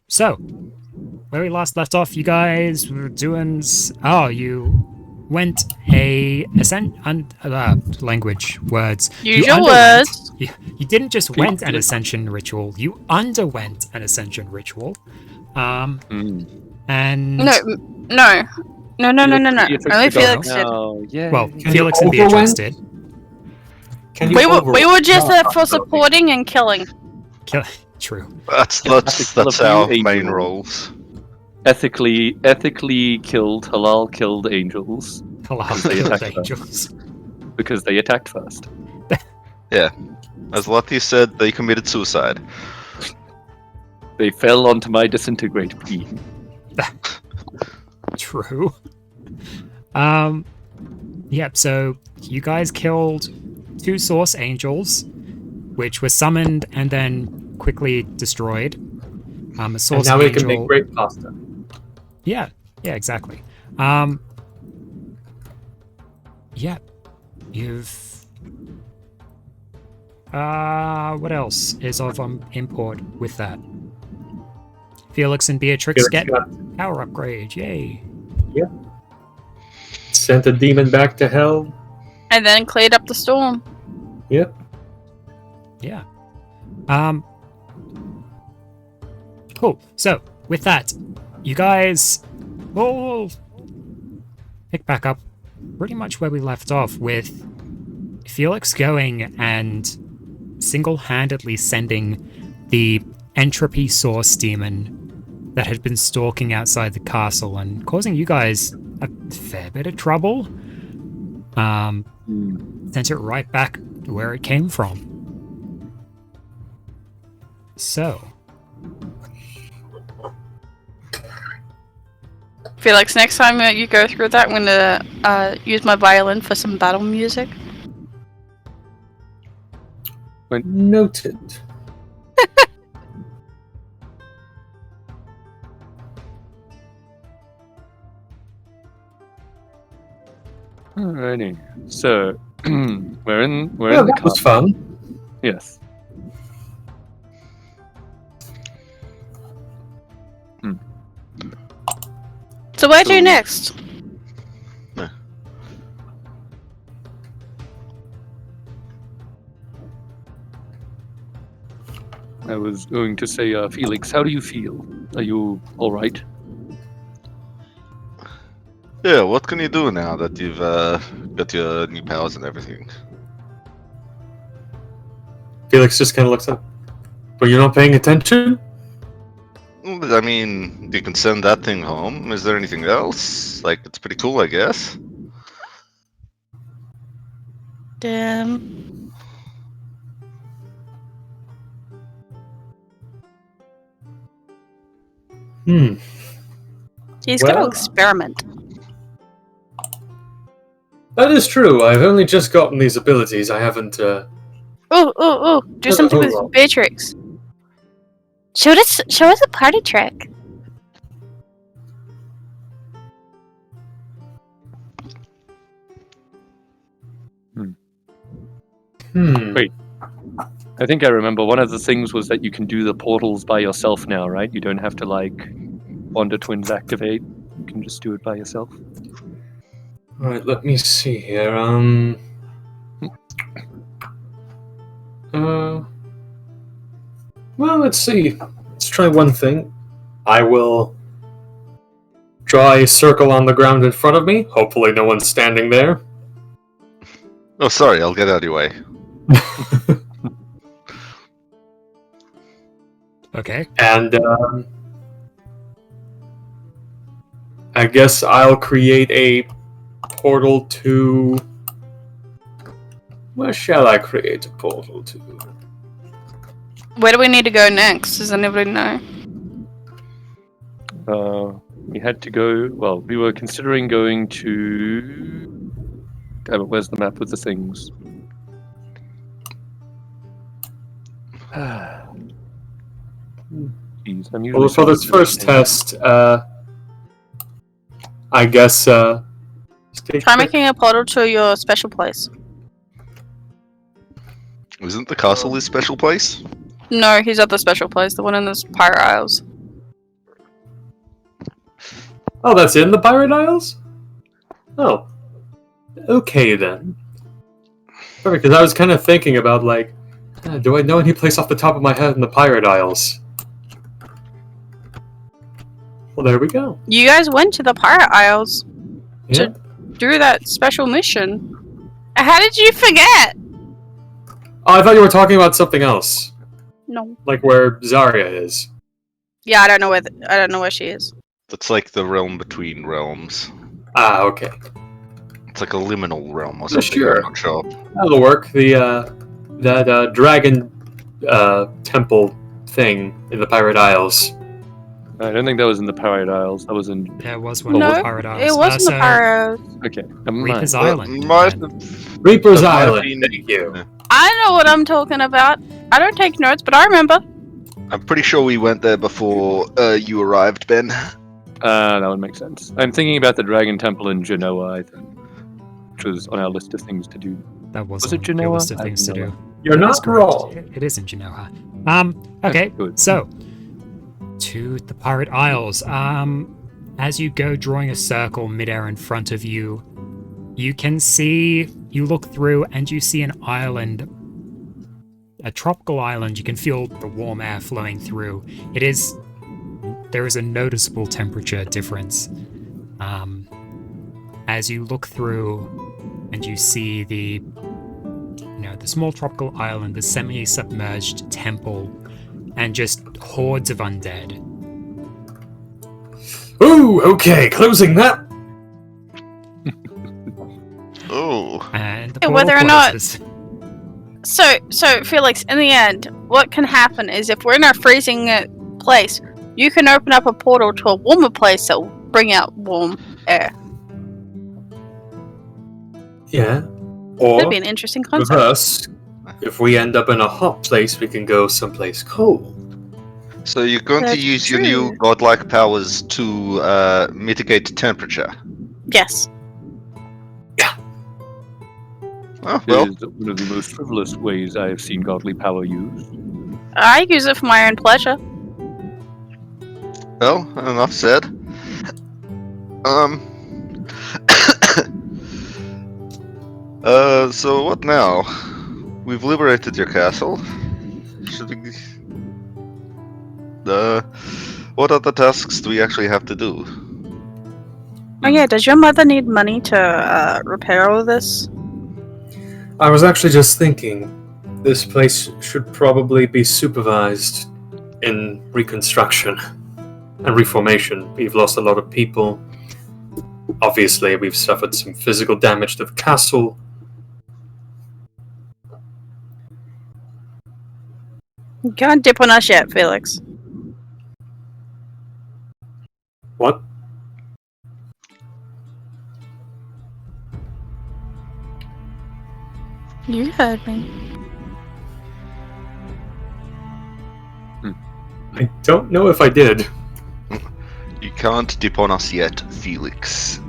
So, where we last left off, you guys were doing... you went language, words. Usual words. You didn't just went an ascension ritual, you underwent an ascension ritual. And... No. Only Felix did. Well, Felix and Beatrix did. We were just there for supporting and killing. True. That's our main roles. Ethically killed, halal killed angels. Halal killed angels. Because they attacked first. Yeah. As Lottie said, they committed suicide. They fell onto my disintegrate beam. True. Yep, so you guys killed 2 source angels, which were summoned and then quickly destroyed. A source and now angel... we can make great pasta. Yeah, exactly. Yeah, you've... what else is of import with that? Felix and Beatrix get power upgrade, yay. Yep. Sent a demon back to hell. And then cleared up the storm. Yep. Yeah. Cool. So, with that, you guys will pick back up pretty much where we left off, with Felix going and single-handedly sending the entropy source demon that had been stalking outside the castle and causing you guys a fair bit of trouble. Sent it right back where it came from. So... Felix, next time you go through that, I'm gonna use my violin for some battle music. Noted. Alrighty. So we're in That the was fun. Yes. So where to next? I was going to say, Felix, how do you feel? Are you alright? Yeah, what can you do now that you've got your new powers and everything? Felix just kind of looks up. But you're not paying attention? I mean, you can send that thing home. Is there anything else? Like, it's pretty cool, I guess. Damn. He's gonna experiment. That is true. I've only just gotten these abilities. I haven't, Do something with Beatrix. Show us a party trick. Wait. I think I remember one of the things was that you can do the portals by yourself now, right? You don't have to, like, Wonder Twins activate. You can just do it by yourself. Alright, let me see here. Well, let's see. Let's try one thing. I will draw a circle on the ground in front of me. Hopefully no one's standing there. Oh, sorry, I'll get out of your way. Okay. And, I guess I'll create a portal to... Where shall I create a portal to? Where do we need to go next? Does anybody know? We had to go... Well, we were considering going to... Damn it, where's the map with the things? Jeez, I'm usually Well, for this first test, I guess, Try making a portal to your special place. Isn't the castle his special place? No, he's at the special place, the one in the Pirate Isles. Oh, that's in the Pirate Isles? Oh. Okay, then. Perfect, because I was kind of thinking about, like, do I know any place off the top of my head in the Pirate Isles? Well, there we go. You guys went to the Pirate Isles Yeah. to do that special mission. How did you forget? Oh, I thought you were talking about something else. No. Like where Zarya is. Yeah, I don't know where she is. That's like the realm between realms. Ah, okay. It's like a liminal realm or Yeah, something. sure. I'm not sure. That'll work. That dragon temple thing in the Pirate Isles. I don't think that was in the Pirate Isles. That was in. There was one in No, the Pirate Isles. it wasn't the Pirate Isles. Okay, never mind. Reaper's Well, Island. might then. Reaper's That might have Island. been- Thank you. Yeah. I know what I'm talking about. I don't take notes, but I remember. I'm pretty sure we went there before you arrived, Ben. That would make sense. I'm thinking about the Dragon Temple in Genoa, I think, which was on our list of things to do. That was Was it on your Genoa? list of I things to don't do. know. You're That's not correct. wrong. It is in Genoa. Okay, good. so to the Pirate Isles. As you go drawing a circle midair in front of you, you can see, you look through and you see an island, a tropical island. You can feel the warm air flowing through. There is a noticeable temperature difference. As you look through and you see the small tropical island, the semi-submerged temple, and just hordes of undead. Ooh, okay, closing that. Oh. And the Yeah, portal whether or not- closes. So Felix, in the end, what can happen is if we're in a freezing place, you can open up a portal to a warmer place that will bring out warm air. Yeah. Or That'd be an interesting concept. reverse. If we end up in a hot place, we can go someplace cold. So you're going to That's use your true. new godlike powers to mitigate temperature. Yes. Oh, It well, is one of the most frivolous ways I have seen godly power used. I use it for my own pleasure. well, enough said. So what now? We've liberated your castle. Should we... what other tasks do we actually have to do? Oh yeah, does your mother need money to repair all of this? I was actually just thinking, this place should probably be supervised in reconstruction and reformation. We've lost a lot of people. Obviously, we've suffered some physical damage to the castle. You can't dip on us yet, Felix. What? You heard me. I don't know if I did. You can't dip on us yet, Felix.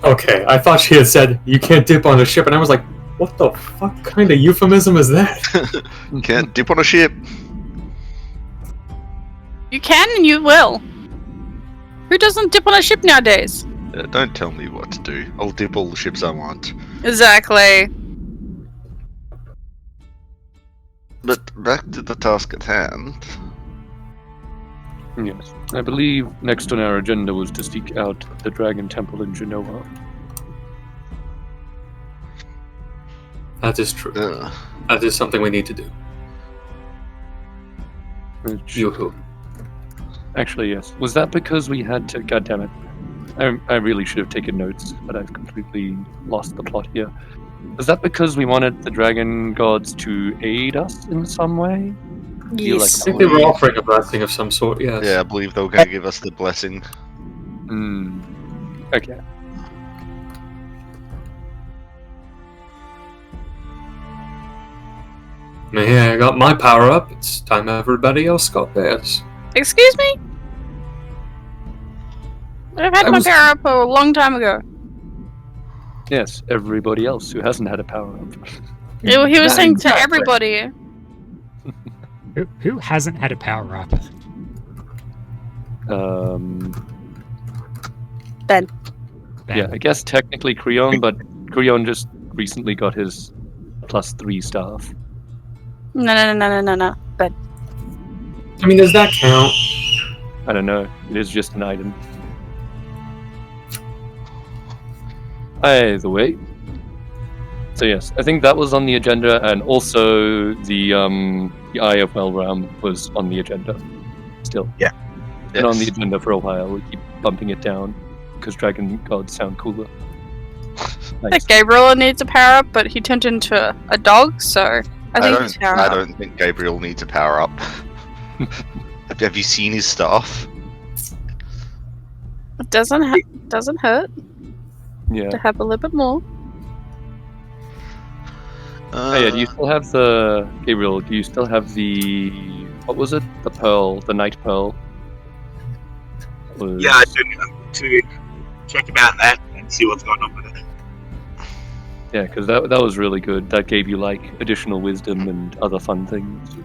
Okay, I thought she had said, you can't dip on a ship, and I was like, what the fuck kind of euphemism is that? Can't dip on a ship. You can and you will. Who doesn't dip on a ship nowadays? Don't tell me what to do. I'll dip all the ships I want. Exactly. But back to the task at hand. Yes. I believe next on our agenda was to seek out the Dragon Temple in Genoa. That is true. Uh, That is something we need to do. Which, Yoo-hoo. actually, yes. Was that because we had to... God damn it. I really should have taken notes, but I've completely lost the plot here. Was that because we wanted the dragon gods to aid us in some way? Feel Yes. I think they were offering a blessing of some sort, yes. yeah, I believe they were going to give us the blessing. Hmm. Okay. Yeah, I got my power up. It's time everybody else got theirs. Excuse me? I've had I my was- power up a long time ago. Yes, everybody else who hasn't had a power up. He was saying to Exactly. everybody. Who hasn't had a power up? Ben. Yeah, I guess technically Creon, but Creon just recently got his +3 staff. No. Ben. I mean, does that count? I don't know. It is just an item. Either way. So yes, I think that was on the agenda, and also the Eye of Melram was on the agenda. Still. Yes. Been on the agenda for a while. We keep bumping it down because dragon gods sound cooler. I Nice. think Gabriel needs a power up, but he turned into a dog, so I think he's power I up. don't think Gabriel needs a power up. Have you seen his stuff? It doesn't hurt Yeah. to have a little bit more. Oh yeah, do you still have the Gabriel? Do you still have the what was it? The pearl, the night pearl. Yeah, I should to check about that and see what's going on with it. Yeah, because that was really good. That gave you like additional wisdom and other fun things.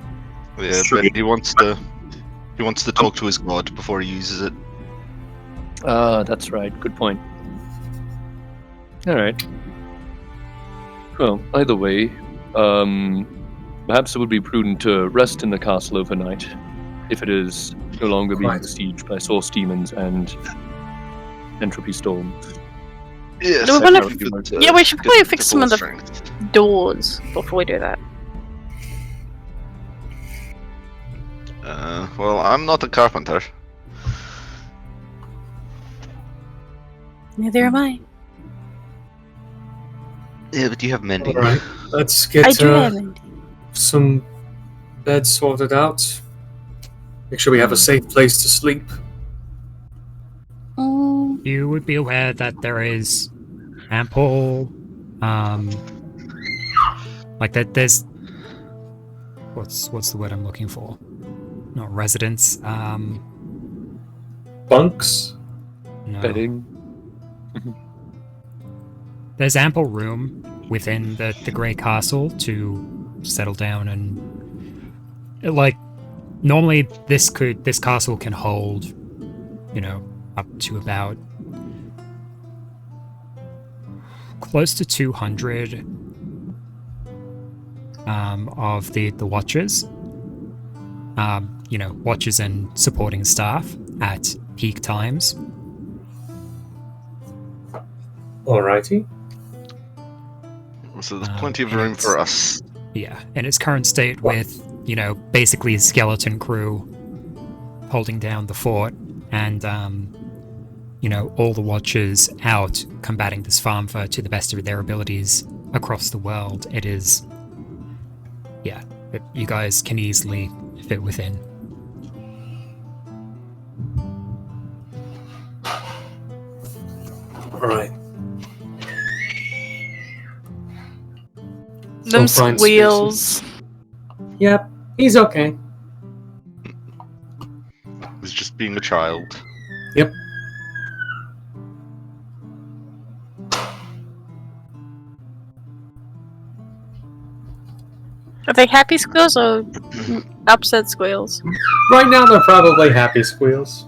Yeah, Sure. but he wants to talk to his god before he uses it. Ah, that's right. Good point. All right. Well, either way, perhaps it would be prudent to rest in the castle overnight, if it is no longer being Right. besieged by source demons and entropy storms. Yes, Do we I wanna- think it's, Yeah, we should good probably to fix full some of the strength. doors before we do that. Well, I'm not a carpenter. Neither am I. Yeah, but you have mending. All right, let's I get do have it. some beds sorted out. Make sure we have a safe place to sleep. You would be aware that there is ample, like that. There's what's the word I'm looking for? Not residence. Bunks. No. Bedding. There's ample room within the Grey Castle to settle down and, like, normally this castle can hold, up to about close to 200 of the watchers, watchers and supporting staff at peak times. Alrighty. So there's plenty of and room it's- for us. Yeah, in its current state with, basically a skeleton crew holding down the fort and, all the watchers out combating this Svärmfa to the best of their abilities across the world. It is, you guys can easily fit within. Alright. Them Still find squeals. Yep, he's okay. He's just being a child. Yep. Are they happy squeals or upset squeals? Right now they're probably happy squeals.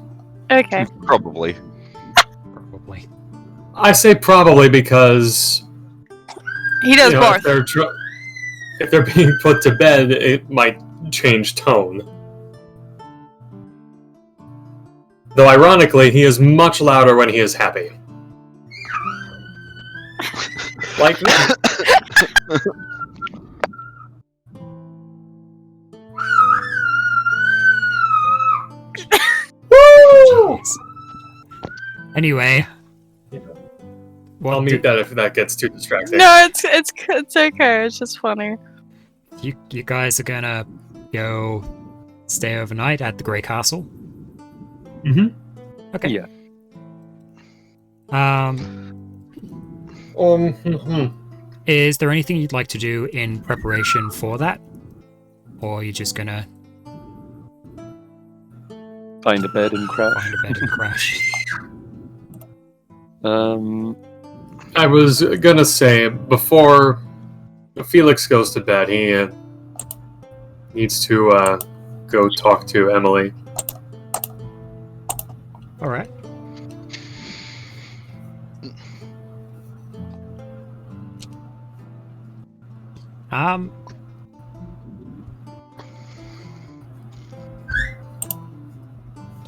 Okay. Probably. Probably. I say probably because He does both. if they're being put to bed, it might change tone. Though ironically, he is much louder when he is happy. Like that. Woo! Jeez. Anyway. Yeah. Well, I'll mute that if that gets too distracting. No, it's okay. It's just funny. you guys are gonna go stay overnight at the Grey Castle? Mm-hmm. Okay. Yeah. Is there anything you'd like to do in preparation for that? Or are you just gonna Find a bed and crash. find a bed and crash? I was gonna say, before Felix goes to bed. He needs to go talk to Emily. All right.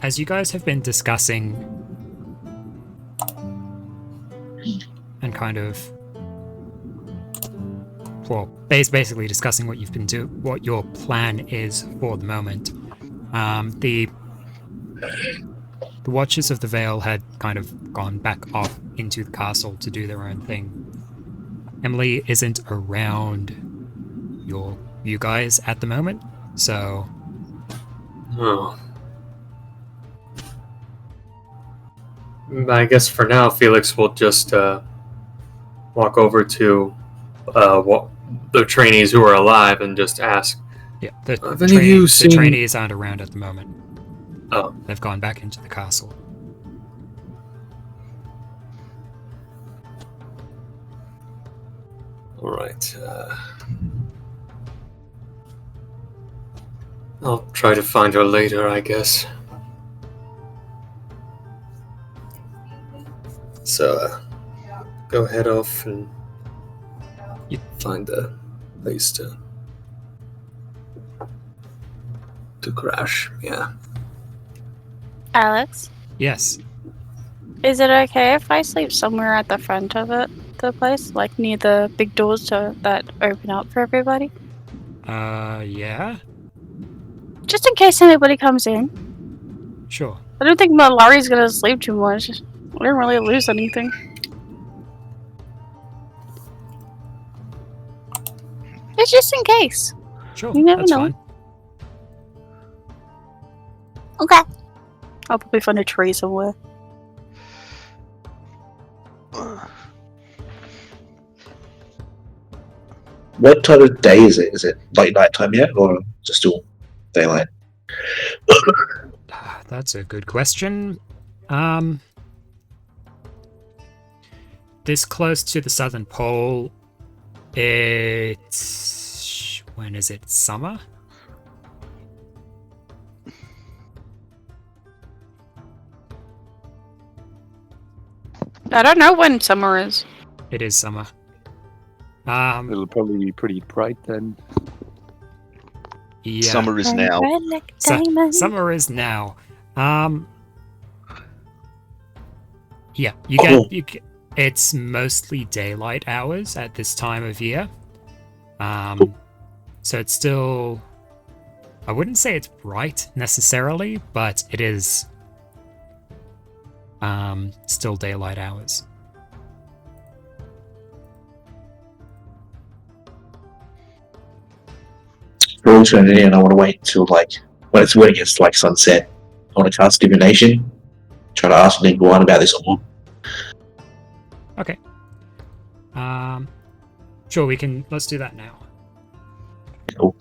As you guys have been discussing and kind of, well, basically discussing what you've been what your plan is for the moment. The Watchers of the Vale had kind of gone back off into the castle to do their own thing. Emily isn't around you guys at the moment, so Oh. I guess for now, Felix will just walk over to the trainees who are alive and just ask. yeah, the Have any of you seen- trainees aren't around at the moment. Oh, They've gone back into the castle. all right. I'll try to find her later, I guess. So, go head off and find a place to crash. Yeah. Alex, Yes. is it okay if I sleep somewhere at the front of the place, like near the big doors that open up for everybody? Yeah? Just in case anybody comes in. Sure. I don't think Malari's gonna sleep too much. I didn't really lose anything. It's just in case. Sure, You never that's know. fine. Okay. I'll probably find a tree somewhere. What time of day is it? Is it late night time yet, or just still daylight? That's a good question. This close to the southern pole, it's... when is it? Summer? I don't know when summer is. It is summer. It'll probably be pretty bright then. Yeah. Summer is now. Summer is now. Yeah, you get it's mostly daylight hours at this time of year. So it's still, I wouldn't say it's bright necessarily, but it is still daylight hours. For eternity, and I want to wait until when it gets to sunset. I want to cast divination. Try to ask Nick Wine about this or Okay. Sure, let's do that now. Cool.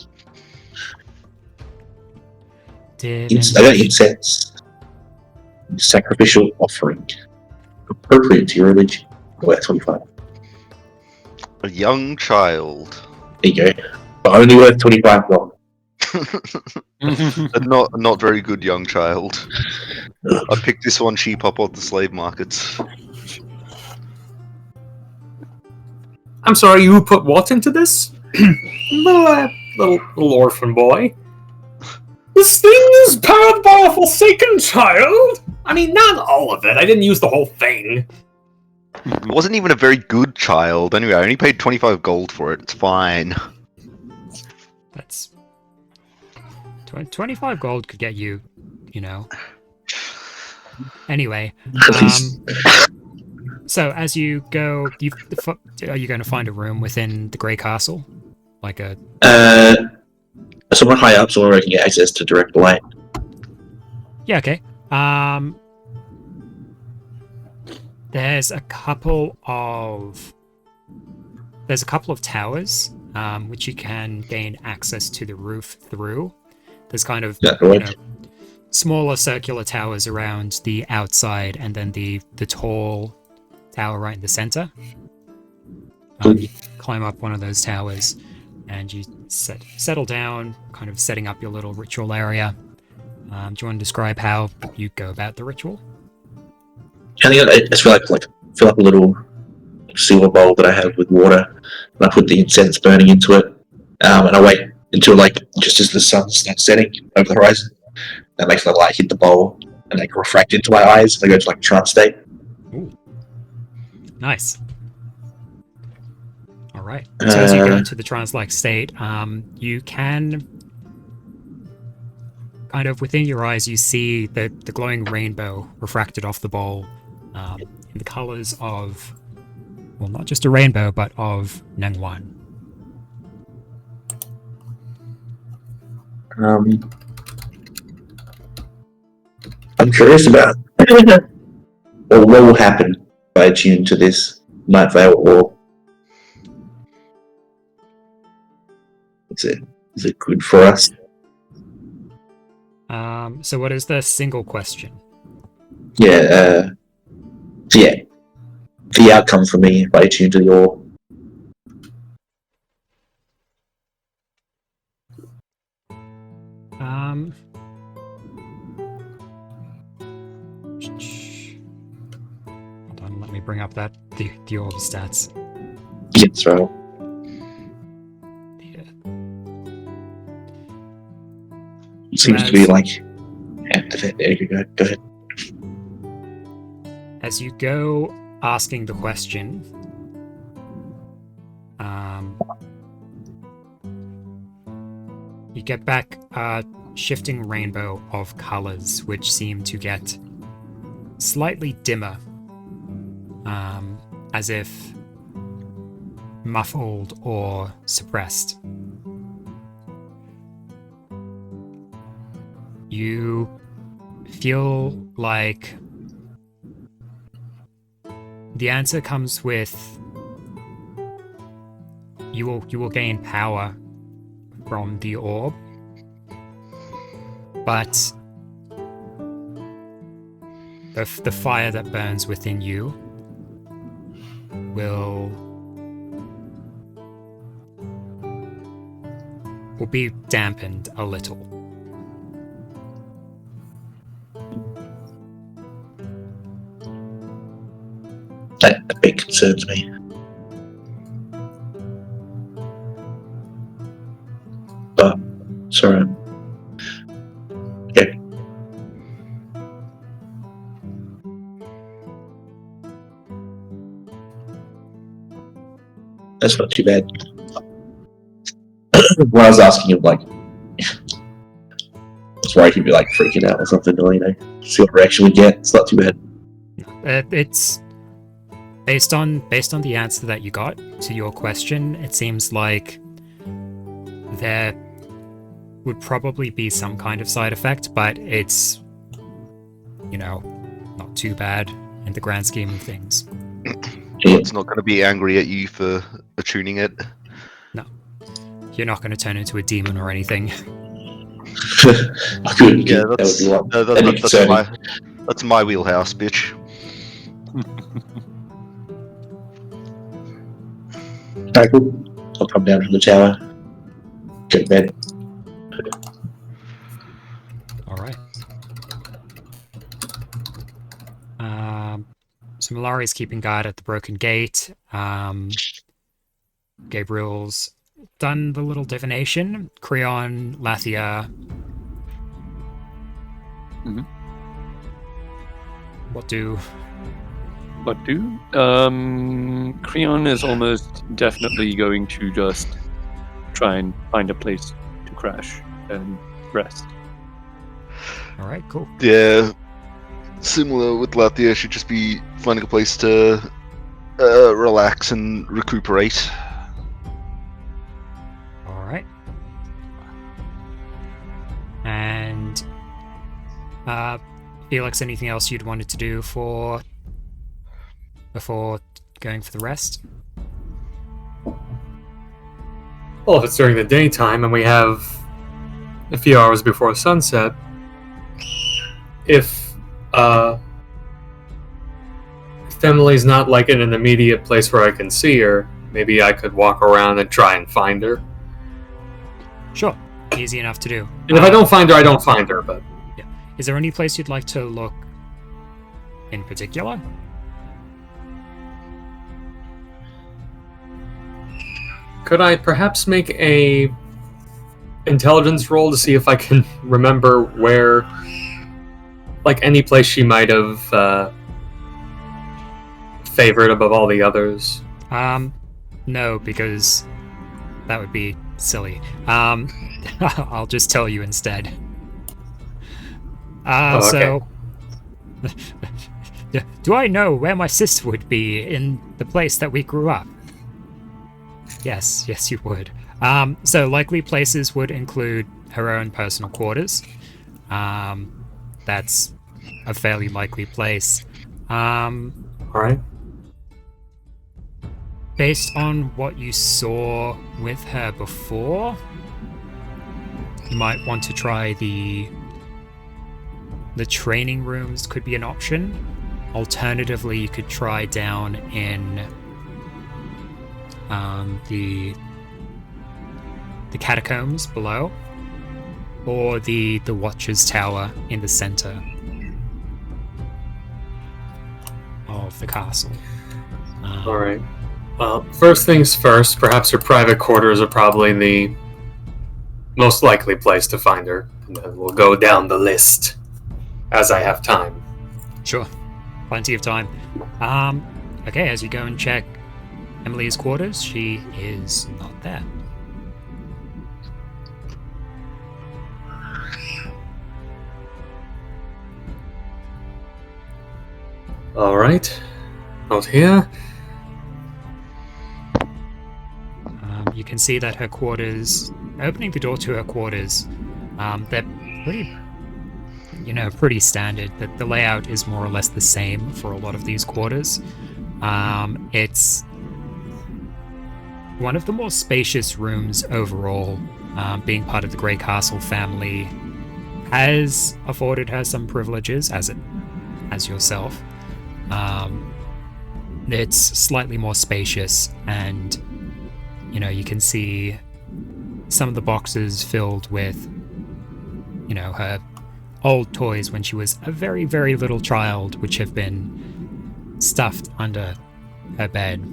I got incense. Sacrificial offering. Appropriate to your religion. Oh, that's 25. A young child. There you go. But only worth 25 gold. A not very good young child. I picked this one cheap up off the slave markets. I'm sorry, you put what into this? little orphan boy. This thing is powered by a forsaken child? I mean, not all of it. I didn't use the whole thing. It wasn't even a very good child. Anyway, I only paid 25 gold for it. It's fine. That's 25 gold could get you, Anyway, so as you go, are you going to find a room within the Grey Castle, like a? Somewhere high up, somewhere where I can get access to direct light. Yeah. Okay. There's a couple of towers, which you can gain access to the roof through. There's kind of smaller circular towers around the outside, and then the tall tower right in the center. You climb up one of those towers, and you settle down, kind of setting up your little ritual area. Do you want to describe how you go about the ritual? I think I just fill up a little silver bowl that I have with water, and I put the incense burning into it, and I wait until just as the sun starts setting over the horizon. That makes the light hit the bowl and refract into my eyes, and I go to trance state. Ooh. Nice. All right. So as you go into the trance-like state, you can kind of within your eyes, you see the glowing rainbow refracted off the bowl in the colors of, well, not just a rainbow, but of Nengwan. I'm curious about what will happen if I tune to this Night Veil Orb. Is it good for us? So what is the single question? Yeah, the outcome for me if I tune to the orb. Hold on, let me bring up the orb stats. Yes, right. It seems to be there you go. Go ahead. As you go asking the question, you get back a shifting rainbow of colors, which seem to get slightly dimmer, as if muffled or suppressed. You feel like the answer comes with you will gain power from the orb, but the fire that burns within you will be dampened a little. That a bit concerns me. But sorry. Yeah. That's not too bad. When I was asking him, I was worried he'd be freaking out or something, or see what reaction we get. It's not too bad. It's based on the answer that you got to your question. It seems like there would probably be some kind of side effect, but it's not too bad in the grand scheme of things. It's not going to be angry at you for attuning it. No, you're not going to turn into a demon or anything. I couldn't. Yeah, that that's my wheelhouse, bitch. Alright, cool. I'll come down from the tower. Go to bed. Alright. So Malari's keeping guard at the broken gate. Gabriel's done the little divination. Creon, Lathia. Mm-hmm. What do? Creon is almost definitely going to just try and find a place to crash and rest. Alright, cool. Yeah, similar with Lathia, should just be finding a place to relax and recuperate. Alright. And Felix, anything else you'd wanted to do before going for the rest? Well, if it's during the daytime and we have a few hours before sunset, if Emily's not in an immediate place where I can see her, maybe I could walk around and try and find her. Sure, easy enough to do. And if I don't find her, I don't find her, but... Is there any place you'd like to look in particular? Could I perhaps make a intelligence roll to see if I can remember where, like, any place she might have favored above all the others? No, because that would be silly. I'll just tell you instead. Okay. So... Do I know where my sister would be in the place that we grew up? Yes, you would. So likely places would include her own personal quarters. That's a fairly likely place. Alright. Based on what you saw with her before, you might want to try the training rooms could be an option. Alternatively, you could try down in the catacombs below, or the Watcher's Tower in the center of the castle. Alright. Well, first things first, perhaps her private quarters are probably the most likely place to find her, and then we'll go down the list as I have time. Sure, plenty of time. Okay, as you go and check Emily's quarters, she is not there. Alright. Out here. You can see that her quarters, opening the door to her quarters, they're pretty standard. That the layout is more or less the same for a lot of these quarters. It's one of the more spacious rooms overall. Being part of the Grey Castle family has afforded her some privileges as yourself. It's slightly more spacious, and you can see some of the boxes filled with her old toys when she was a very, very little child, which have been stuffed under her bed.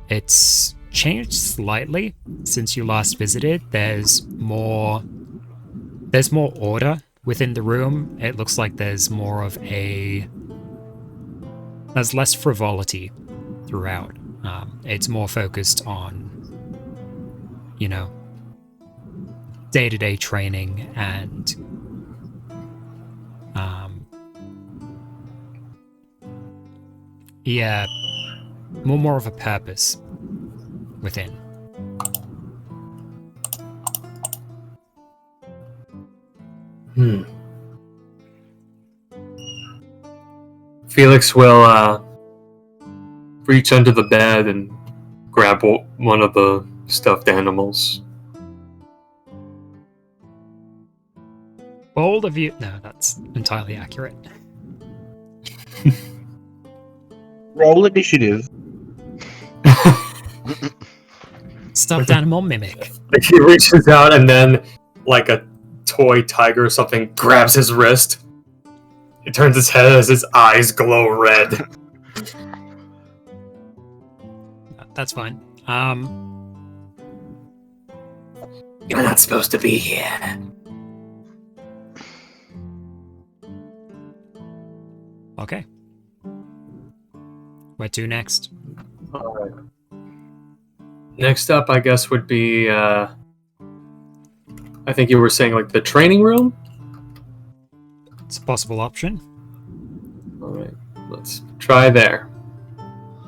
It's changed slightly since you last visited. There's more order within the room. It looks like there's less frivolity throughout. It's more focused on, day-to-day training and more of a purpose within. Felix will reach under the bed and grab one of the stuffed animals. Bold of you. No, that's entirely accurate. Roll initiative. Stuffed animal mimic. He reaches out and then, like a toy tiger or something, grabs his wrist. He turns his head as his eyes glow red. That's fine. You're not supposed to be here. Okay. Where to next? Alright. Next up, I guess, would be, I think you were saying, like, the training room? It's a possible option. Alright, let's try there.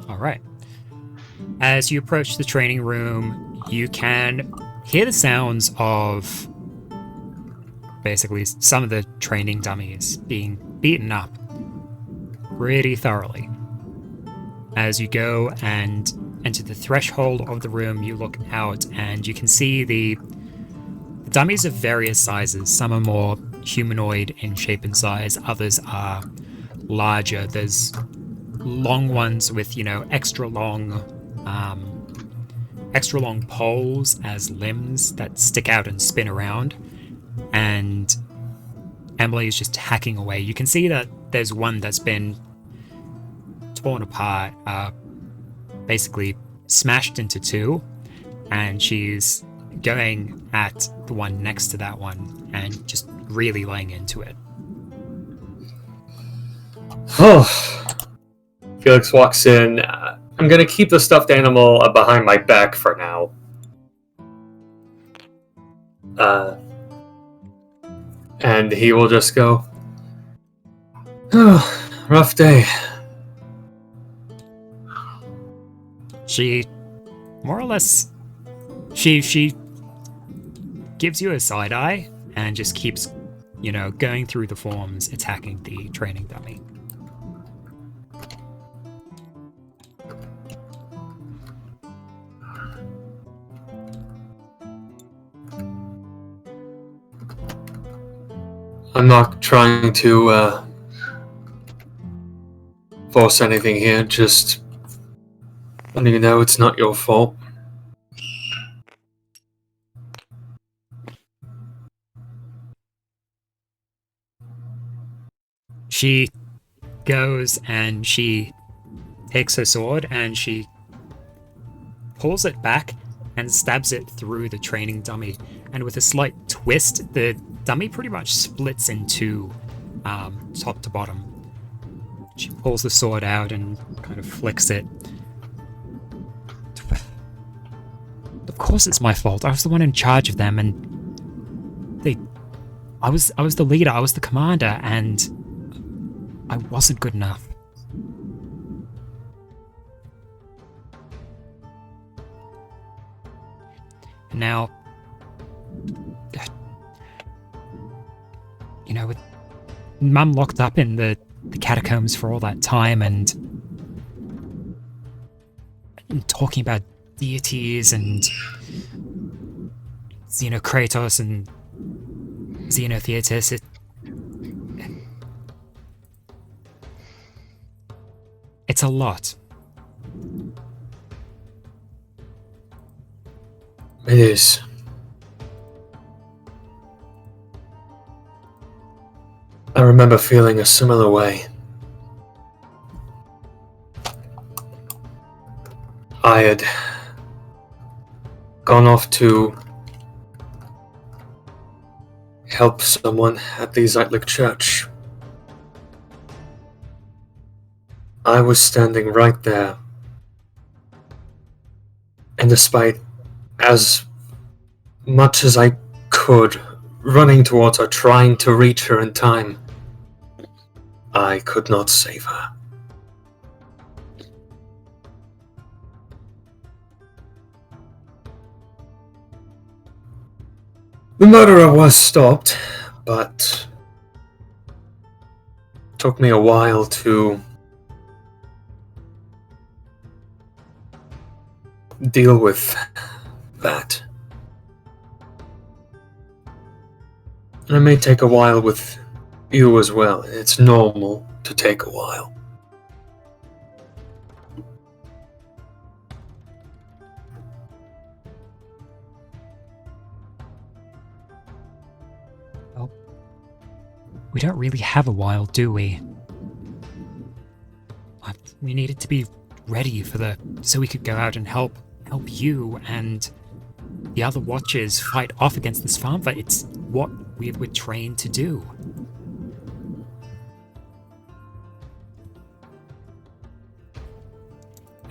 Alright. As you approach the training room, you can hear the sounds of basically some of the training dummies being beaten up pretty thoroughly. As you go and enter the threshold of the room, you look out and you can see the dummies of various sizes. Some are more humanoid in shape and size, others are larger. There's long ones with, extra long poles as limbs that stick out and spin around. And Emily is just hacking away. You can see that there's one that's been torn apart, basically smashed into two, and she's going at the one next to that one and just really laying into it. Oh. Felix walks in. I'm gonna keep the stuffed animal behind my back for now. And he will just go, oh, rough day. She, more or less, she gives you a side eye and just keeps, going through the forms, attacking the training dummy. I'm not trying to force anything here, just letting you know it's not your fault. She goes and she takes her sword and she pulls it back and stabs it through the training dummy. And with a slight twist, the dummy pretty much splits in two, top to bottom. She pulls the sword out and kind of flicks it. Of course it's my fault. I was the one in charge of them, and I was the leader, I was the commander, and I wasn't good enough. Now, with Mum locked up in the catacombs for all that time and talking about deities and Xenokratos and Xenotheatus, it's a lot. It is. I remember feeling a similar way. I had gone off to help someone at the Zeitlich Church. I was standing right there, and despite as much as I could, running towards her, trying to reach her in time, I could not save her. The murderer was stopped, but it took me a while to deal with that. And it may take a while with you as well. It's normal to take a while. Well, we don't really have a while, do we? We needed to be ready so we could go out and help you and the other Watchers fight off against the Svärmfa. It's what we were trained to do.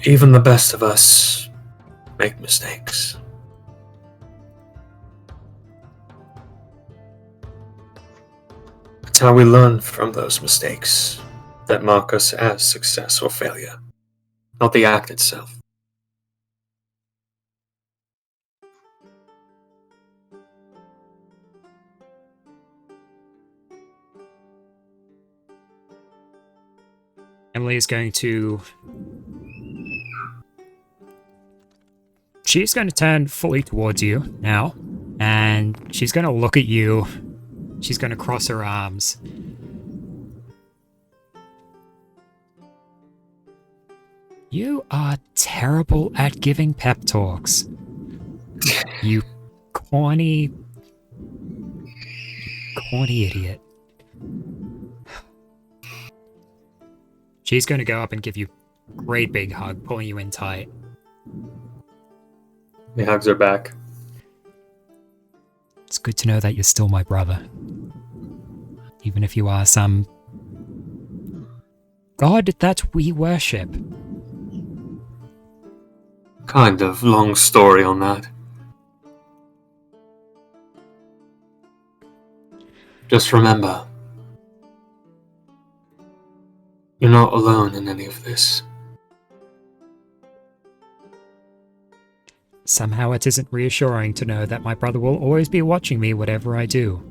Even the best of us make mistakes. It's how we learn from those mistakes that mark us as success or failure, not the act itself. Emily is going to... She's going to turn fully towards you now, and she's going to look at you. She's going to cross her arms. You are terrible at giving pep talks. You corny idiot. She's going to go up and give you a great big hug, pulling you in tight. He hugs her back. It's good to know that you're still my brother. Even if you are some god that we worship. Kind of long story on that. Just remember, you're not alone in any of this. Somehow it isn't reassuring to know that my brother will always be watching me whatever I do.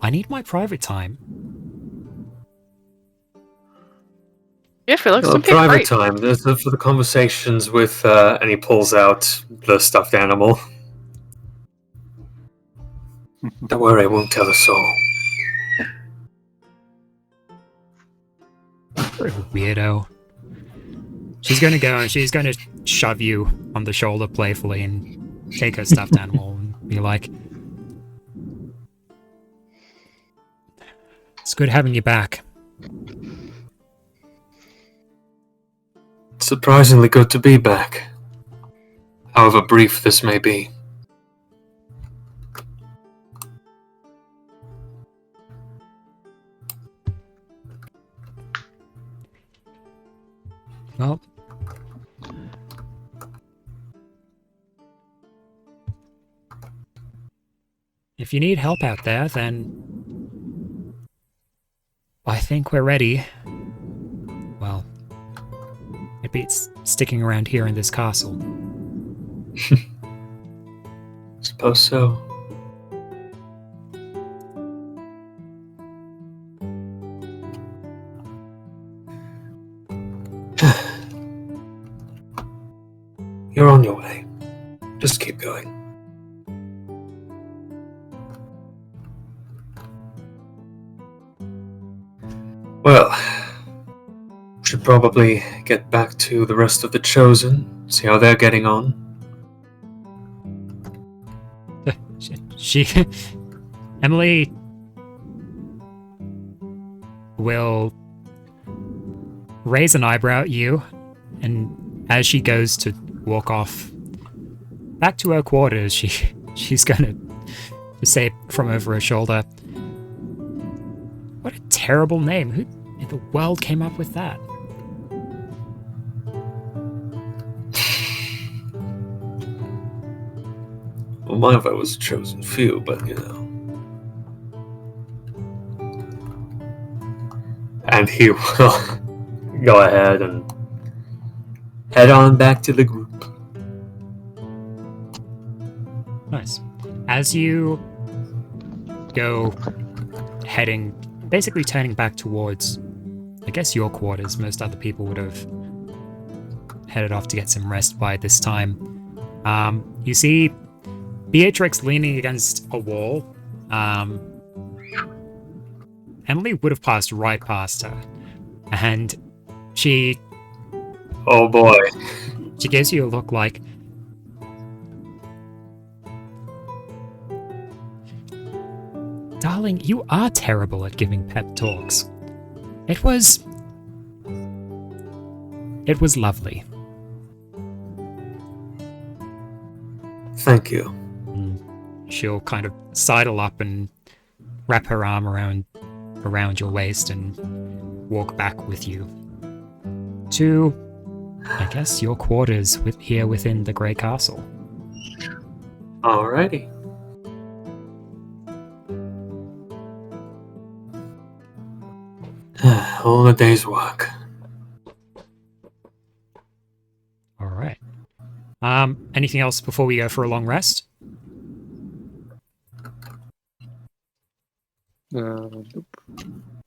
I need my private time. Yeah, Felix, Well, don't be private afraid. time. There's for the conversations with, and he pulls out the stuffed animal. Don't worry, I won't tell a soul. You're a weirdo. She's gonna go and she's gonna shove you on the shoulder playfully and take her stuffed animal and be like, it's good having you back. Surprisingly good to be back. However brief this may be. Well, if you need help out there, then I think we're ready. Well, it beats sticking around here in this castle. Suppose so. You're on your way. Just keep going. Well, should probably get back to the rest of the Chosen, see how they're getting on. She Emily will raise an eyebrow at you, and as she goes to walk off back to her quarters, she's gonna say from over her shoulder, "What a terrible name! Who in the world came up with that?" Well, my vote was a chosen few, but you know. And he will go ahead and head on back to the group. Nice. As you go heading, basically turning back towards, I guess, your quarters, most other people would have headed off to get some rest by this time. You see Beatrix leaning against a wall. Emily would have passed right past her, and she Oh boy. gives you a look like, "Darling, you are terrible at giving pep talks. It was lovely." Thank you. She'll kind of sidle up and wrap her arm around your waist and walk back with you to, I guess, your quarters here within the Grey Castle. Alrighty. All a day's work. All right. Anything else before we go for a long rest? Nope.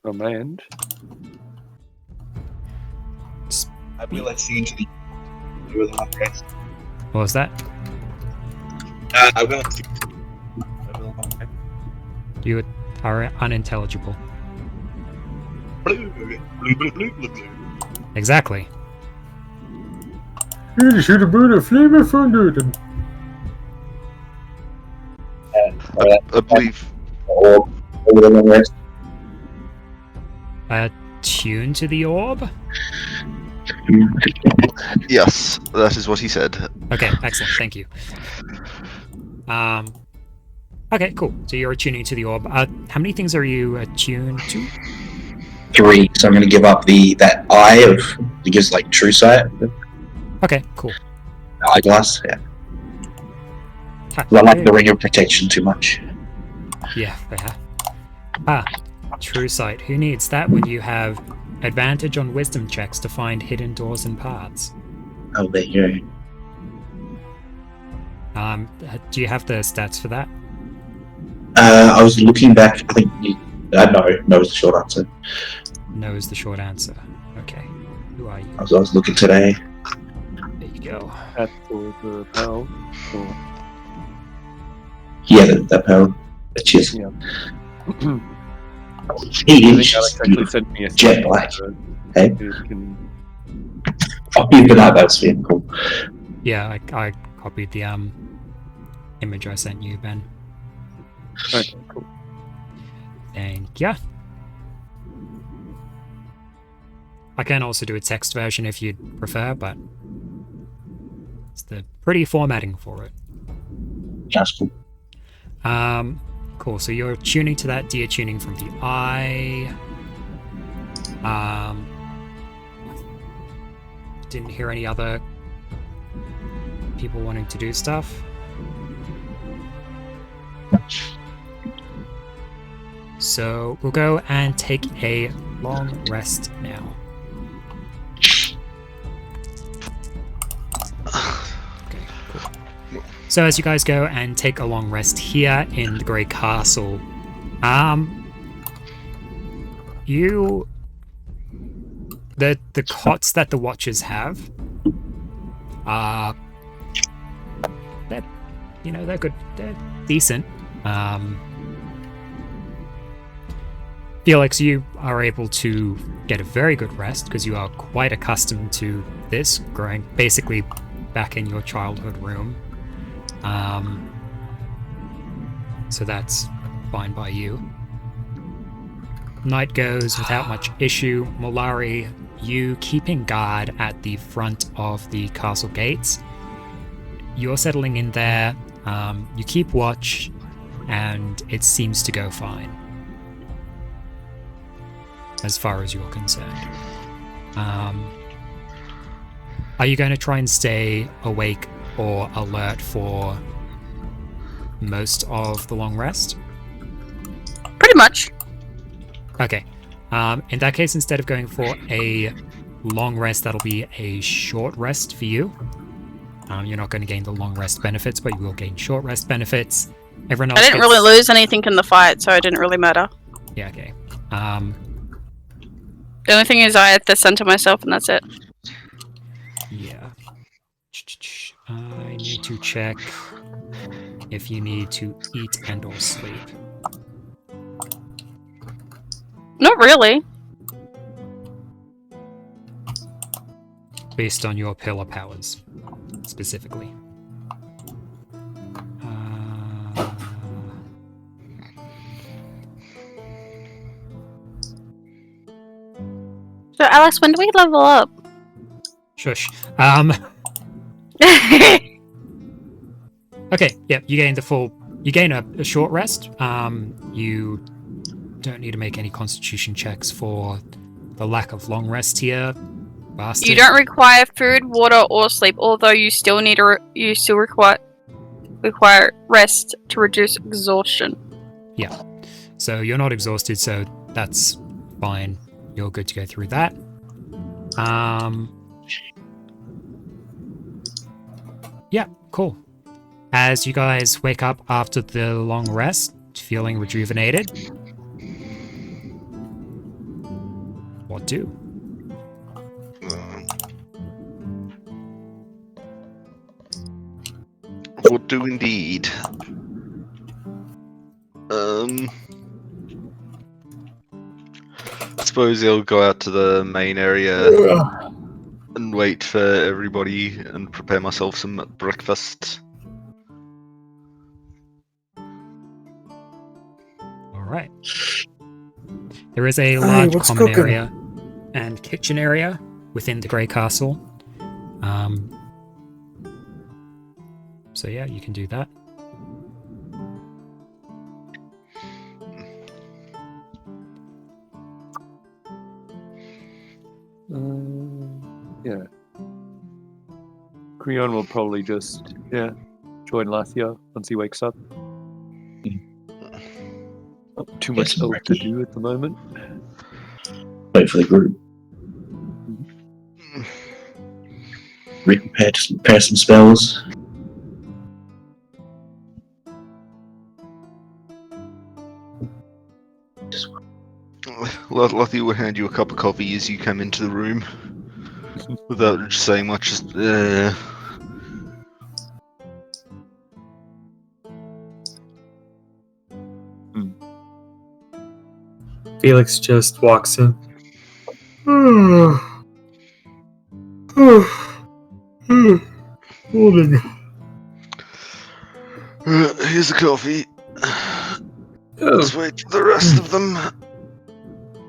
On my end. I will let's see into the do the long rest. What was that? I will see. I will long rest. You are unintelligible. Blue, blue, blue, blue, blue, blue. Exactly. You should have been a flame fountain. I believe. Or the long rest. Tune to the orb? Yes, that is what he said. Okay, excellent, thank you. Okay, cool. So you're attuning to the orb. How many things are you attuned to? 3, so I'm going to give up that eye of, because like true sight, Okay, cool. eyeglass. Yeah, Ha, I like the ring of protection too much. Yeah, fair. True sight. Who needs that when you have advantage on wisdom checks to find hidden doors and paths? Oh, there you go. Do you have the stats for that? I was looking back. I think no is the short answer. No is the short answer. Okay. Who are you? I was looking today. There you go. At for the bell. Or, Yeah, that power. Cheers. yeah. He I is think Alex actually sent me a jet black. so Hey, you can- I'll give it that. That's really cool. Yeah, I copied the image I sent you, Ben. Okay, cool. Thank ya. I can also do a text version if you'd prefer, but it's the pretty formatting for it. That's cool. Cool. So you're tuning to that deer tuning from the eye. Didn't hear any other people wanting to do stuff. So we'll go and take a long rest now. Okay, cool. So as you guys go and take a long rest here in the Grey Castle, the cots that the Watchers have are they're good, they're decent. Felix, you are able to get a very good rest because you are quite accustomed to this, growing basically back in your childhood room. So that's fine by you. Night goes without much issue. Molari, you keeping guard at the front of the castle gates. You're settling in there. You keep watch, and it seems to go fine, as far as you're concerned. Are you going to try and stay awake or alert for most of the long rest? Pretty much. Okay. In that case, instead of going for a long rest, that'll be a short rest for you. You're not going to gain the long rest benefits, but you will gain short rest benefits. Everyone else I didn't really lose anything in the fight, so it didn't really matter. Yeah, okay. The only thing is I had to center myself, and that's it. Yeah. I need to check if you need to eat and or sleep. Not really. Based on your pillar powers, specifically. So, Alex, when do we level up? Shush. Okay, yeah, you gain you gain a short rest. You don't need to make any constitution checks for the lack of long rest here. Bastard. You don't require food, water, or sleep, although you still need you still require rest to reduce exhaustion. Yeah. So you're not exhausted, so that's fine. You're good to go through that. Yeah, cool. As you guys wake up after the long rest, feeling rejuvenated, what do? What do indeed? suppose I'll go out to the main area Ugh. and wait for everybody and prepare myself some breakfast. Alright. There is a Hey, large what's common cooking? area and kitchen area within the Grey Castle. So yeah, you can do that. Yeah. Creon will probably just join Lathia once he wakes up. Not too much Yes, else to Ricky. do at the moment. Wait for the group. Prepare some spells. Lottie will hand you a cup of coffee as you come into the room, without saying much. Just, Felix just walks in. Morning. Here's a coffee. Let's Oh, wait for the rest of them.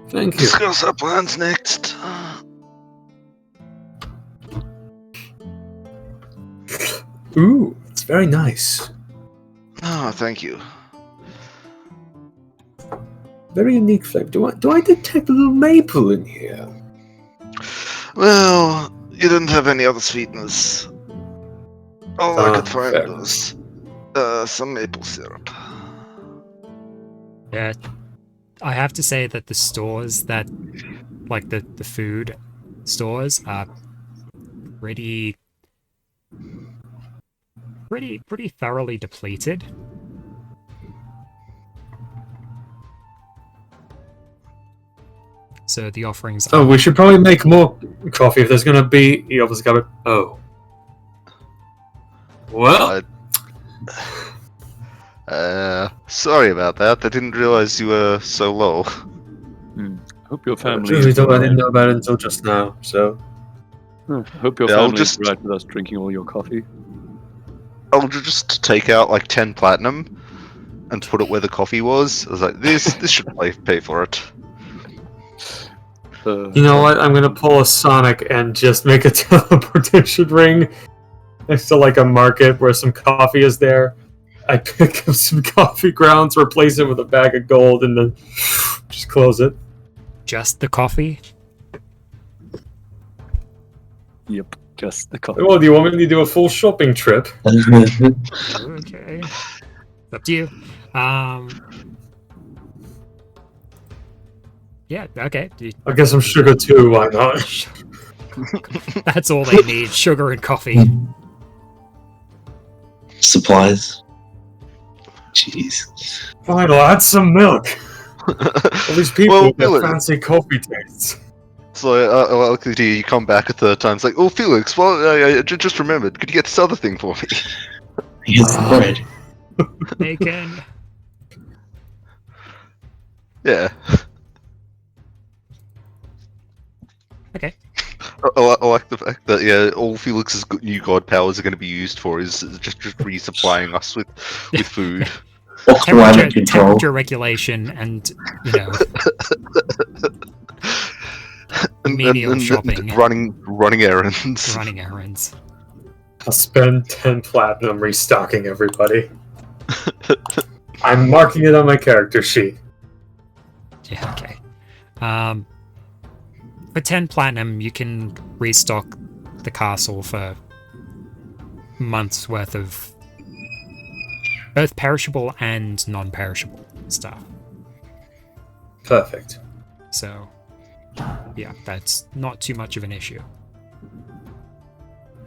thank you. Discuss our plans next. Ooh, it's very nice. Oh, thank you. Very unique flavor. Do I detect a little maple in here? Well, you didn't have any other sweeteners. All I could find fair. was some maple syrup. Yeah. I have to say that the stores that, like the food stores, are pretty thoroughly depleted. So the offerings Oh, are we should probably make more coffee if there's gonna be. You obviously got it. Oh. Well, Sorry about that. I didn't realize you were so low. Hope your family. truth be is told, I alright. didn't know about it until just now. So Hope your Yeah, I'll family is just- right with us drinking all your coffee. I'll just take out like 10 platinum and put it where the coffee was. I was like, this should pay for it. you know what? I'm gonna pull a Sonic and just make a teleportation ring next to like a market where some coffee is there. I pick up some coffee grounds, replace it with a bag of gold, and then just close it. just the coffee. Yep, just the coffee. Oh, do you want me to do a full shopping trip? Okay. It's up to you. Yeah, okay. I guess some sugar too. Why not? That's all they need, sugar and coffee. Supplies. Jeez. Fine, I'll add some milk. All these people Well, with their Felix- fancy coffee tastes. So luckily to you, you come back a third time. It's like, oh, Felix, well, I just remembered. Could you get this other thing for me? Here's the bread. Bacon. Yeah. Okay. I like the fact that all Felix's new god powers are going to be used for is just resupplying us with food. Or climate control. Temperature regulation and, menial shopping. running errands. Running errands. I'll spend 10 platinum restocking everybody. I'm marking it on my character sheet. Yeah, okay. For 10 platinum, you can restock the castle for months worth of both perishable and non-perishable stuff. Perfect. So, yeah, that's not too much of an issue.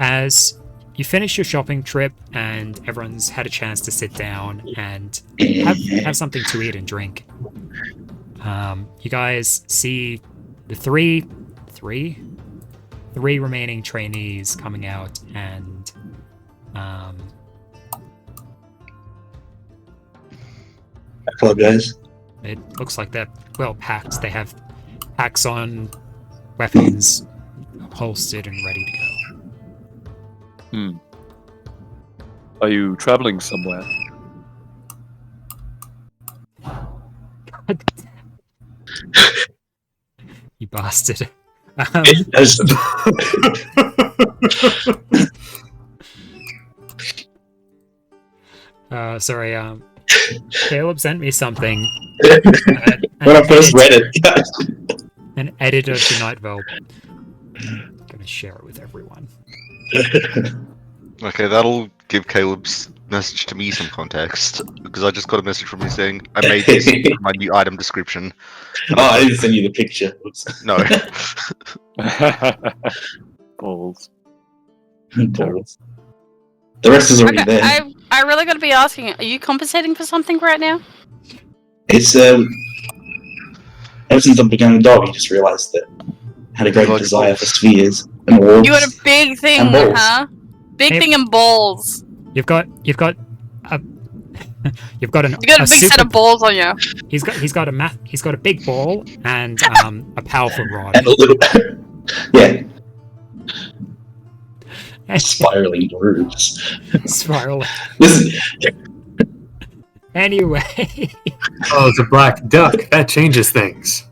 As you finish your shopping trip and everyone's had a chance to sit down and have something to eat and drink, you guys see the three remaining trainees coming out, and I apologize. it looks like they're well packed. They have Packs on, weapons holstered and ready to go. Are you traveling somewhere? You bastard. As- Sorry, Caleb sent me something. when I first read it. An edit of the Night Velp. I'm gonna share it with everyone. Okay, that'll give Caleb's message to me some context, because I just got a message from you saying I made this my new item description. Oh, I didn't send you the picture. Oops. No. Balls. Balls. The rest is already there. I really got to be asking, are you compensating for something right now? It's ever since I became a dog, I just realised that I had a great Like desire balls. for spheres and orbs. You got a big thing, And balls. huh? Big Hey. thing and balls. You've got a you've got an You got a big set of balls on you. He's got a big ball and a powerful rod. And a little, yeah, And spiraling grooves. spiral. Listen, Anyway, Oh, it's a black duck. That changes things.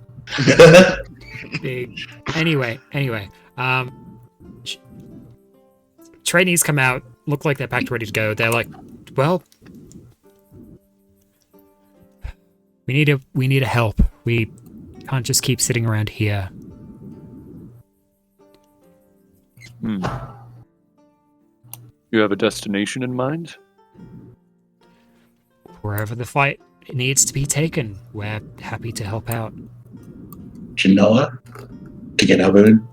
big. Anyway. Trainees come out, look like they're packed, ready to go. They're like, well, we need a help. We can't just keep sitting around here. You have a destination in mind? Wherever the fight needs to be taken, we're happy to help out. Genoa to get our own.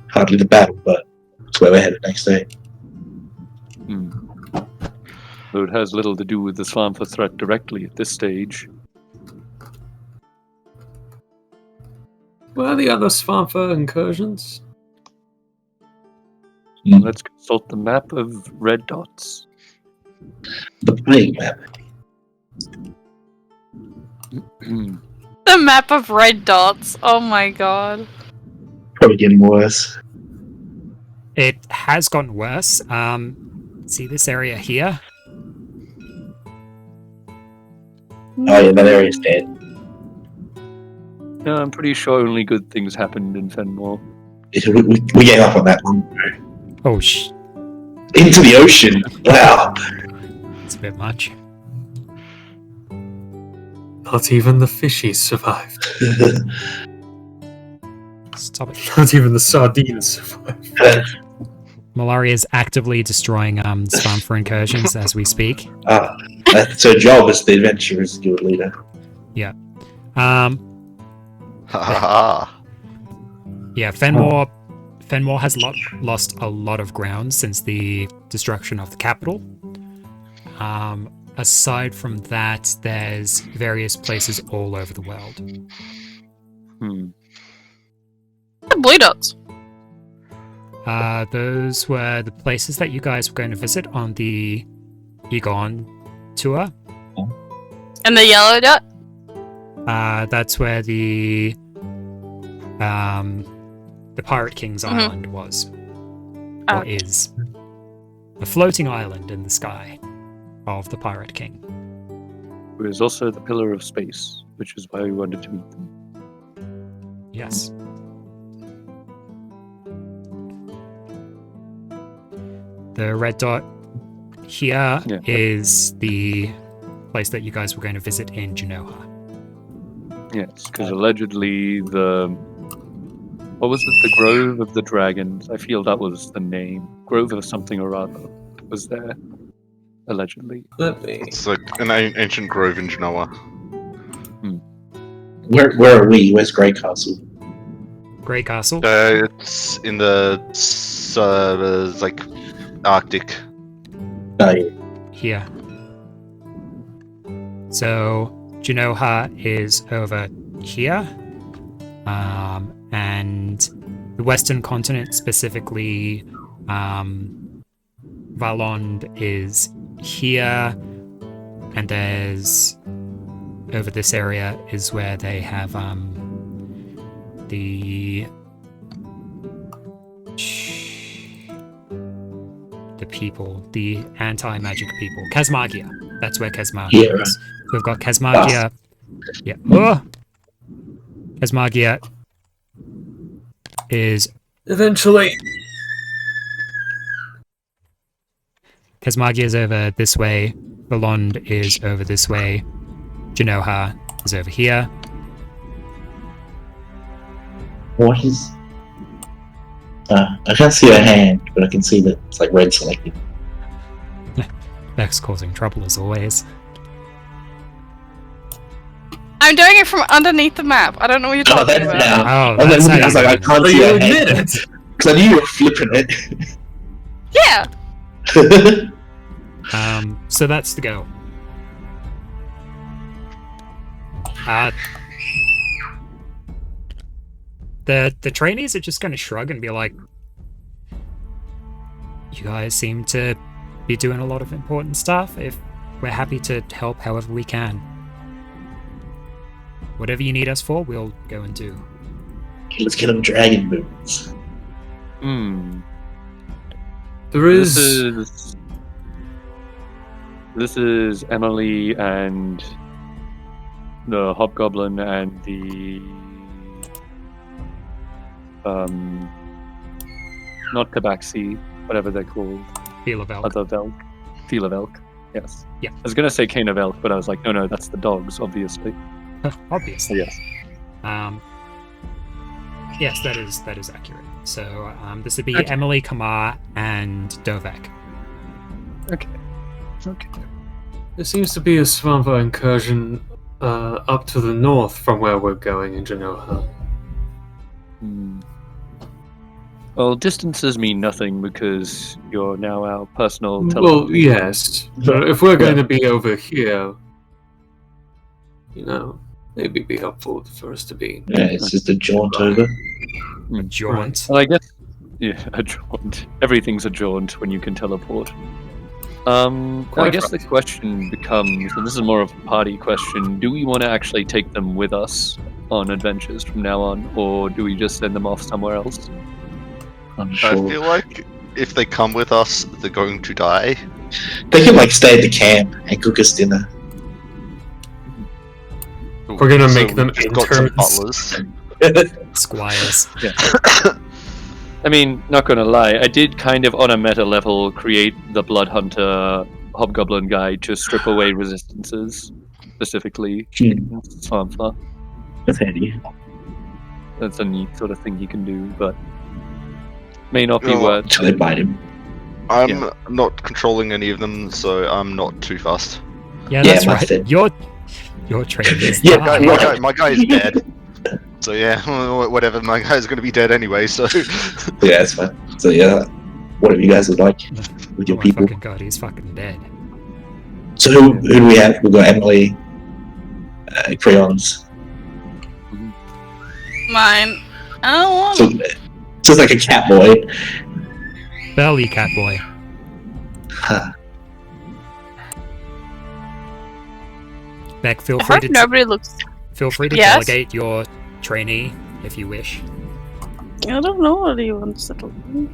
Hardly the battle, but it's where we're headed next day. Though it has little to do with the Svärmfa threat directly at this stage. Where are the other Svärmfa incursions? Let's consult the map of red dots. The playing map. The map of red dots. Oh my god. Probably getting worse. It has gotten worse. See this area here? Oh yeah, that area's dead. No, I'm pretty sure only good things happened in Fenmore. We gave up on that one. Oh, Into the ocean. Wow. it's a bit much. Not even the fishies survived. Stop it. Not even the sardines survived. Malaria is actively destroying Svärmfa incursions as we speak. That's her job as the adventurer's guild leader. Um, Ha ha ha. yeah, Fenmore has lost a lot of ground since the destruction of the capital. Aside from that, there's various places all over the world. The blue dots. Those were the places that you guys were going to visit on the Egon tour. And the yellow dot. That's where the Pirate King's island was. Oh. Or is. A floating island in the sky of the Pirate King. There's also the Pillar of Space, which is why we wanted to meet them. Yes. The red dot here is the place that you guys were going to visit in Genoa. Yes, because allegedly what was it? The Grove of the Dragons. I feel that was the name. Grove of something or other was there, allegedly. Let me. It's like an ancient grove in Genoa. Where are we? Where's Grey Castle? Grey Castle. It's in the like Arctic. Oh, yeah. Here. So Genoa is over here. And the western continent, specifically Valond, is here. And there's over this area is where they have the people, the anti-magic people. Kesmagia. That's where Kesmagia Yeah, is. We've got Kesmagia. Yeah. Oh! Kesmagia is Eventually. Kesmagia is over this way. Belond is over this way. Genoha is over here. What is? I can't see her hand, but I can see that it's like red selected. Beck's causing trouble as always. I'm doing it from underneath the map. I don't know what you're Oh, talking that's about. now. Oh, And that's then how I was you like, I do it. can't But see you her admit hand it! because I knew you were flipping Yeah. it. So that's the go. The trainees are just going to shrug and be like, you guys seem to be doing a lot of important stuff. If we're happy to help however we can. Whatever you need us for, we'll go and do. Let's get them dragon boots. There This is. is Emily and the hobgoblin and the not tabaxi, whatever they're called. Feel of elk. Other Velk. Feel of elk. Yes. Yeah. I was gonna say cane of elk, but I was like, no, that's the dogs, obviously. Obviously. Yes. Yes, that is accurate. So this would be Okay. Emily, Kamar, and Dovek. Okay. There seems to be a Svärmfa incursion up to the north from where we're going in Genoa. Well, distances mean nothing because you're now our personal Well, teleport. yes. But if we're going to be over here, maybe it'd be helpful for us to be. Yeah, it's just a jaunt over. A jaunt. Well, I guess, yeah, a jaunt. Everything's a jaunt when you can teleport. I Quite guess right. the question becomes, and this is more of a party question, do we want to actually take them with us on adventures from now on, or do we just send them off somewhere else? I'm I sure. feel like if they come with us, they're going to die. They can like stay at the camp and cook us dinner. We're gonna make we've them just got some interns. butlers. Squires. I mean, not gonna lie, I did kind of on a meta level create the Blood Hunter Hobgoblin guy to strip away resistances, specifically in Svärmfa. That's handy. That's a neat sort of thing you can do, but may not be Oh. worth. Until they bite him. I'm Yeah. not controlling any of them, so I'm not too fast. Yeah, Yeah, that's that's right. it. Your train is Yeah, die. My guy is dead. So yeah, whatever. My guy's going to be dead anyway. So Yeah, that's fine. So yeah, whatever you guys would like with your Oh my people. fucking god, he's fucking dead. So who do we have? We've got Emily, Crayons. Mine. I don't want So just like a cat boy. Belly cat boy. Huh. Beck, feel I free hope to nobody looks. feel free to Yes? delegate your trainee if you wish. I don't know what he wants to do.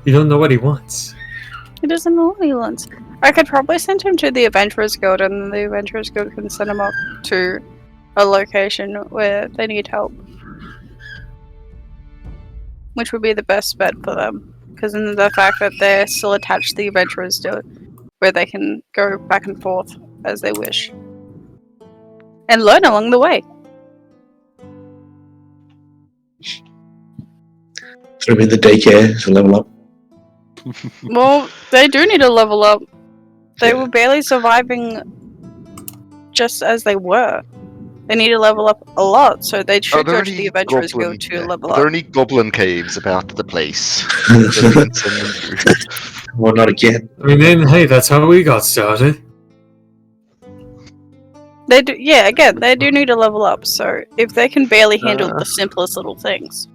You don't know what he wants. He doesn't know what he wants. I could probably send him to the Adventurers Guild, and then the Adventurers Guild can send him off to a location where they need help. Which would be the best bet for them. Because in the fact that they're still attached to the Adventurers Guild, where they can go back and forth as they wish. And learn along the way. Throw me in the daycare to level up. Well, they do need to level up. They were barely surviving just as they were. They need to level up a lot, so they should go to the Adventurers Guild to level Are there up. any goblin caves about the place? that we can send them through? Well, not again. I mean, then, hey, that's how we got started. They do, yeah. Again, they do need to level up. So if they can barely handle the simplest little things,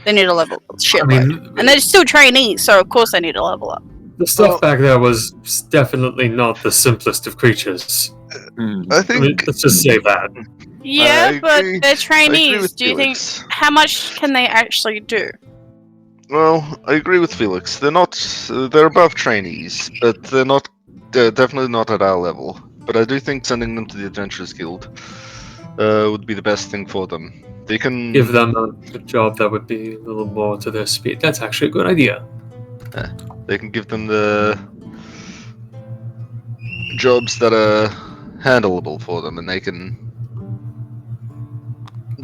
they need to level up shit. I mean, And they're still trainees, so of course they need to level up. The stuff back there was definitely not the simplest of creatures. I think Let's just say that. Yeah, I but agree- they're I agree trainees. with Do you think Felix. how much can they actually do? Well, I agree with Felix. They're not. They're above trainees, but they're not. They're definitely not at our level. But I do think sending them to the Adventurers Guild would be the best thing for them. They can Give them a job that would be a little more to their speed. That's actually a good idea. They can give them the jobs that are handleable for them, and they can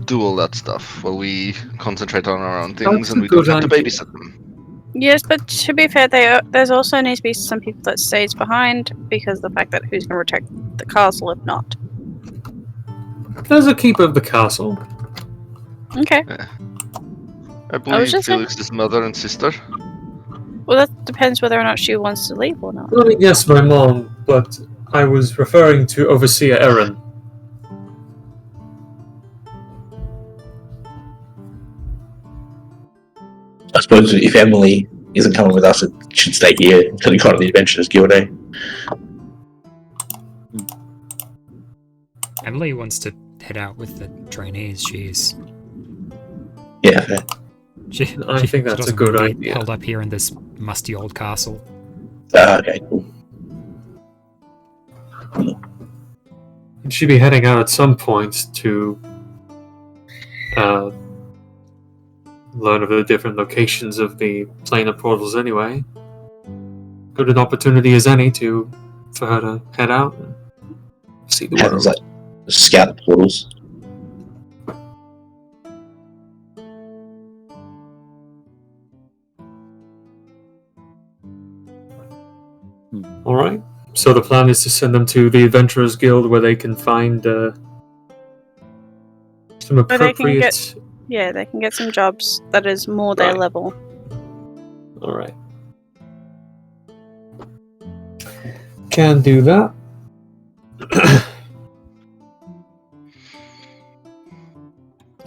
do all that stuff while we concentrate on our own things, That's and a we don't good have to idea. babysit them. Yes, but to be fair, there's also needs to be some people that stays behind because the fact that who's going to protect the castle if not. There's a keeper of the castle. Okay. I believe just saying- Felix's mother and sister. Well, that depends whether or not she wants to leave or not. Let me guess my mom, but I was referring to Overseer Erin. I suppose if Emily isn't coming with us, it should stay here until we got the Adventurers Guild, eh? Emily wants to head out with the trainees. Yeah, fair. I think that's a doesn't good wanna be idea. Held up here in this musty old castle. Okay, cool. And she'd be heading out at some point to learn of the different locations of the planar portals anyway. Good an opportunity as any for her to head out and see the Happens world. like scout portals. Alright. So the plan is to send them to the Adventurers Guild where they can find some Where they can appropriate... Yeah, they can get some jobs that is more their Right. level. Alright. Can do that.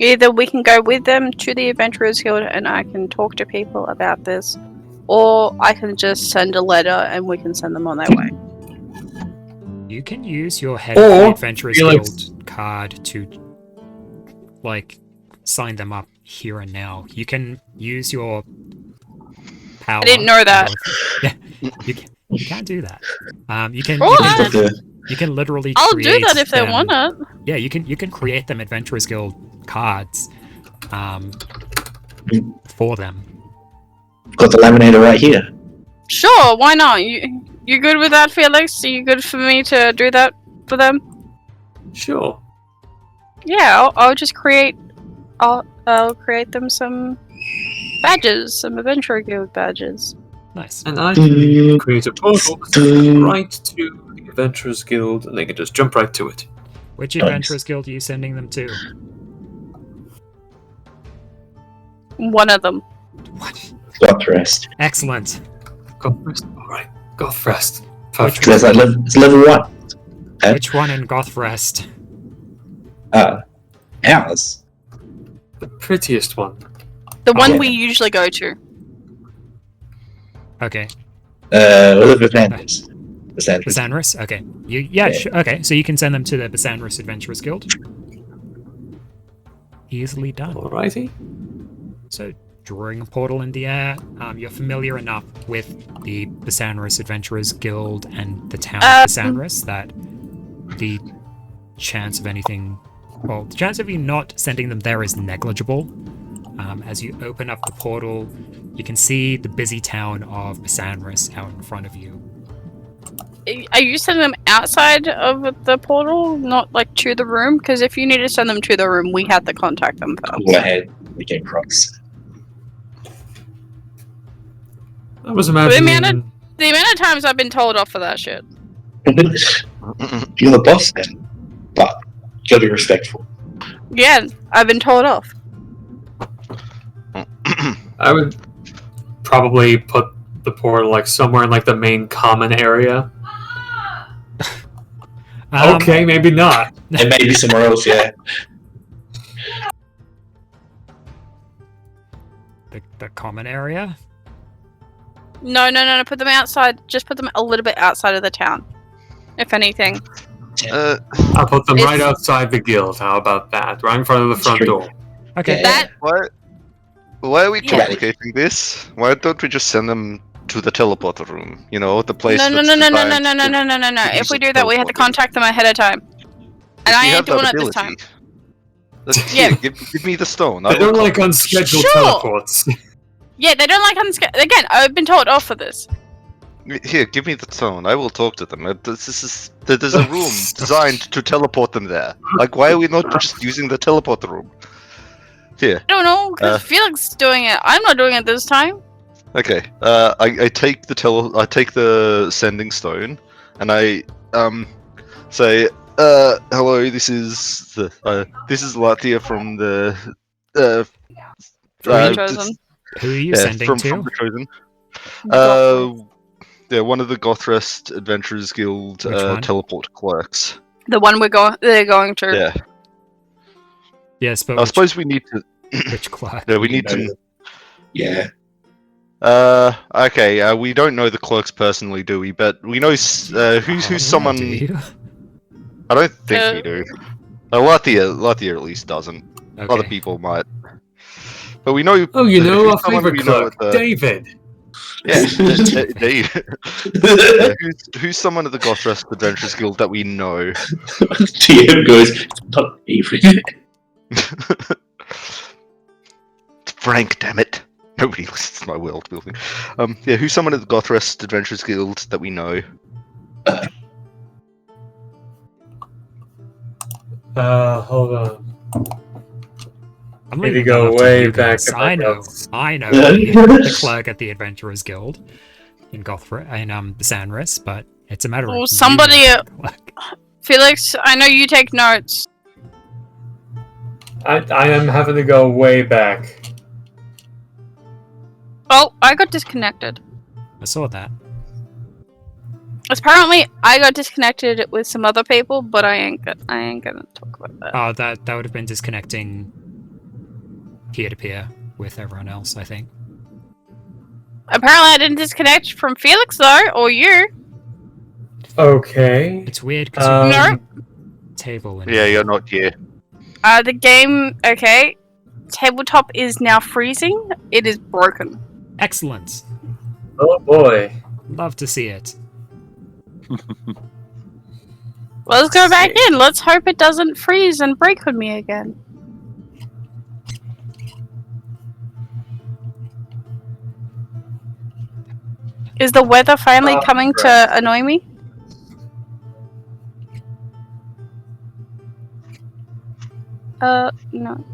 Either we can go with them to the Adventurers Guild and I can talk to people about this, or I can just send a letter and we can send them on their way. You can use your head of the Or Adventurers Felix- Guild card to, like, sign them up here and now. You can use your power. I didn't know that. Yeah, you can do that. You can. Well, You I- can, The- you can literally. I'll do create that if they them- want it. Yeah, you can create them Adventurers Guild cards, for them. Got the laminator right here. Sure, why not? You good with that, Felix? Are you good for me to do that for them? Sure. Yeah, I'll just create. I'll create them some badges, some Adventurer Guild badges. Nice. And I can create a portal right to the Adventurers Guild and they can just jump right to it. Which Nice. Adventurers Guild are you sending them to? One of them. What? Got the rest. Excellent. Gothfrest? Alright, Gothfrest. Which Perfect. That's like it's level 1. Okay. Which one in Gothfrest? Ours. The prettiest one. The one yeah. we usually go to. Okay. Was it Bethany's? Basanris? Okay. Yeah. Okay, so you can send them to the Basanris Adventurers Guild. Easily done. Alrighty. So, drawing a portal in the air, you're familiar enough with the Basanris Adventurers Guild and the town of Basanris that the chance of anything... Well, the chance of you not sending them there is negligible. As you open up the portal, you can see the busy town of Basanris out in front of you. Are you sending them outside of the portal, not like to the room? Because if you need to send them to the room, we have to contact them first. Go ahead. We can cross. I was The imagining... amount of times I've been told off for that shit. You're the boss then. But you gotta be respectful. Yeah, I've been told off. I would probably put the portal like somewhere in like the main common area. Okay, maybe not. And maybe somewhere else, yeah. The common area? No. Put them outside. Just put them a little bit outside of the town, if anything. I'll put them right It's- outside the guild. How about that? Right in front of the front door. Okay. That Why are we Yeah. complicating this? Why don't we just send them to the teleporter room? You know, the place. No. that's designed No. to If use we it do that, we have to teleporting. contact them ahead of time. And I We ain't have that doing it this ability. time. Here, give me the stone. I don't like unscheduled Sure. teleports. Yeah, they don't like again, I've been told off for this. Here, give me the stone. I will talk to them. There's a room designed to teleport them there. Like, why are we not just using the teleporter room? Here. I don't know, because Felix is doing it. I'm not doing it this time. Okay. I take the sending stone, and I say, hello. This is Latia from the Chosen. Who are you yeah, sending from to? the Chosen. Gotham. Yeah, one of the Gothrest Adventurers Guild Which one? teleport clerks. The one they're going to. Yeah. Yes, but I suppose we need to. which clerk? Yeah, we need to. Yeah. Okay. We don't know the clerks personally, do we? But we know who's someone. Do you? I don't think we do. Latia at least doesn't. Okay. Other people might. But we know. Oh, you know who's our someone favorite we know clerk, at the- David. Yeah, Dave. Who's someone at the Gothrest Adventurers Guild that we know? TM goes, not even. Frank, damn it. Nobody listens to my world building. Yeah, who's someone at the Gothrest Adventurers Guild that we know? Hold on. I'm Need to leaving go that up to way you back guys. in my I know notes. the clerk at the Adventurers Guild in Sanris, but it's a matter Well, of somebody, you know the clerk. Felix, I know you take notes. I am having to go way back. Oh, I got disconnected. I saw that. Apparently, I got disconnected with some other people, but I ain't gonna talk about that. Oh, that would have been disconnecting peer to peer with everyone else, I think. Apparently, I didn't disconnect from Felix though, or you. Okay. It's weird because No. table and Yeah, you're not here. The game, okay. Tabletop is now freezing. It is broken. Excellent. Oh boy. Love to see it. Let's go back in. Let's hope it doesn't freeze and break on me again. Is the weather finally coming to annoy me? No.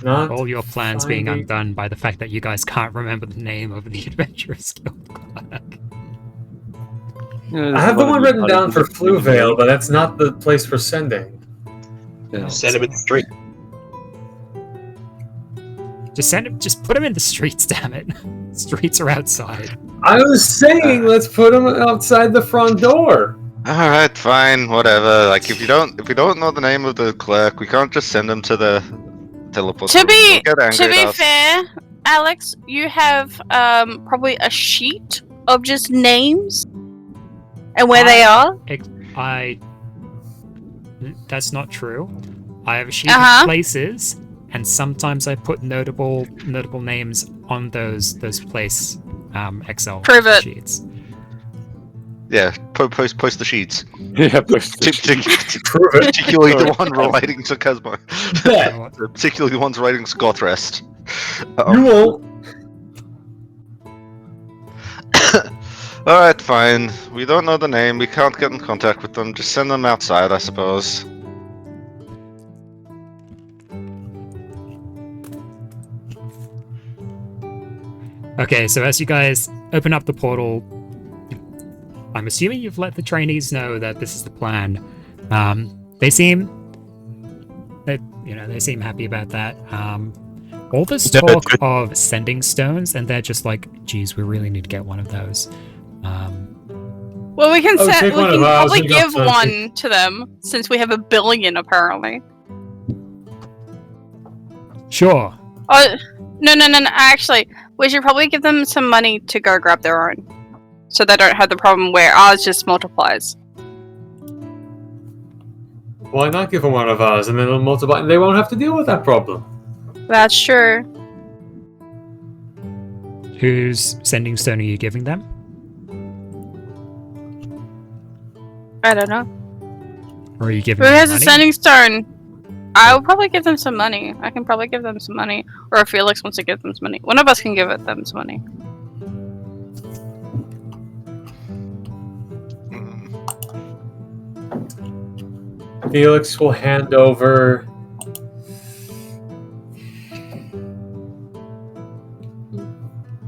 Not All your plans being finding- undone by the fact that you guys can't remember the name of the Adventurers Guild clerk. I have the one written down for Fluvale, but that's not the place for sending. Yeah. Send him in the street. Just put him in the streets, damn it. Streets are outside. I was saying, let's put them outside the front door. All right, fine, whatever. Like, if we don't know the name of the clerk, we can't just send them to the teleport. To be Don't get angry to be at us. fair, Alex, you have probably a sheet of just names and where they are. That's not true. I have a sheet Uh-huh. of places, and sometimes I put notable names on those place Excel Prove it. sheets. Yeah, post the sheets. Yeah, post it. Prove it. Particularly the one relating to Cosmo. You know what? Particularly the ones relating to Gothrest. You won't. Alright, fine. We don't know the name, we can't get in contact with them, just send them outside, I suppose. Okay, so as you guys open up the portal, I'm assuming you've let the trainees know that this is the plan. They seem happy about that. All this Yeah, talk good. of sending stones, and they're just like, geez, we really need to get one of those. Well, we can Oh, set, take we one can of ours, probably we got give plenty. one to them since we have 1 billion apparently. Sure. Oh, no. Actually, we should probably give them some money to go grab their own, so they don't have the problem where ours just multiplies. Why not give them one of ours and then it'll multiply and they won't have to deal with that problem? That's true. Whose sending stone are you giving them? I don't know. Or are you giving Who them has a money? sending stone? I'll probably give them some money. I can probably give them some money. Or if Felix wants to give them some money. One of us can give them some money. Felix will hand over.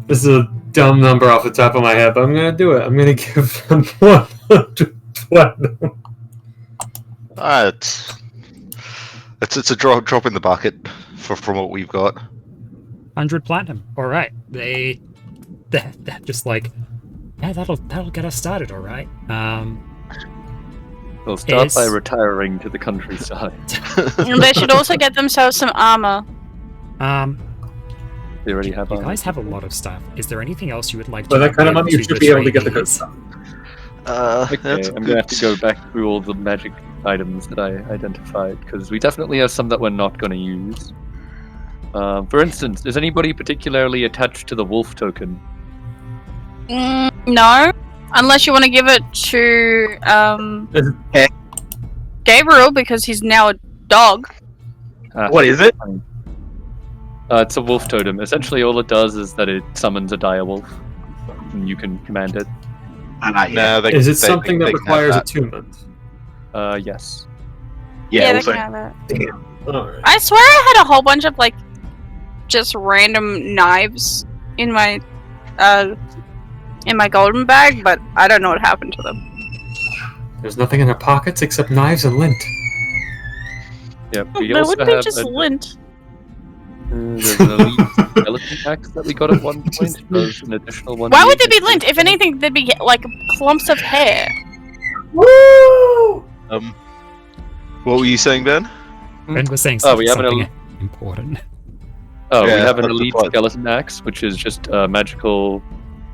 This is a dumb number off the top of my head, but I'm gonna do it. I'm gonna give them 100 platinum. It's a drop in the bucket from what we've got. 100 platinum. Alright. They're just like, yeah, that'll get us started, alright. We'll start Yes. by retiring to the countryside. And they should also get themselves some armor. They already have You armor. guys have a lot of stuff. Is there anything else you would like to For that kind of give money, you to should the be able to get the good trainees? stuff. Okay, I'm gonna have to go back through all the magic items that I identified, because we definitely have some that we're not gonna use. For instance, is anybody particularly attached to the wolf token? No. Unless you want to give it to Gabriel because he's now a dog. What is it? It's a wolf totem. Essentially, all it does is that it summons a dire wolf, and you can command it. No, Is it something that requires attunement? Yes. Yeah, they also. can have it. Alright. I swear I had a whole bunch of like just random knives in my golden bag, but I don't know what happened to them. There's nothing in her pockets except knives and lint. Yep. We That also would be have just lint. there's an elite skeleton axe that we got at one point. There's an additional one. Why would there be lint? If anything, there'd be like clumps of hair. Woo! What were you saying, Ben? Ben was saying Oh, we have something an important. Oh, we Yeah, have an that's elite what- skeleton axe, which is just a magical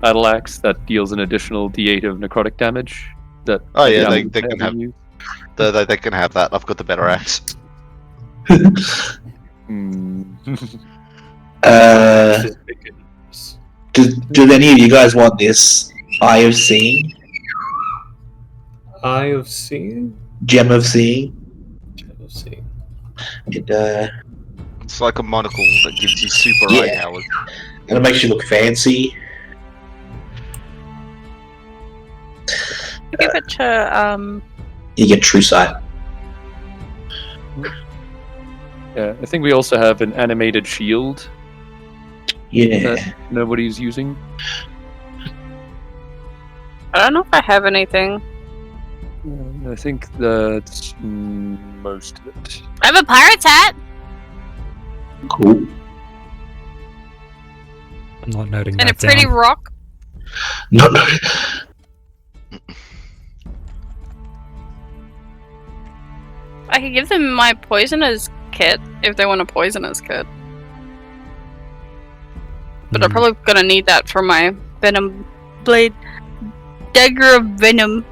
battle axe that deals an additional D8 of necrotic damage. That Oh yeah, the they can ever have use. they can have that. I've got the better axe. Hmm. Do any of you guys want this Eye of Seeing? Eye of Seeing? Gem of Seeing? Gem of Seeing. It's like a monocle that gives you super eye Yeah. powers. And it makes you look fancy. Give it to You get true sight. Yeah, I think we also have an animated shield Yeah. that nobody's using. I don't know if I have anything. I think that's most of it. I have a pirate's hat. Cool. I'm not noting And a that pretty down. rock. No. I could give them my poisoner's kit if they want a poisoner's kit. But I'm probably gonna need that for my venom blade. Dagger of venom.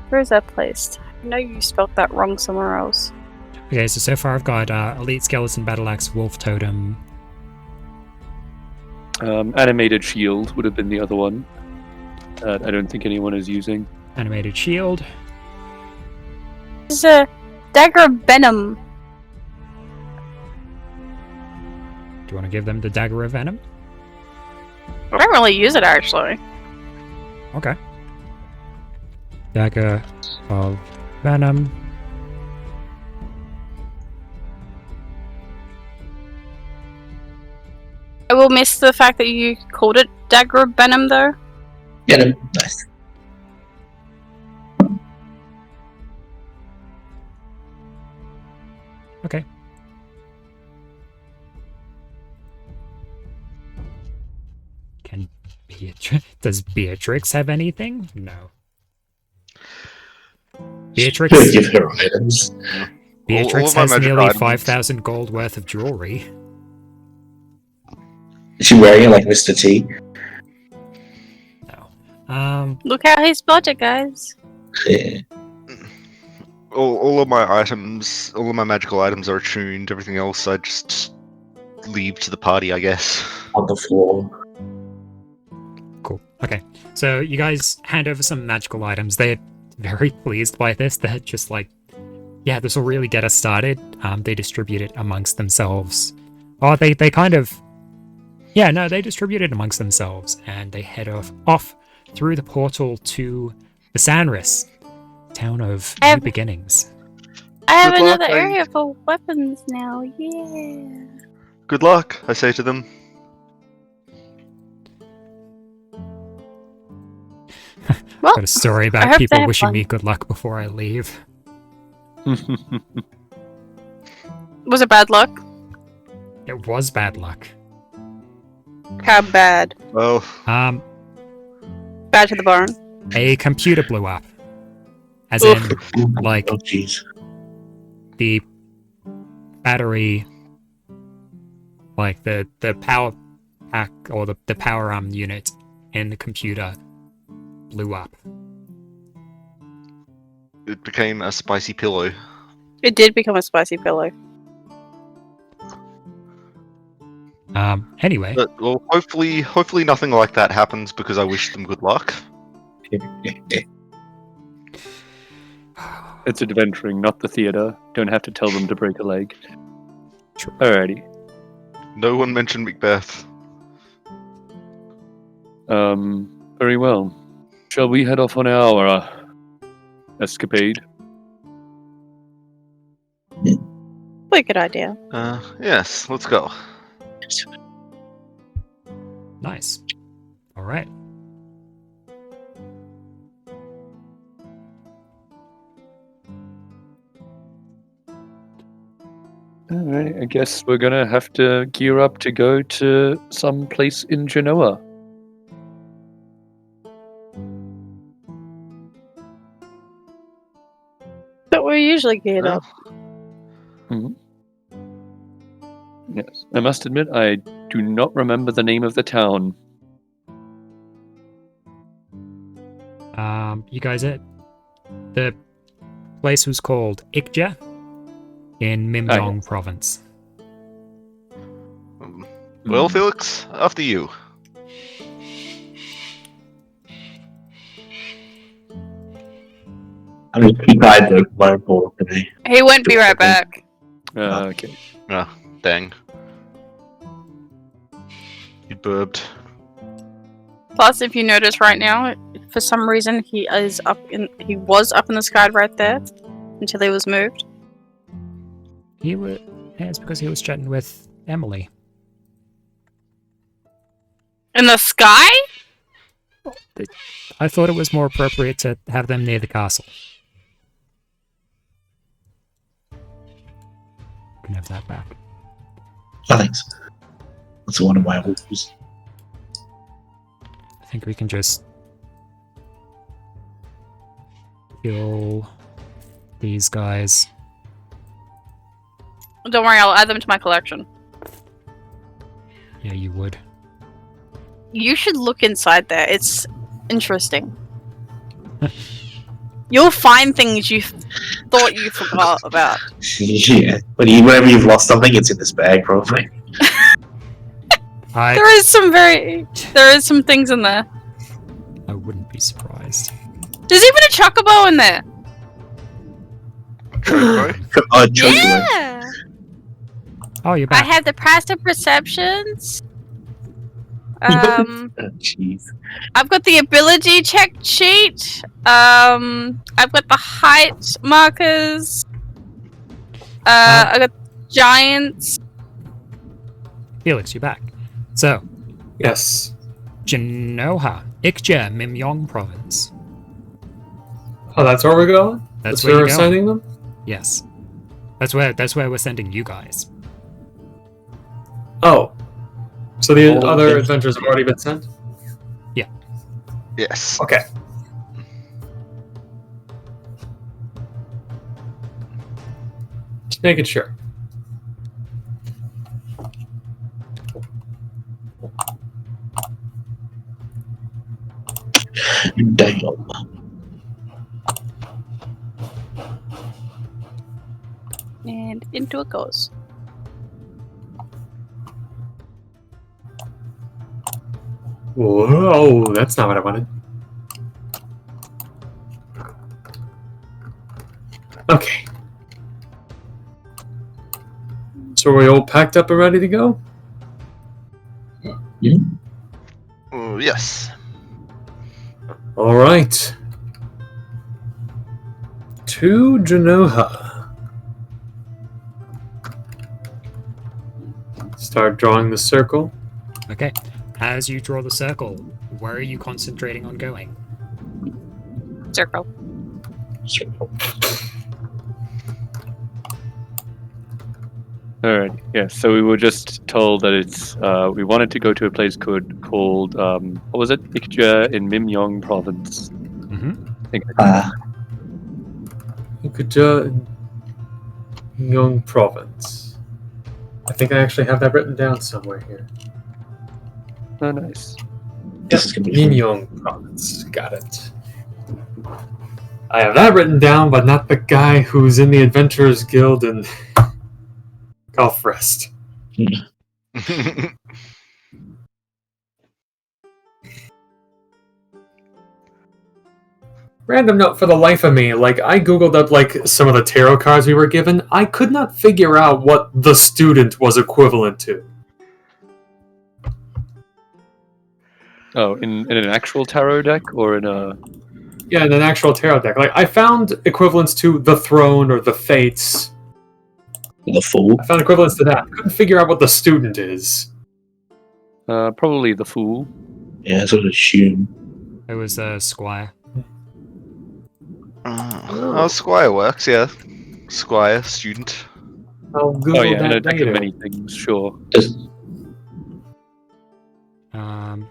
Where is that placed? I know you spelled that wrong somewhere else. Okay, so far I've got Elite Skeleton Battle Axe, Wolf Totem. Animated shield would have been the other one. I don't think anyone is using. Animated Shield. This is a dagger of venom. Do you want to give them the Dagger of Venom? I don't really use it actually. Okay. Dagger of Venom. I will miss the fact that you called it dagger of venom though. Yeah, no, nice. Okay. Can be Does Beatrix have anything? No. Could Beatrix give her items. Beatrix of my has magic nearly items- 5,000 gold worth of jewelry. Is she wearing it like Mr. T? No. Look how he spotted it, guys. Yeah. all of my items, all of my magical items are attuned. Everything else, I just leave to the party, I guess. On the floor. Cool. Okay. So you guys hand over some magical items. They're very pleased by this. They're just like, yeah, this will really get us started. They distribute it amongst themselves. Oh, they kind of... Yeah, no, they distribute it amongst themselves, and they head off through the portal to the Sanris, town of new beginnings. I have Good luck, another I- area for weapons now. Yeah. Good luck, I say to them. Well, Got a story I about hope people they have wishing fun. me good luck before I leave. Was it bad luck? It was bad luck. How bad? Well, Um, Bad to the bone. a computer blew up. As Oof. in, like, Oh, jeez. the battery, like the power pack or the power unit in the computer blew up. it became a spicy pillow. It did become a spicy pillow. Anyway, But well, hopefully nothing like that happens because I wish them good luck. It's adventuring, not the theater. Don't have to tell them to break a leg. True. Alrighty. No one mentioned Macbeth. Very well. Shall we head off on our escapade? Pretty good idea. Yes, let's go. nice. All right. Alright, I guess we're gonna have to gear up to go to some place in Genoa. But we're usually geared Well, up. Yes. I must admit, I do not remember the name of the town. You guys, the place was called Ikja in Mimyong yes. province. well, Felix, after you. I mean, he died though. More important to me. He won't be right back. Okay. Ah, dang. You burped. Plus, if you notice right now, for some reason he was up in the sky right there until he was moved. Yeah, it's because he was chatting with Emily. In the sky? I thought it was more appropriate to have them near the castle. You can have that back. Oh, thanks. That's one of my orders. I think we can just kill these guys. Don't worry, I'll add them to my collection. Yeah, you would. You should look inside there. It's interesting. You'll find things you thought you forgot about. Yeah. Whenever you've lost something, it's in this bag, probably. There is some things in there. I wouldn't be surprised. There's even a chocobo in there. Oh, chocolate. Yeah. Oh, you're I back. have the passive perceptions. Oh, jeez. I've got the ability check sheet. I've got the height markers. I got giants. Felix, you're back. So, Yes. Genoa, Ikja, Mimyong province. Oh, that's where we're going? That's where where we're you're going. sending them? Yes. That's where we're sending you guys. Oh. So the Oh, other okay. adventures have already been sent? Yes. Okay. Just making sure. Damn. And into it goes. Whoa, that's not what I wanted. Okay. So are we all packed up and ready to go? Yes. All right. To Genoa. Start drawing the circle. Okay. As you draw the circle, where are you concentrating on going? Circle. Alright, yeah, so we were just told that it's, we wanted to go to a place called, what was it? Ikja in Mimyong province. Mm-hmm. I think. Ukuja Young Province. I think I actually have that written down somewhere here. Oh, nice. This is gonna be fun. Minyong Province. Got it. I have that written down, but not the guy who's in the Adventurers Guild in Golf Rest. Random note for the life of me, like I googled up like some of the tarot cards we were given. I could not figure out what the student was equivalent to. Oh, in an actual tarot deck or in a? Yeah, in an actual tarot deck. Like I found equivalents to the throne or the fates. The Fool. I found equivalents to that. I couldn't figure out what the student is. Probably the Fool. Yeah, so I assume. It was a squire. Oh, Squire works, yeah. Squire, student. I'll Google Oh yeah, in a that deck of later. many things, sure.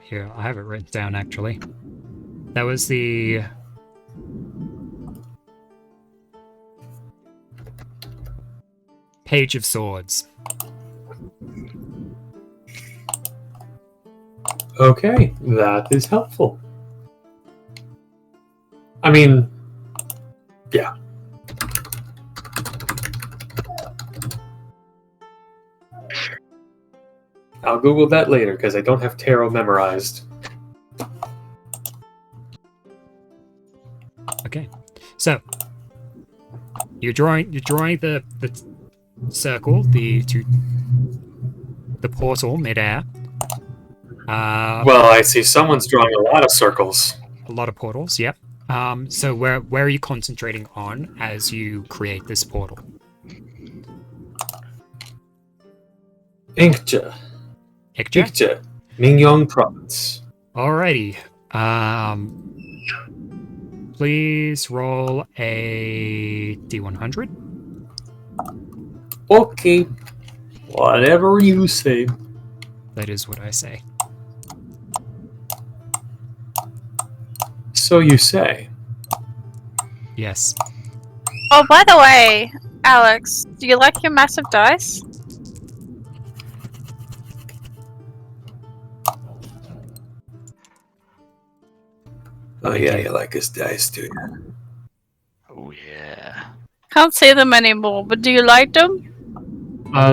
Here, I have it written down actually. That was the... Page of Swords. Okay, that is helpful. I mean, yeah. I'll Google that later because I don't have tarot memorized. Okay, so you're drawing the circle, the portal midair. Well, I see someone's drawing a lot of circles. A lot of portals. Yep. So where are you concentrating on as you create this portal? Inkja. Ikja? Mingyong Province. Alrighty. Please roll a D100. Okay. Whatever you say. That is what I say. So you say. Yes. Oh, by the way, Alex, do you like your massive dice? Oh yeah, you like his dice, do you? Oh, yeah. Can't see them anymore, but do you like them?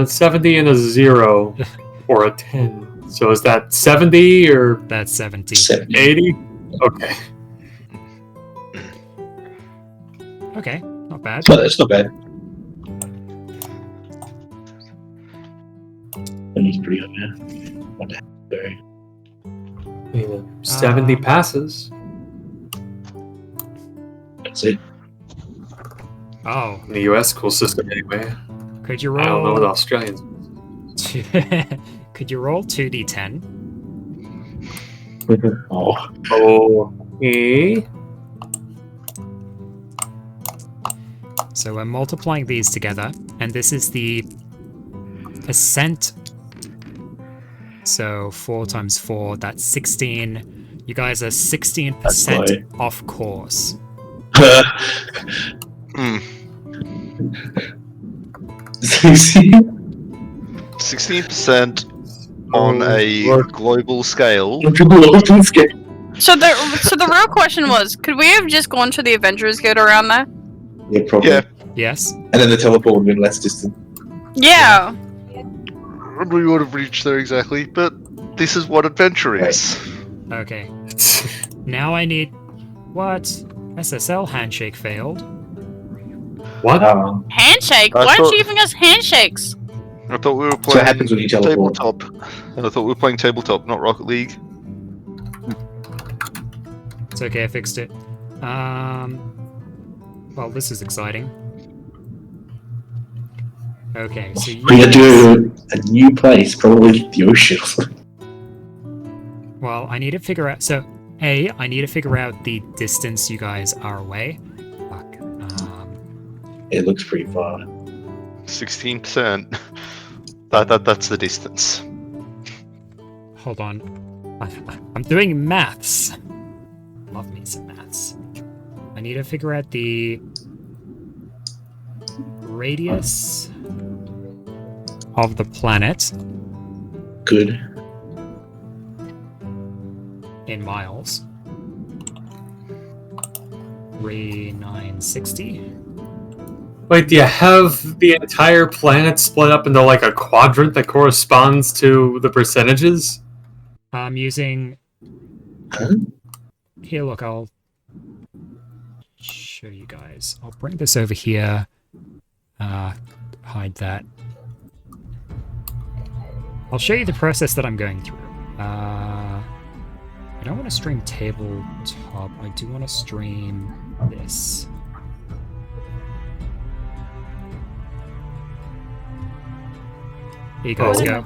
70 and a 0 or a 10. So is that 70 or That's 70. 80? Okay. Okay, not bad. Oh, that's not bad. And he's pretty up, yeah. Sorry. 70 passes. That's it. Oh, In the US school system, anyway. could you I don't know what roll? Australians. Could you roll 2d10? Oh, Okay. So we're multiplying these together, and this is the ascent. So 4 times 4, that's 16 You guys are 16% off course. Hmm. 16% on a global scale. So the real question was, could we have just gone to the Adventurers Guild around there? Yeah, probably. Yeah. Yes. And then the teleport would have been less distant. Yeah. We would have reached there exactly, but this is what adventure is. Okay. Now I need... What? SSL handshake failed. What? Handshake? I Why aren't thought- you giving us handshakes? I thought we were So playing what happens when you teleport? tabletop. I thought we were playing tabletop, not Rocket League. It's okay, I fixed it. Well, this is exciting. Okay, so you We're gonna guys- do a new place, probably the ocean. Well, I need to figure out... So, A, I need to figure out the distance you guys are away. Fuck. It looks pretty far. 16%. That's the distance. Hold on. I'm doing maths. Love me some maths. I need to figure out the radius of the planet Good. in miles. 3960. Wait, do you have the entire planet split up into like a quadrant that corresponds to the percentages? I'm using... Here, look, I'll show you guys. I'll bring this over here. Hide that. I'll show you the process that I'm going through. I don't want to stream tabletop. I do want to stream this. Here you guys go.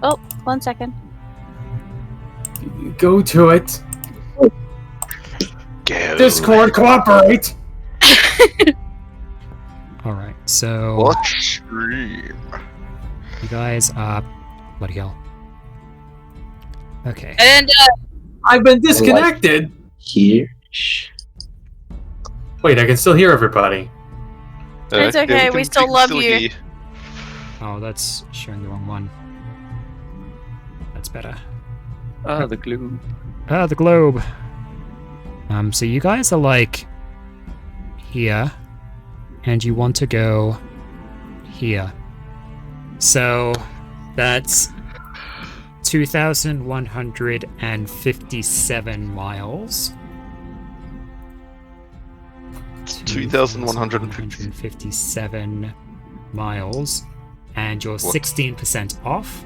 Oh, 1 second. Go to it. Go. Discord, cooperate. Alright, so Watch stream. you guys are... Bloody hell. Okay. And I've been disconnected. Here. Wait, I can still hear everybody. It's okay, we still love you. hear. Oh, that's showing the wrong one. That's better. Ah, the glue. Ah, the globe. So you guys are like here, and you want to go here. So that's 2,157 miles. 2,157 miles, and you're 16% off.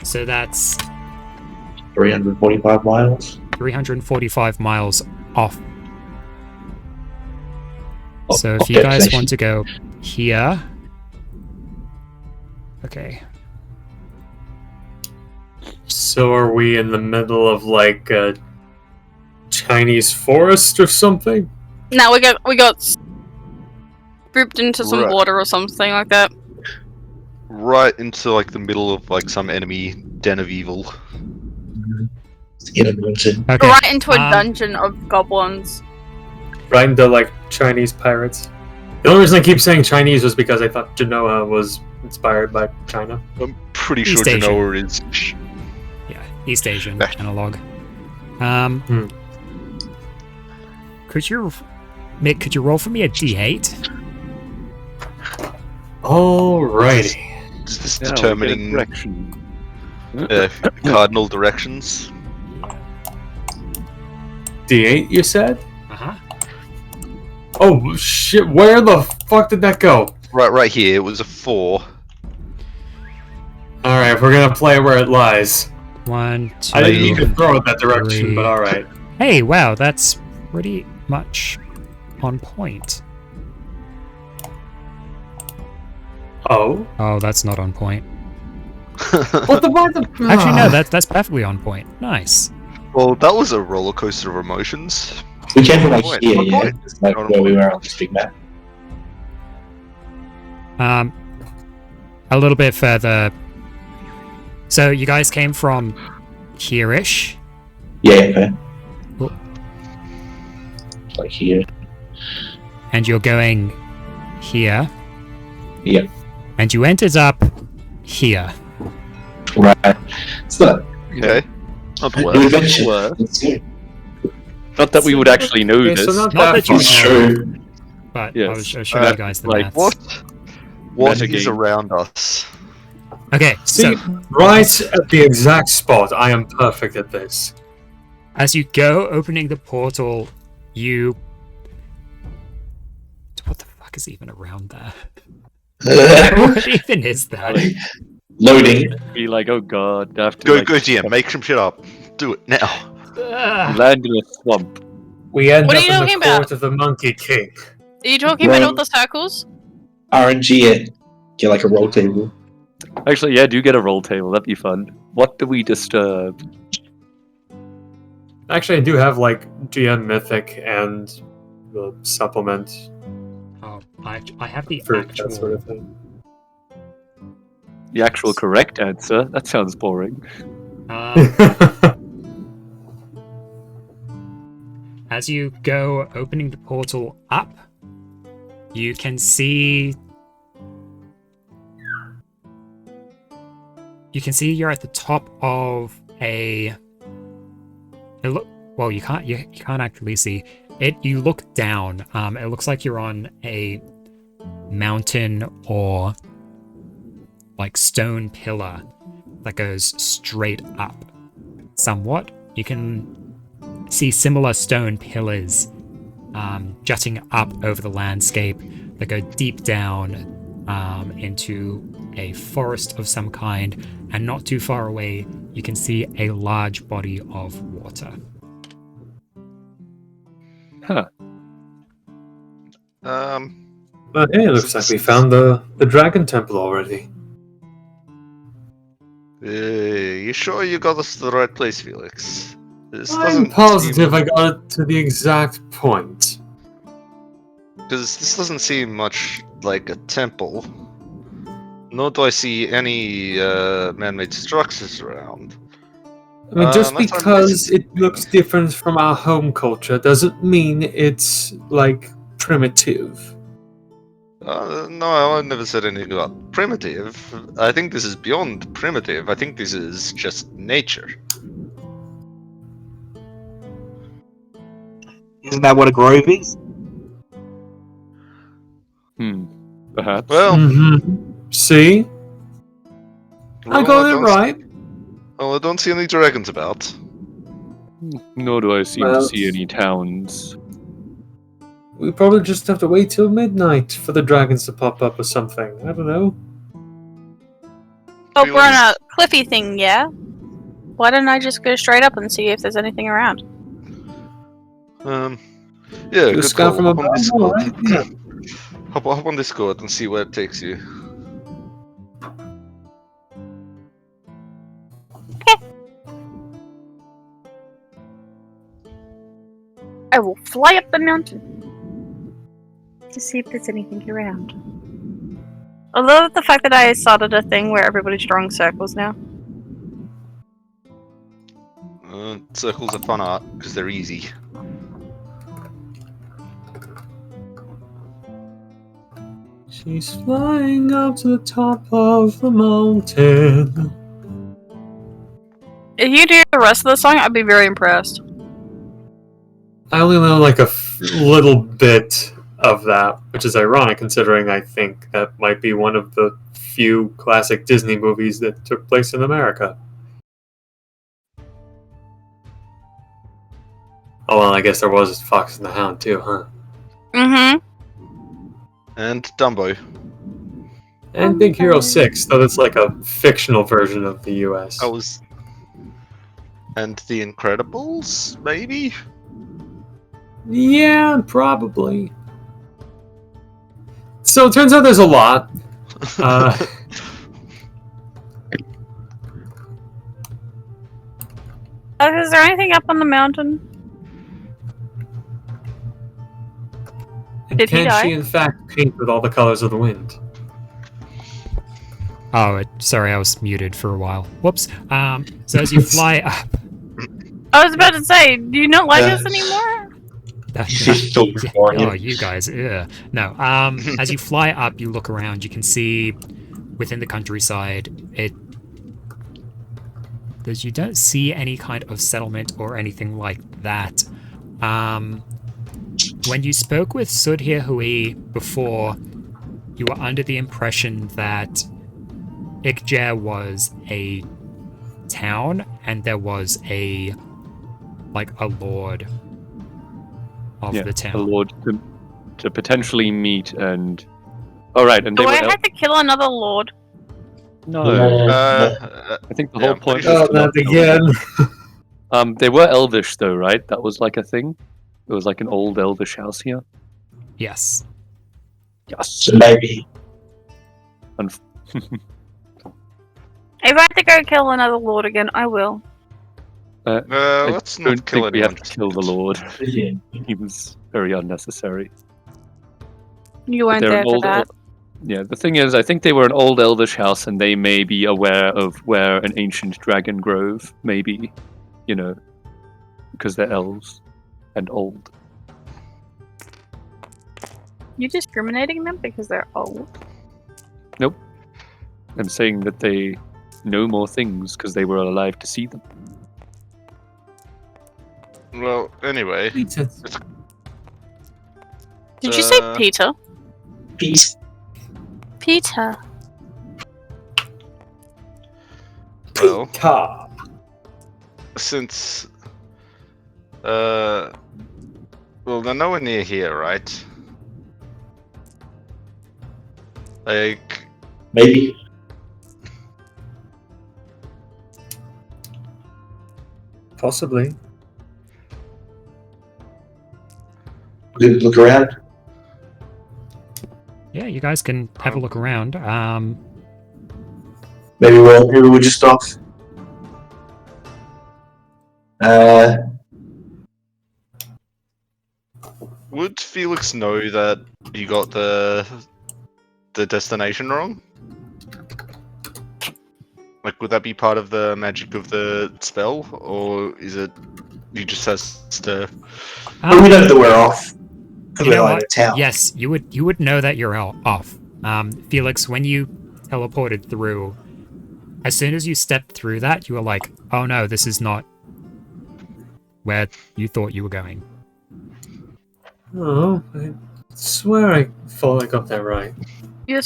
So that's 345 miles. 345 miles off. Of- So of if you guys destination. want to go here... Okay. So are we in the middle of like a Chinese forest or something? now we got grouped into some Right. water or something like that. Right into like the middle of like some enemy den of evil. In a mountain. Okay. Right into a um, dungeon of goblins. Right into like Chinese pirates. The only reason I keep saying Chinese was because I thought Genoa was inspired by China. I'm pretty sure East Asian. Genoa is. Yeah, East Asian Back. analog. Could you, Mick? Could you roll for me a D8? Alrighty. Is this Yeah, we get a determining direction. cardinal directions? D8, you said? Uh huh. Oh shit! Where the fuck did that go? Right here. It was a 4. All right, we're gonna play where it lies. 1, 2. I didn't mean to throw it that direction, three. but all right. Hey, wow, that's pretty much on point. Oh, Oh, that's not on point. what the? What the? Actually, no, that's perfectly on point. Nice. Well, that was a roller coaster of emotions. We came from like Point. here, Point. yeah. It's like where we were on this big map. A little bit further So you guys came from here-ish. Yeah, okay. Cool. Like here. And you're going here. Yeah. And you ended up here. Right. It's not Okay. Not a new worse. adventure. Well. Let's go. Not that we would actually know Okay, this. so not Not that that you It's far. true. But Yes. I was showing you guys the like, maths. What Metagame. is around us? Okay, See, so right at the exact spot. I am perfect at this. as you go opening the portal, you... What the fuck is even around there? What even is that? Loading. Be like, oh god, I have to Go, like, go, GM. Make some shit up. Do it now. Ugh. land in a swamp. We end What are up you in the talking court about? of the Monkey King. Are you talking about Well- all the circles? RNG it. Get like a roll table. Actually, yeah, do get a roll table. That'd be fun. What do we disturb? Actually, I do have like GM Mythic and the supplement Oh, I have the for actual... that sort of thing. The actual correct answer? That sounds boring. As you go opening the portal up, you can see... You can see you're at the top of a... Well, you can't actually see it. You look down. It looks like you're on a mountain or like stone pillar that goes straight up. Somewhat, you can see similar stone pillars jutting up over the landscape that go deep down into a forest of some kind, and not too far away you can see a large body of water. Huh. But hey, it looks like we found the Dragon Temple already. You sure you got us to the right place, Felix? This I'm doesn't positive I got it to the exact point. Because this doesn't seem much like a temple. Nor do I see any man-made structures around. I mean, just unless I'm because missing it looks different from our home culture doesn't mean it's, like, primitive. No, I never said anything about primitive. I think this is beyond primitive. I think this is just nature. Isn't that what a grove is? Perhaps. Well, See? I got it don't- right. Well, I don't see any dragons about. Nor do I seem Well, to see any towns. We probably just have to wait till midnight for the dragons to pop up or something. I don't know. Oh, we're on a cliffy thing, yeah? Why don't I just go straight up and see if there's anything around? Yeah, You good scout call. from Hop on above, Discord. alright, yeah. Hop on Discord and see where it takes you. I will fly up the mountain to see if there's anything around. I love the fact that I started a thing where everybody's drawing circles now. Circles are fun art because they're easy. She's flying up to the top of the mountain. If you do the rest of the song, I'd be very impressed. I only know like a little bit of that, which is ironic considering I think that might be one of the few classic Disney movies that took place in America. Oh well, I guess there was Fox and the Hound too, huh? Mm-hmm. And Dumbo. And Big Hero 6, though it's like a fictional version of the US. And The Incredibles, maybe? Yeah, probably. So it turns out there's a lot. Is there anything up on the mountain? And Did he can die? she in fact paint with all the colors of the wind? Oh, sorry, I was muted for a while. Whoops. So as you fly up... I was about to say, do you not like us anymore? Oh, you guys, yeah. No, as you fly up, you look around, you can see within the countryside, you don't see any kind of settlement or anything like that. When you spoke with Sudhir Hui before, you were under the impression that Ikjer was a town and there was a lord of the town. A lord to potentially meet and... Alright, and they Do were... I have to kill another lord? No. I think the yeah, whole point pretty was Oh, that again. They were elvish though, right? That was like a thing? It was like an old elvish house here? Yes. Yes. So maybe. If I have to go kill another lord again, I will. Let's not don't kill think we anyone. have to kill the lord. Yeah. He was very unnecessary. You weren't They're there an for old that. Yeah, the thing is, I think they were an old elvish house and they may be aware of where an ancient dragon grove may be, because they're elves and old. You discriminating them because they're old? Nope. I'm saying that they know more things because they were alive to see them. Well, anyway. Makes sense. Did you say Peter? Peace. Peter. Well, Car. since well, they're nowhere near here, right? Like, Maybe. Possibly. Good look around. Yeah, you guys can have a look around. Maybe we're just off. would Felix know that you got the destination wrong? Like, would that be part of the magic of the spell, or is it you just has to? But we know that we're off. Because You we're know out what? of town. Yes, you would know that you're off. Felix, when you teleported through, as soon as you stepped through that, you were like, oh no, this is not where you thought you were going. Oh, I swear I thought I got that right. You're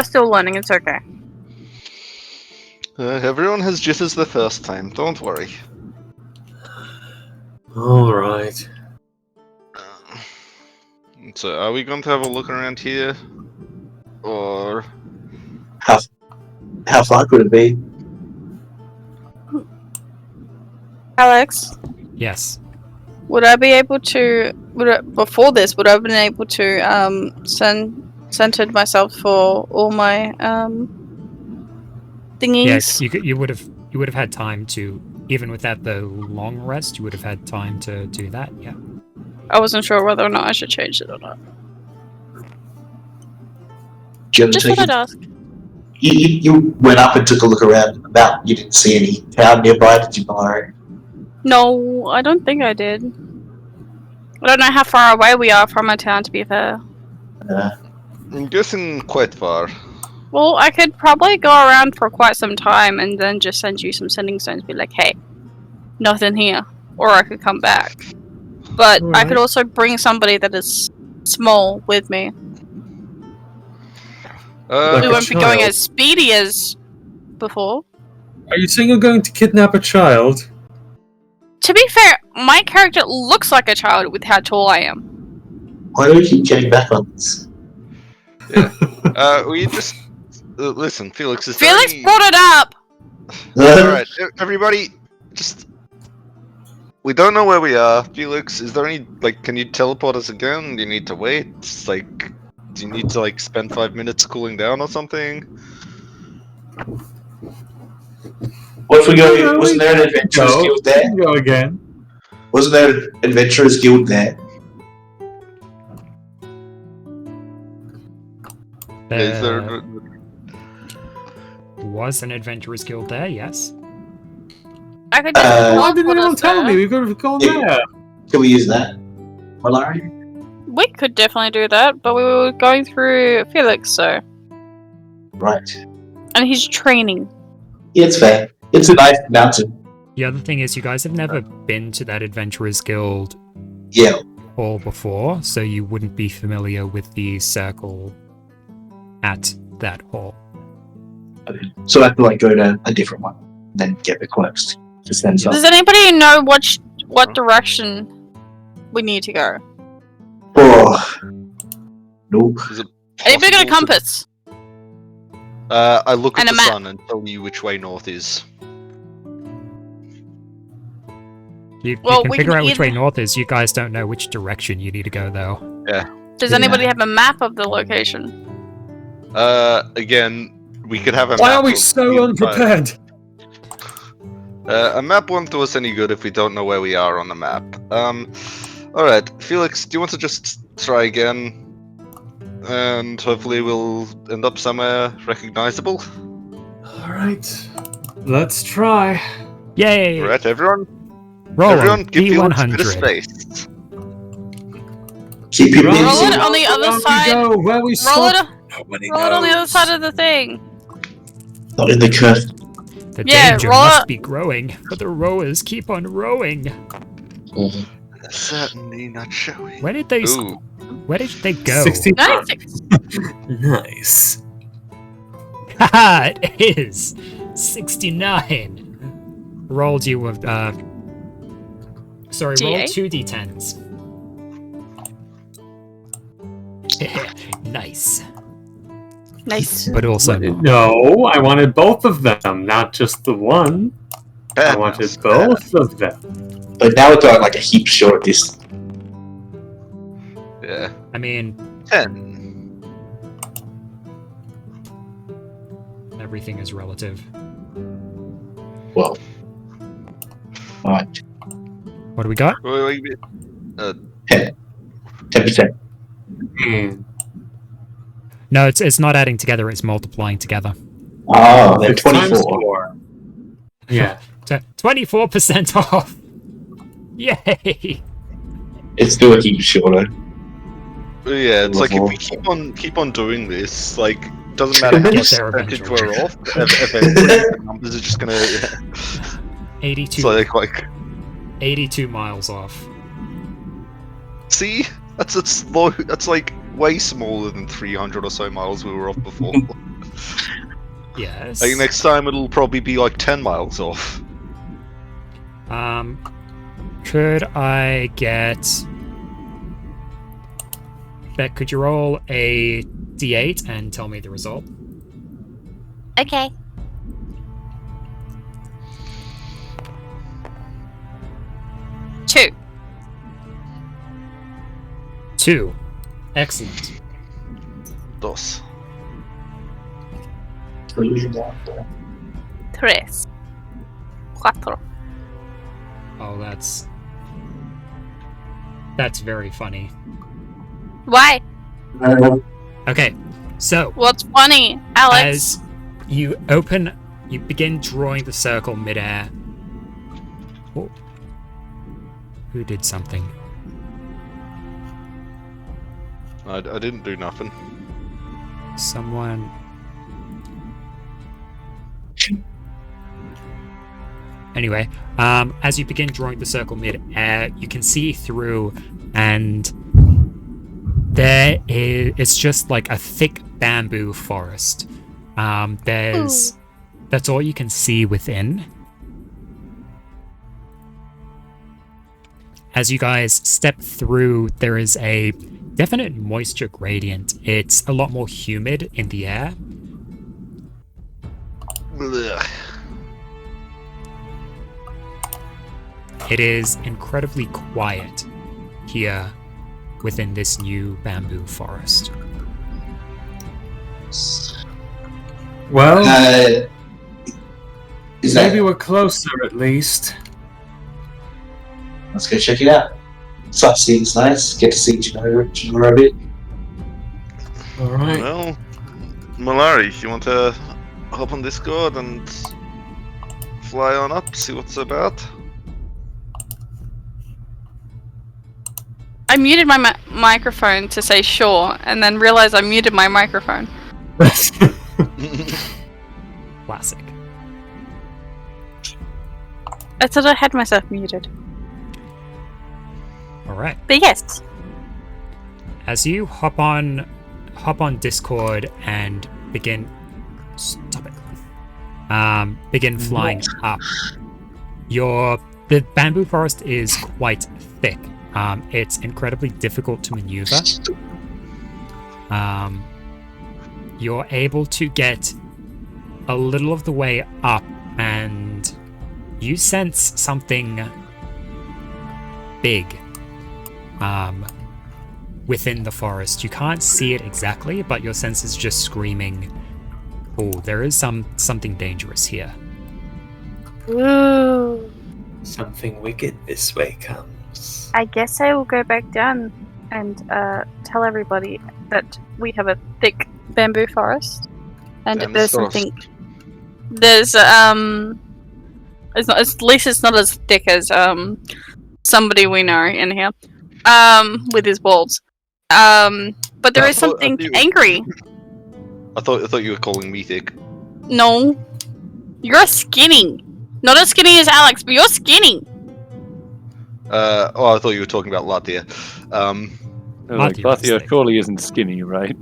still learning. It's okay. Everyone has jitters the first time. Don't worry. Alright. So, are we going to have a look around here, or? How far could it be? Alex, Yes. would I be able to? Before this, would I have been able to centered myself for all my thingies? Yes, you would have had time to, even without the long rest, you would have had time to do that. Yeah. I wasn't sure whether or not I should change it or not. Just Just thought I'd ask. You went up and took a look around the mountain. You didn't see any town nearby, did you, Mallory? No, I don't think I did. I don't know how far away we are from a town, to be fair. I'm guessing quite far. Well, I could probably go around for quite some time and then just send you some sending stones, be like, hey, nothing here. Or I could come back. But I could also bring somebody that is small with me. We won't be going as speedy as before. Are you saying you're going to kidnap a child? To be fair, my character looks like a child with how tall I am. Why do we keep getting back on this? Yeah. We just listen, Felix. Is Felix there any... brought it up! Alright, everybody, just... We don't know where we are, Felix. Is there any, like, can you teleport us again? Do you need to wait? Like, do you need to, like, spend 5 minutes cooling down or something? What if we go? Wasn't there an adventurers guild there? Go again. Wasn't there an adventurers guild there? Is there... was an adventurers guild there, yes. I could Why just didn't teleport anyone us tell me? there. We could have gone Yeah. there. Can we use that? Malari? We could definitely do that, but we were going through Felix, so. Right. And he's training. Yeah, it's fair. It's a nice mountain. The other thing is, you guys have never been to that adventurers guild Yeah. hall before, so you wouldn't be familiar with the circle at that hall. So I have to like go to a different one, and then get the quirks. Just then Does anybody know what direction we need to go? Oh. Nope. Is it Anybody got a possible to- compass? I look at And a the map. sun and tell you which way north is. You Well, can we figure can out which way either- north is. You guys don't know which direction you need to go, though. Does Yeah. anybody have a map of the location? Again, we could have a Why map are we of so the unprepared? A map won't do us any good if we don't know where we are on the map. Alright, Felix, do you want to just try again? And hopefully we'll end up somewhere recognizable. Alright. Let's try. Yay! Alright, everyone? Roll Everyone, a give Felix a bit of D100. space. Keep your Right. Roll busy. it on the other Where we side. go, where we Roll it, stop. Nobody roll it on the other knows. side of the thing. Not in the curve. The Yeah, danger roll must it. be growing, but the rowers keep on rowing. They're certainly not showing. Where did they? Ooh. Where did they go? 69. Nice. Nice. Haha! It is 69. Rolled you with sorry, roll D8? 2d10s. Nice, Nice. but also not. No, I wanted both of them, not just the one. I wanted both of them. But now we're going like a heap short distance. Yeah. I mean, 10. everything is relative. Well. Alright. What do we got? Wait. 10%. Hmm. No, it's not adding together. It's multiplying together. Oh, they're It's times 24. 4. Yeah. 24% off. Yay! It's still a heap shorter. Yeah, it's like if we Level. keep on doing this, like doesn't matter how Get much there percentage eventually. we're off. Eventually, the numbers are just gonna. 82. It's like 82 miles off. see, that's low. That's like way smaller than 300 or so miles we were off before. Yes. I think next time it'll probably be like 10 miles off. Could I get... Beck, could you roll a d8 and tell me the result? Okay. Two. 2. Excellent. Dos. Tres. Cuatro. Oh, that's very funny. Why? Okay, so What's funny, Alex? as you begin drawing the circle midair. Oh. Who did something? I didn't do nothing. Someone. Anyway, as you begin drawing the circle mid-air, you can see through, and it's just like a thick bamboo forest. That's all you can see within. As you guys step through, there is a definite moisture gradient. It's a lot more humid in the air. Ugh. It is incredibly quiet here within this new bamboo forest. Well, Is that? maybe we're closer at least. Let's go check it out. Sightseeing's nice. Get to see Genora a bit. Alright. Well, Malari, you want to hop on Discord and fly on up, see what's about. I muted my microphone to say sure, and then realized I muted my microphone. Classic. I thought I had myself muted. Alright. But yes. As you hop on Discord and begin begin flying up. The bamboo forest is quite thick. It's incredibly difficult to maneuver. You're able to get a little of the way up, and you sense something big within the forest. You can't see it exactly, but your sense is just screaming, "Oh, there is something dangerous here." Ooh. Something wicked this way comes. I guess I will go back down and tell everybody that we have a thick bamboo forest, and there's something. There's it's not. At least it's not as thick as somebody we know in here, with his balls. But there is something angry. I thought you were calling me thick. No, you're skinny. Not as skinny as Alex, but you're skinny. I thought you were talking about Latia. Latia surely isn't skinny, right?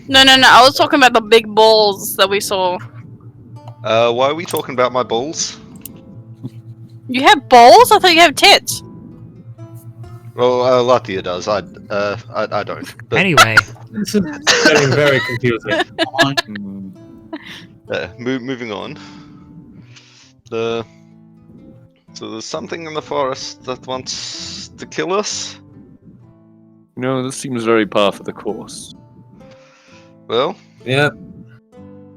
No. I was talking about the big balls that we saw. Why are we talking about my balls? You have balls? I thought you have tits. Well, Latia does. I don't. But... Anyway. This is getting very confusing. Moving on. So there's something in the forest that wants to kill us? No, this seems very par for the course. Well, Yeah.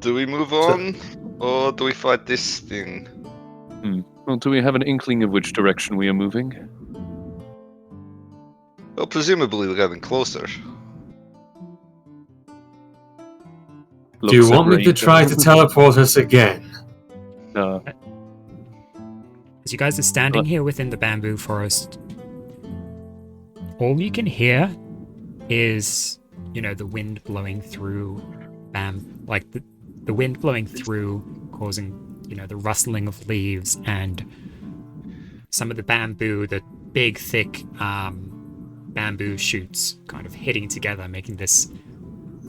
do we move on, or do we fight this thing? Well, do we have an inkling of which direction we are moving? Well, presumably we're getting closer. Do you want me to try to teleport us again? No. As you guys are standing here within the bamboo forest, all you can hear is, the wind blowing through, the wind blowing through, causing, the rustling of leaves and some of the bamboo, the big, thick bamboo shoots kind of hitting together, making this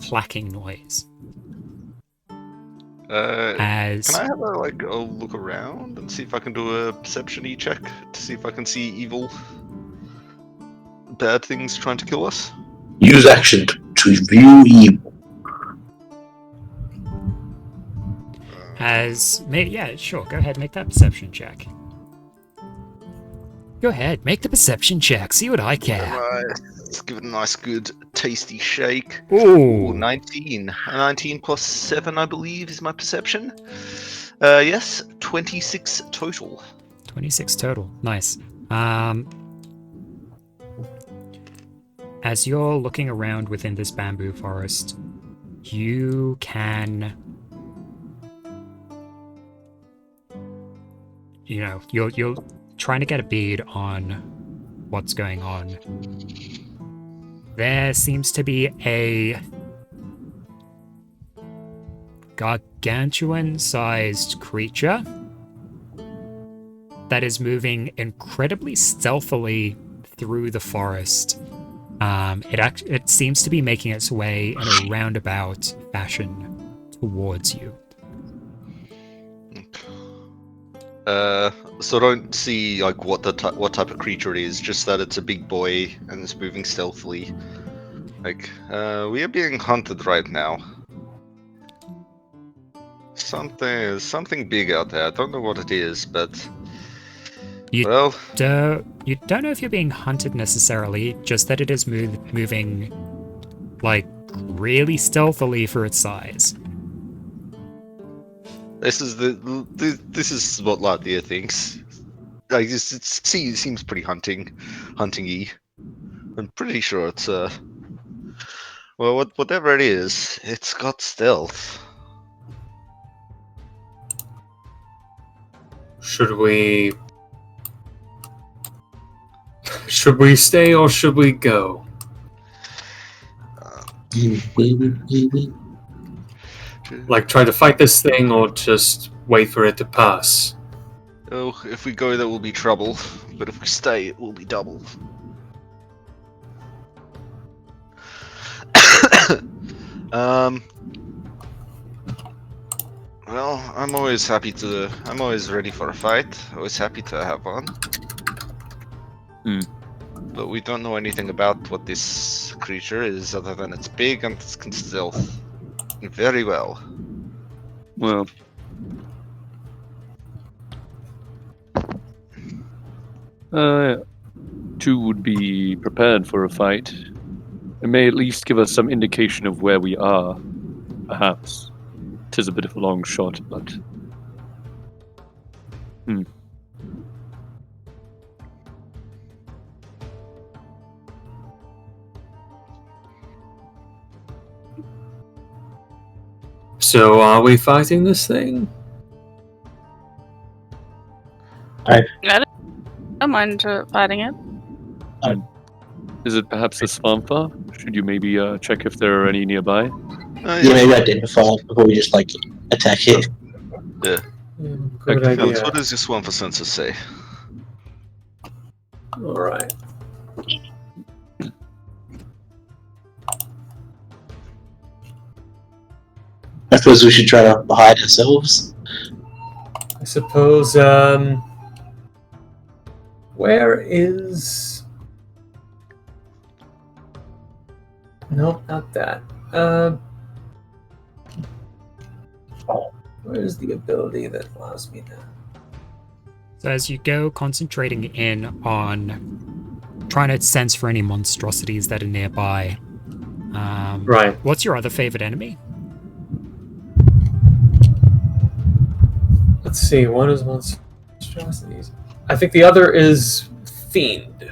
clacking noise. Can I have a look around and see if I can do a perception-y check to see if I can see evil, bad things trying to kill us? Use action to view evil. Yeah, sure. Go ahead, make that perception check. Go ahead, make the perception check. See what I can. Let's give it a nice, good, tasty shake. Ooh, 19. 19 plus 7, I believe, is my perception. Yes, 26 total. 26 total. Nice. As you're looking around within this bamboo forest, you can... you're trying to get a bead on what's going on. There seems to be a gargantuan-sized creature that is moving incredibly stealthily through the forest. It seems to be making its way in a roundabout fashion towards you. So I don't see what type of creature it is, just that it's a big boy and it's moving stealthily. We are being hunted right now. Something big out there. I don't know what it is, but you don't know if you're being hunted necessarily, just that it is moving really stealthily for its size. This is what Latia thinks. It seems pretty hunting-y. I'm pretty sure it's whatever it is, it's got stealth. should we stay or should we go? Like, try to fight this thing or just wait for it to pass? Oh, if we go, there will be trouble. But if we stay, it will be double. Well, I'm always ready for a fight. Always happy to have one. But we don't know anything about what this creature is, other than it's big and it can stealth very well. Well, two would be prepared for a fight. It may at least give us some indication of where we are. Perhaps. 'Tis a bit of a long shot, but... So, are we fighting this thing? I don't mind fighting it. Is it perhaps a Svärmfa? Should you maybe check if there are any nearby? Yeah, maybe identify before we just like attack it. Yeah. Good Felix, idea. what does your Svärmfa sensor say? Alright. I suppose we should try to hide ourselves. I suppose, where is... No, not that. Where's the ability that allows me to... So as you go concentrating in on trying to sense for any monstrosities that are nearby, Right. what's your other favorite enemy? Let's see, one is monstrosities. I think the other is Fiend.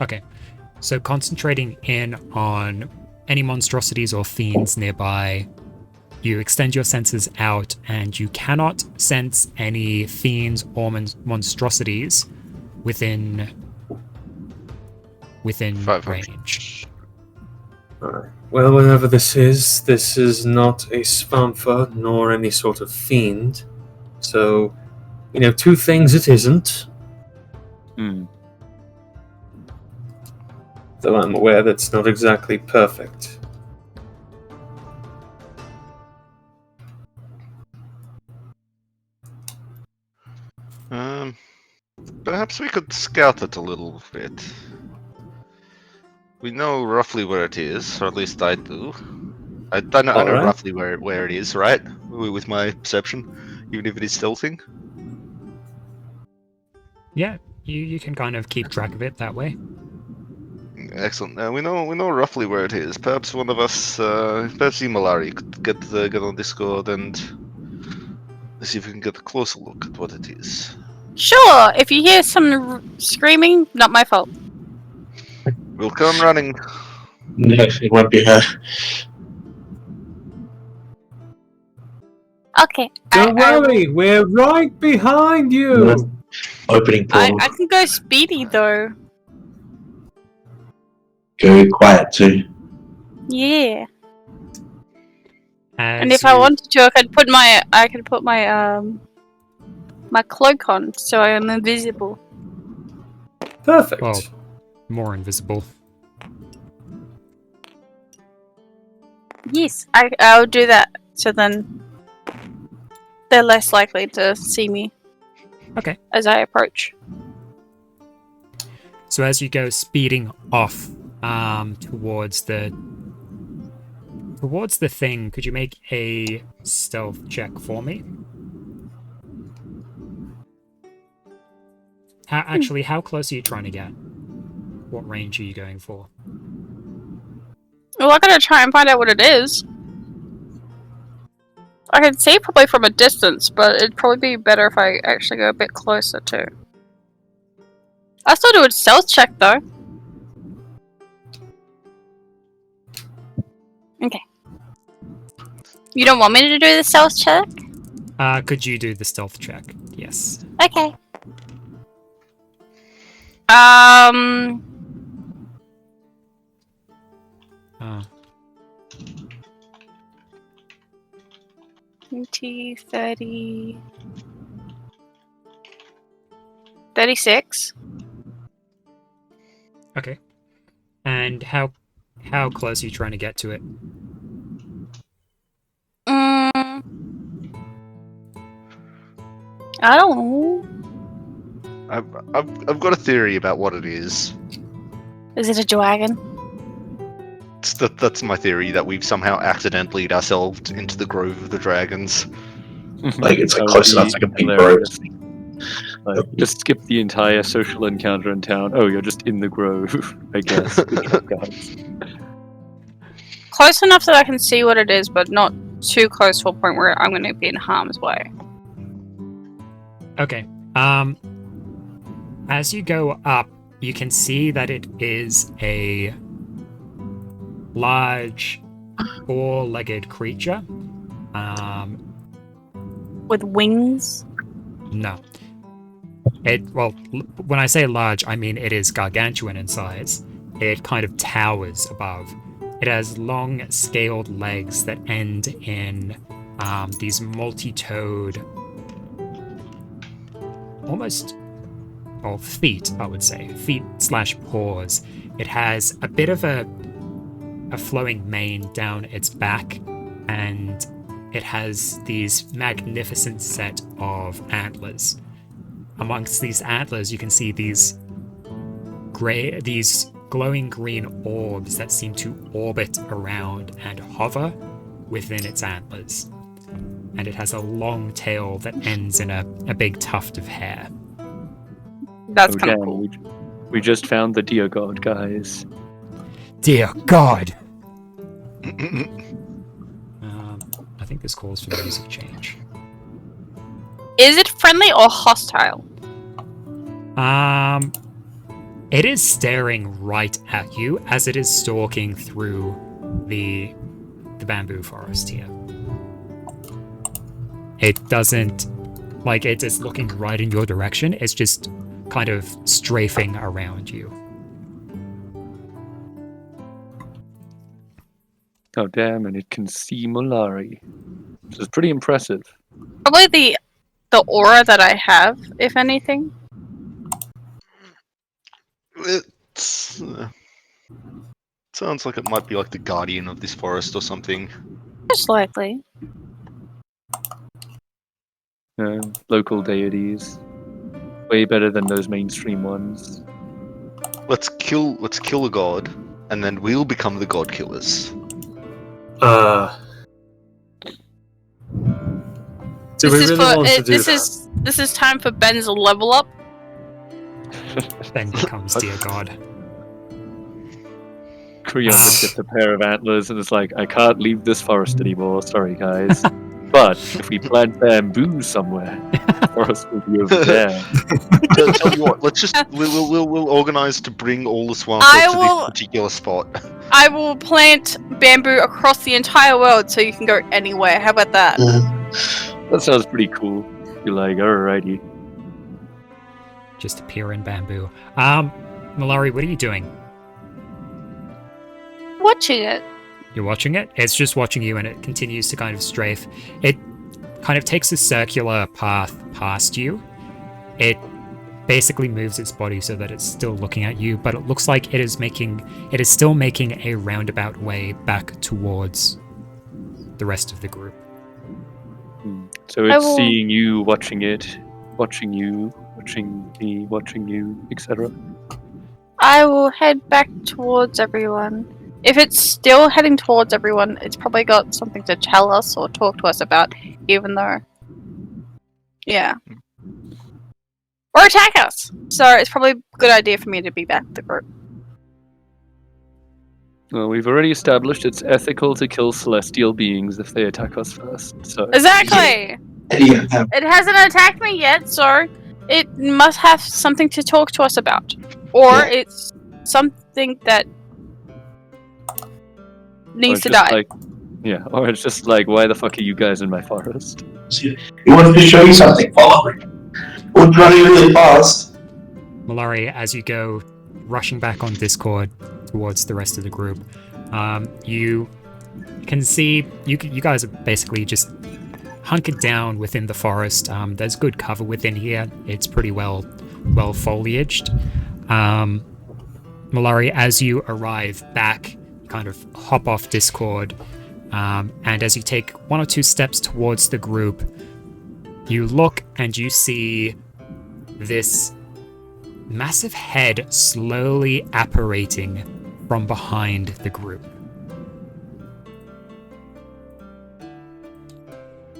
Okay, so concentrating in on any monstrosities or fiends nearby, you extend your senses out and you cannot sense any fiends or monstrosities within 500. range. Alright. Well, whatever this is not a Svärmfa nor any sort of fiend. So, two things it isn't. Though I'm aware that's not exactly perfect. Perhaps we could scout it a little bit. We know roughly where it is, or at least I do. I know Alright. roughly where it is, right? With my perception, even if it is stealthing. Yeah, you can kind of keep track of it that way. Excellent. We know roughly where it is. Perhaps one of us, perhaps Malari, could get on Discord and see if we can get a closer look at what it is. Sure, if you hear some screaming, not my fault. We'll come running. No, it won't be her. Okay. Don't worry, we're right behind you! Opening portal. I can go speedy though. Go quiet too. Yeah. As And if I you- wanted to, I could put my my cloak on, so I am invisible. Perfect. Well, more invisible. Yes, I'll do that. So then they're less likely to see me. Okay. As I approach. So as you go speeding off towards the thing, could you make a stealth check for me? How close are you trying to get? What range are you going for? Well, I gotta try and find out what it is. I can see probably from a distance, but it'd probably be better if I actually go a bit closer too. I still do a stealth check though. Okay. You don't want me to do the stealth check? Could you do the stealth check? Yes. Okay. 20, 30... 36. Okay. And how close are you trying to get to it? I don't know. I've got a theory about what it is. Is it a dragon? That's my theory, that we've somehow accidentally lead ourselves into the Grove of the Dragons. Like it's like That would close be enough like a big grove. hilarious. Like, just skip the entire social encounter in town. Oh, you're just in the grove, I guess. Good job, guys. Close enough that I can see what it is, but not too close to a point where I'm going to be in harm's way. Okay. As you go up, you can see that it is a large, four-legged creature. With wings? No. When I say large, I mean it is gargantuan in size. It kind of towers above. It has long, scaled legs that end in these multi-toed, almost, feet, I would say. Feet/paws. It has a bit of a flowing mane down its back, and it has these magnificent set of antlers. Amongst these antlers, you can see these glowing green orbs that seem to orbit around and hover within its antlers. And it has a long tail that ends in a big tuft of hair. That's Oh, kind of damn, cool. we just found the deer god, guys. Dear God! I think this calls for music change. Is it friendly or hostile? It is staring right at you as it is stalking through the bamboo forest here. It doesn't, it is looking right in your direction. It's just kind of strafing around you. Oh, damn, and it can see Molari. Which is pretty impressive. Probably the aura that I have, if anything. It's sounds like it might be like the guardian of this forest or something. Most likely. Local deities. Way better than those mainstream ones. Let's kill a god, and then we'll become the god killers. Do we really want to do that? This is time for Ben's level up. Ben becomes dear God. Creon just gets a pair of antlers and is like, I can't leave this forest anymore, sorry guys. But if we plant bamboo somewhere, the forest will be over there. Tell you what, we'll organize to bring all the swamp to this particular spot. I will plant bamboo across the entire world so you can go anywhere. How about that? That sounds pretty cool. You're like, alrighty. Just appear in bamboo. Malari, what are you doing? Watching it. You're watching it? It's just watching you, and it continues to kind of strafe. It kind of takes a circular path past you. It basically moves its body so that it's still looking at you, but it looks like it is still making a roundabout way back towards the rest of the group. So it's seeing you, watching it, watching you, watching me, watching you, etc. I will head back towards everyone. If it's still heading towards everyone, it's probably got something to tell us or talk to us about, even though... Yeah. Or attack us! So it's probably a good idea for me to be back with the group. Well, we've already established it's ethical to kill celestial beings if they attack us first, so... Exactly! Yeah. It hasn't attacked me yet, so it must have something to talk to us about. Or it's something that needs to die. Or it's just like, why the fuck are you guys in my forest? You wanted to show you something, follow me. We're running really fast. Malari, as you go rushing back on Discord towards the rest of the group, you can see you guys are basically just hunkered down within the forest. There's good cover within here. It's pretty well foliaged. Malari, as you arrive back, you kind of hop off Discord, and as you take 1 or 2 steps towards the group, you look and you see this massive head slowly apparating from behind the group.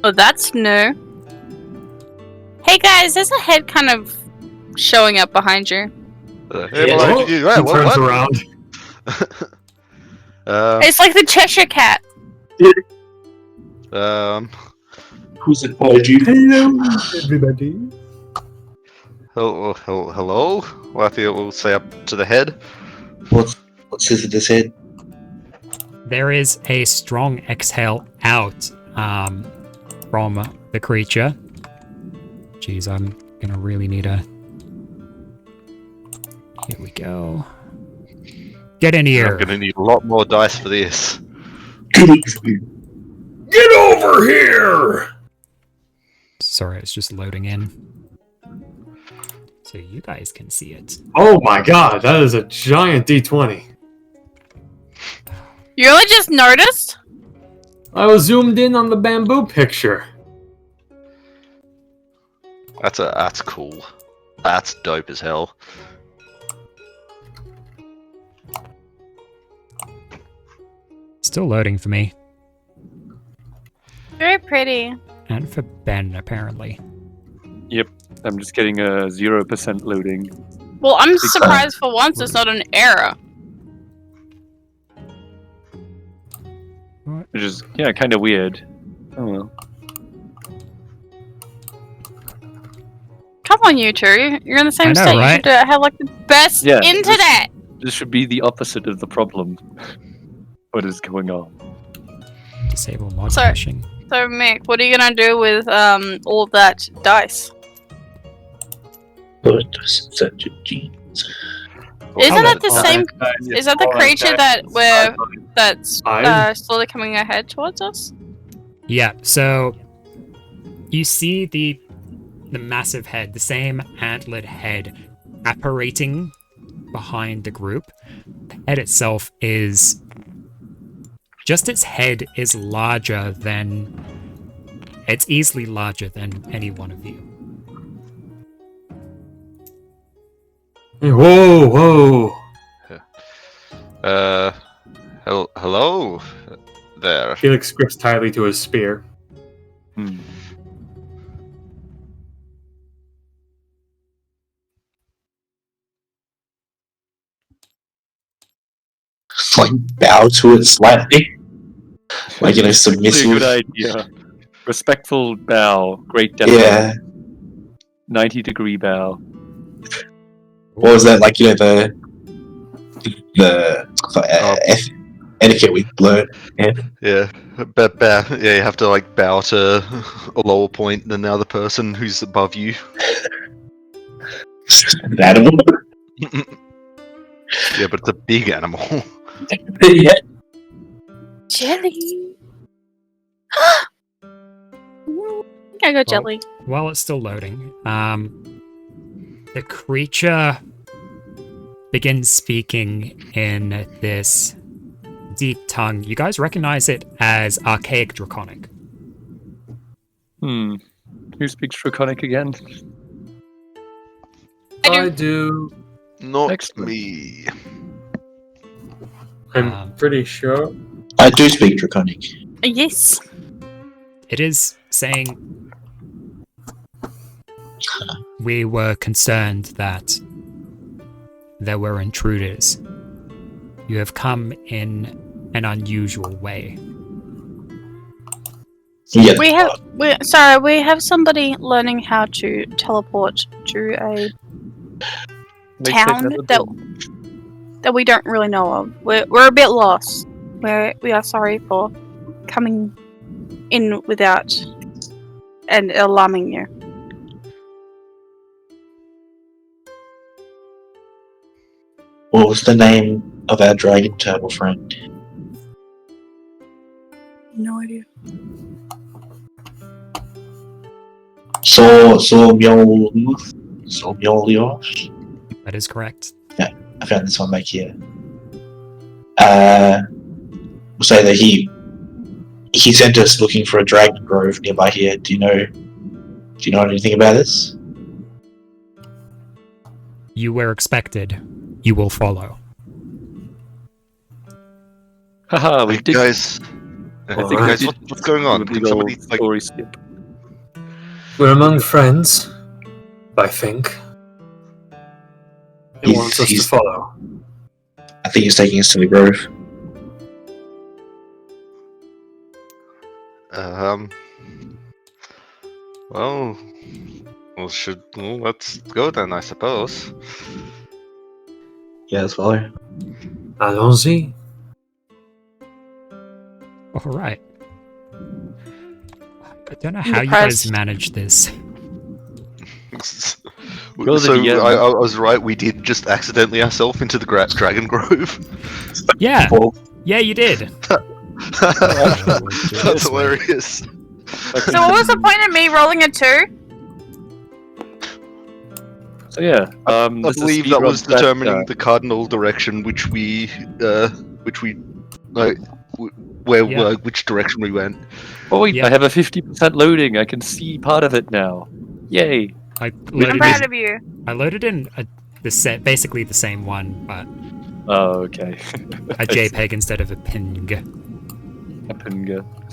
Oh, that's new. Hey guys, there's a head kind of showing up behind you. Hey, Yeah. Malari, He what? turns around. It's like the Cheshire Cat. Who's invited you? Hello, everybody. Hello? What do you say up to the head? What's this in this head? There is a strong exhale out from the creature. Jeez, I'm gonna really need a... Here we go. Get in here! I'm gonna need a lot more dice for this. Get over here! Sorry, it's just loading in. So you guys can see it. Oh my god, that is a giant D20. You only just noticed? I was zoomed in on the bamboo picture. That's cool. That's dope as hell. Still loading for me. Very pretty. And for Ben, apparently. Yep, I'm just getting a 0% loading. Well, I'm surprised for once it's not an error. Which is, yeah, kind of weird. Oh well. Come on, you two. You're in the same I know, state. right? You should have like the best Yeah, internet. This should be the opposite of the problem. What is going on? Disable mod Sorry. caching. So, Mick, what are you gonna do with all that dice? What does such a genius? Isn't that the Oh, same? that- Is that the creature that's Side. slowly coming ahead towards us? Yeah, so you see the massive head, the same antlered head apparating behind the group. The head itself is... Just its head is larger than... It's easily larger than any one of you. Hey, whoa! Hello there. Felix grips tightly to his spear. Hmm. Like bow to it slightly. Like, you know, Really submissive. good idea. Respectful bow. Great depth. Yeah. 90-degree bow. What was that? Like, you know, the etiquette we learned. Yeah, bow. Yeah, you have to like bow to a lower point than the other person who's above you. An animal. Yeah, but it's a big animal. Yeah. Jelly. I go jelly. While it's still loading, the creature begins speaking in this deep tongue. You guys recognize it as Archaic Draconic. Hmm. Who speaks Draconic again? I I do. do. Not Excellent. me. I'm pretty sure. I do speak Draconic. Yes. It is saying, we were concerned that there were intruders. You have come in an unusual way. Yeah. We have somebody learning how to teleport to a Makes town sense, never that we don't really know of. We're a bit lost. We are sorry for coming in without and alarming you. was the name of our dragon turtle friend? No idea. Sormyolios? That is correct. I found this one back here. We'll say that he sent us looking for a dragon grove nearby here. Do you know anything about this? You were expected. You will follow. Haha, we did. Guys, I Alright. think guys, what's going on? do a Can big somebody old like? story skip. We're among friends, I think. He wants us to follow. I think he's taking us to the grove. Well, let's go then, I suppose. Yeah, let's follow. Allons-y. All right. I don't know how you guys managed this. Go to So the end. I was right. We did just accidentally ourselves into the Dragon Grove. Yeah. Well, Yeah, you did. That's hilarious. So what was the point of me rolling a 2? So yeah, I this is believe that speedrun was determining that, the cardinal direction which we like, where Yeah. which direction we went. Oh wait, Yeah. I have a 50% loading. I can see part of it now. Yay! I I'm loaded proud in, of you. I loaded in basically the same one, but Oh, okay. a JPEG instead of a PNG.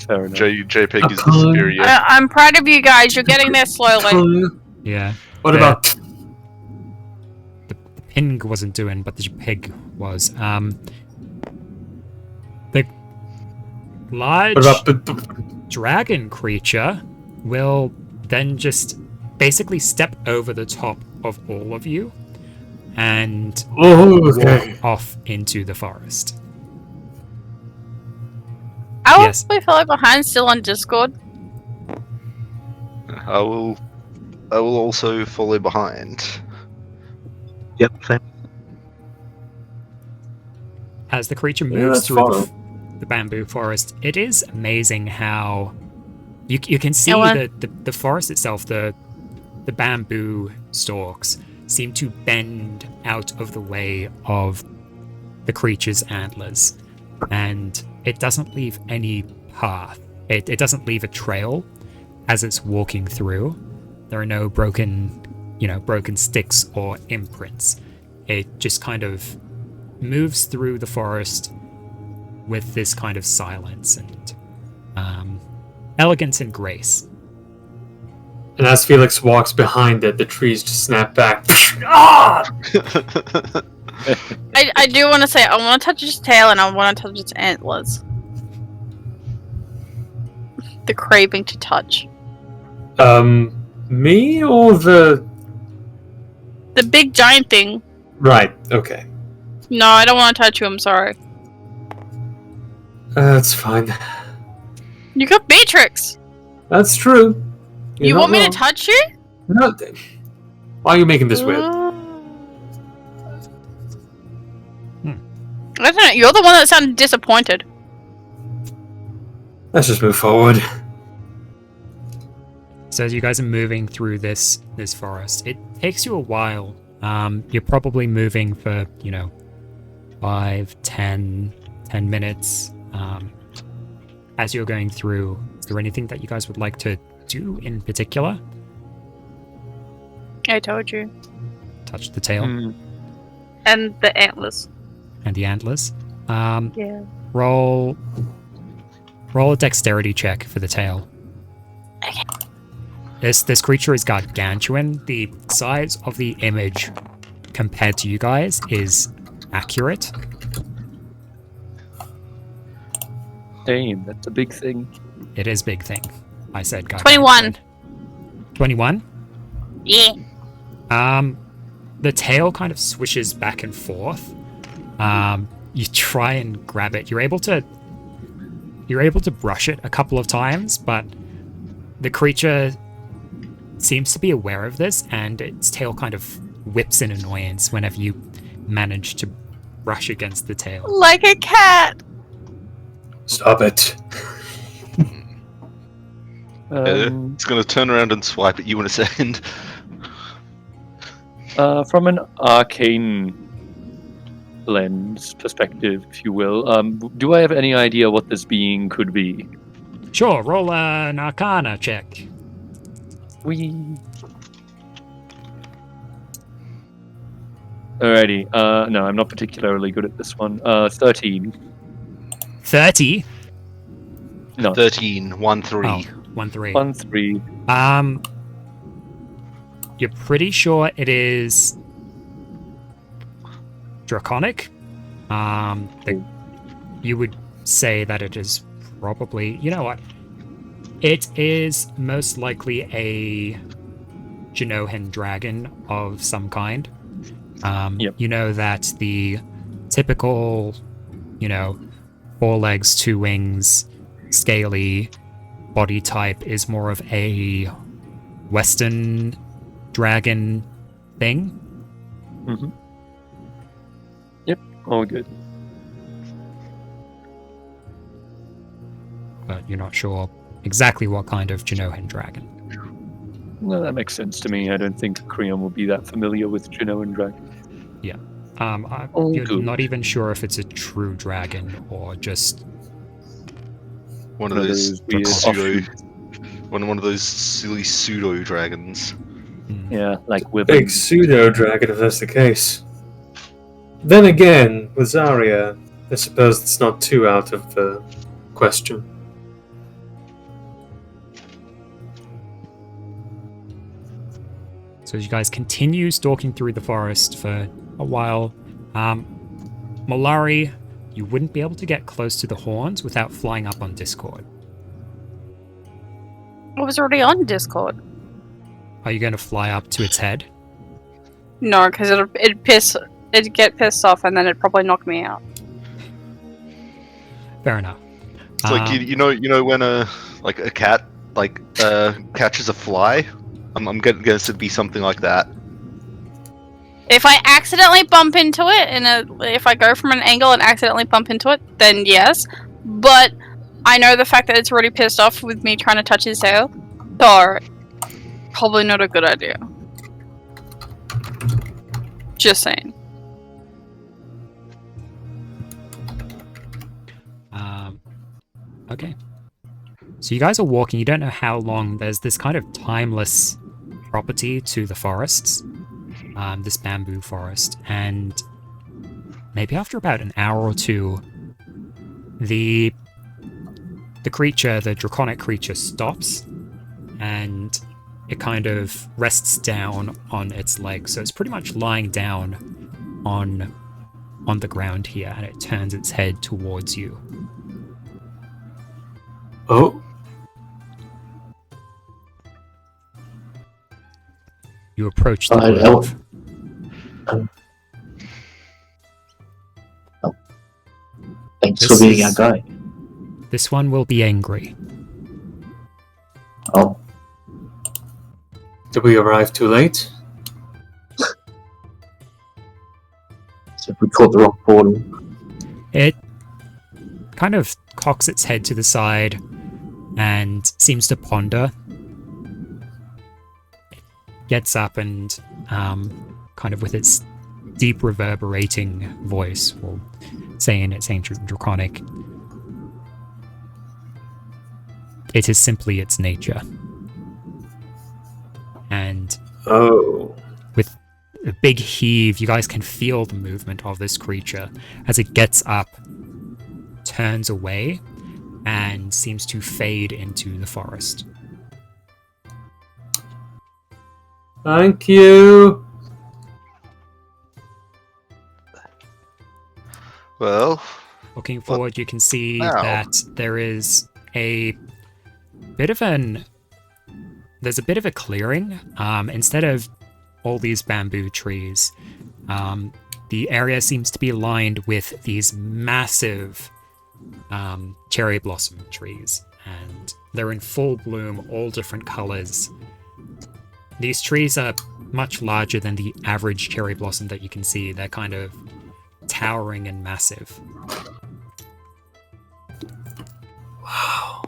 Fair enough. JPEG is the superior. I'm proud of you guys. You're getting there slowly. Yeah. What The- about The PNG wasn't doing, but the JPEG was. The large the dragon creature will then just basically step over the top of all of you and okay. walk off into the forest. I will Yes. probably follow behind still on Discord. I will also follow behind. Yep, same. As the creature Yeah, moves that's through follow. the bamboo forest, it is amazing how you can see Ellen? the forest itself, the bamboo stalks seem to bend out of the way of the creature's antlers, and it doesn't leave any path. It doesn't leave a trail as it's walking through. There are no broken sticks or imprints. It just kind of moves through the forest with this kind of silence and elegance and grace. And as Felix walks behind it, the trees just snap back. Ah! I do want to say I want to touch its tail and I want to touch its antlers. The craving to touch. Me or the... The big giant thing. Right, okay. No, I don't want to touch you. I'm sorry. That's fine. You got Beatrix. That's true. You want me to touch you? No. Why are you making this weird? I don't know. You're the one that sounded disappointed. Let's just move forward. So as you guys are moving through this forest, it takes you a while. You're probably moving for 5, 10 minutes. As you're going through, is there anything that you guys would like to do in particular? I told you. Touch the tail And the antlers. and the antlers. Yeah. Roll a dexterity check for the tail. Okay. This creature is gargantuan. The size of the image compared to you guys is accurate. Damn, that's a big thing. It is big thing. I said 21. 21? Yeah. The tail kind of swishes back and forth. You try and grab it. You're able to brush it a couple of times, but the creature seems to be aware of this, and its tail kind of whips in annoyance whenever you manage to brush against the tail. Like a cat! Stop it. It's going to turn around and swipe at you in a second. From an arcane lens perspective, if you will, do I have any idea what this being could be? Sure, roll an Arcana check. Alrighty. No, I'm not particularly good at this one. 13. 30? No. 13, 1, 3. Oh, 1, 3. 1, 3. You're pretty sure it is draconic. You would say that it is probably, you know what? It is most likely a Genohan dragon of some kind. Yep. You know that the typical, 4 legs, 2 wings, scaly body type is more of a Western dragon thing. Mm-hmm. Yep, all good. But you're not sure exactly what kind of Genohan dragon. No, that makes sense to me. I don't think Creon will be that familiar with Genoan dragon. Yeah. All You're good. not even sure if it's a true dragon or just One of those weird pseudo, offshoots. one of those silly pseudo dragons. Yeah, like with Big pseudo dragon, if that's the case. Then again, with Zarya, I suppose it's not too out of the question. So as you guys continue stalking through the forest for a while, Molari, you wouldn't be able to get close to the horns without flying up on Discord. I was already on Discord. Are you going to fly up to its head? No, because it'd get pissed off and then it'd probably knock me out. Fair enough. It's like you know when a cat catches a fly. I'm guessing it'd be something like that. If I accidentally bump into it, if I go from an angle and accidentally bump into it, then yes. But I know the fact that it's already pissed off with me trying to touch his tail, so probably not a good idea. Just saying. Okay. So you guys are walking, you don't know how long. There's this kind of timeless property to the forests, this bamboo forest, and maybe after about an hour or two, the creature, the draconic creature, stops, and it kind of rests down on its legs. So it's pretty much lying down on the ground here, and it turns its head towards you. Oh, You approach the Hello. grove. Thanks This for being our is- guide. This one will be angry. Oh, did we arrive too late? so we caught the wrong portal. It kind of cocks its head to the side and seems to ponder. It gets up and, kind of with its deep reverberating voice, will say in its ancient draconic, it is simply its nature. And Oh. with a big heave, you guys can feel the movement of this creature as it gets up, turns away, and seems to fade into the forest. Thank you. Well, Looking forward, you can see Wow. that there is a bit of there's a bit of a clearing. Instead of all these bamboo trees, the area seems to be lined with these massive cherry blossom trees, and they're in full bloom, all different colors. These trees are much larger than the average cherry blossom that you can see. They're kind of towering and massive. Wow.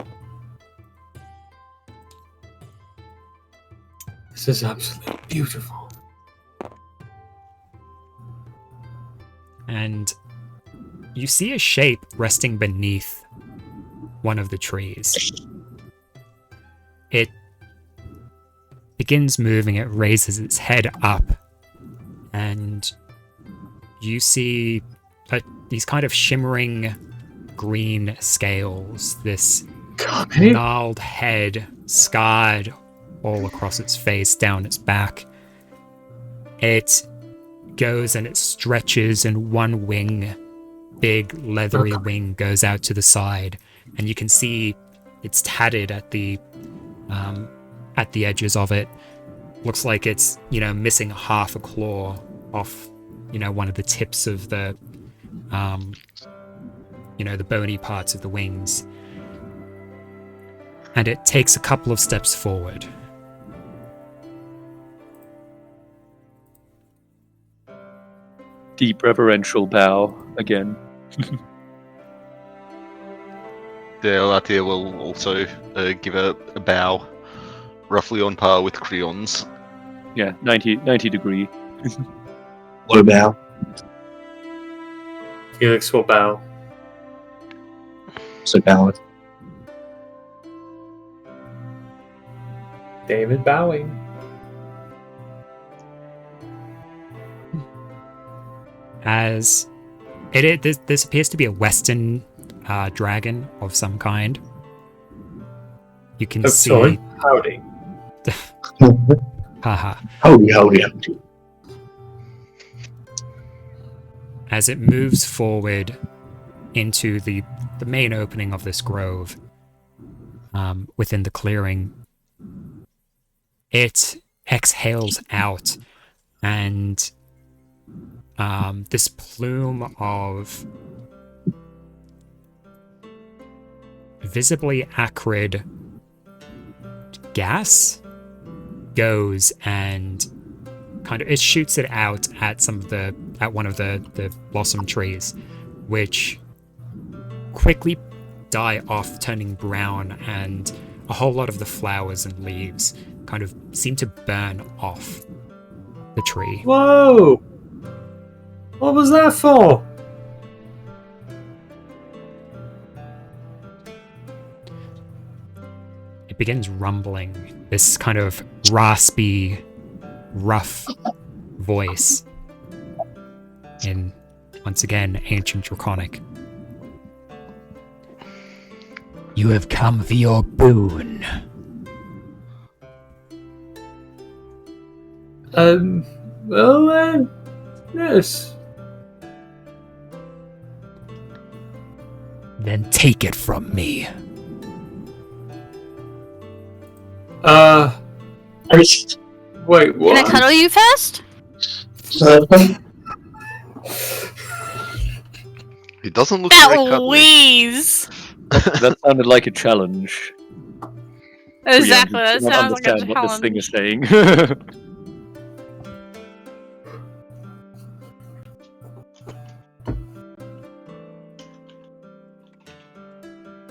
This is absolutely beautiful. And you see a shape resting beneath one of the trees. It begins moving, it raises its head up, and you see these kind of shimmering green scales, this gnarled head, scarred all across its face, down its back. It goes and it stretches, and one wing, big leathery wing, goes out to the side, and you can see it's tattered at the edges of it. Looks like it's, missing half a claw off, one of the tips of the, the bony parts of the wings. And it takes a couple of steps forward. Deep reverential bow again. The Alatia will also give a bow, roughly on par with Creon's. Yeah, 90 degree. What about? Felix will bow. So bowed. David bowing. As this appears to be a western dragon of some kind. You can see. Sorry. Howdy. Haha. Howdy. As it moves forward into the main opening of this grove, within the clearing, it exhales out, and this plume of visibly acrid gas goes and it shoots it out at one of the blossom trees, which quickly die off, turning brown, and a whole lot of the flowers and leaves kind of seem to burn off the tree. Whoa! What was that for? It begins rumbling, this kind of raspy, rough voice in, once again, ancient Draconic. You have come for your boon. Yes. Then take it from me. Wait, what? Can I cuddle you first? He doesn't look That very cuddly. wheeze! That sounded like a challenge. Exactly, I that don't sounds like a understand what this thing challenge. is saying.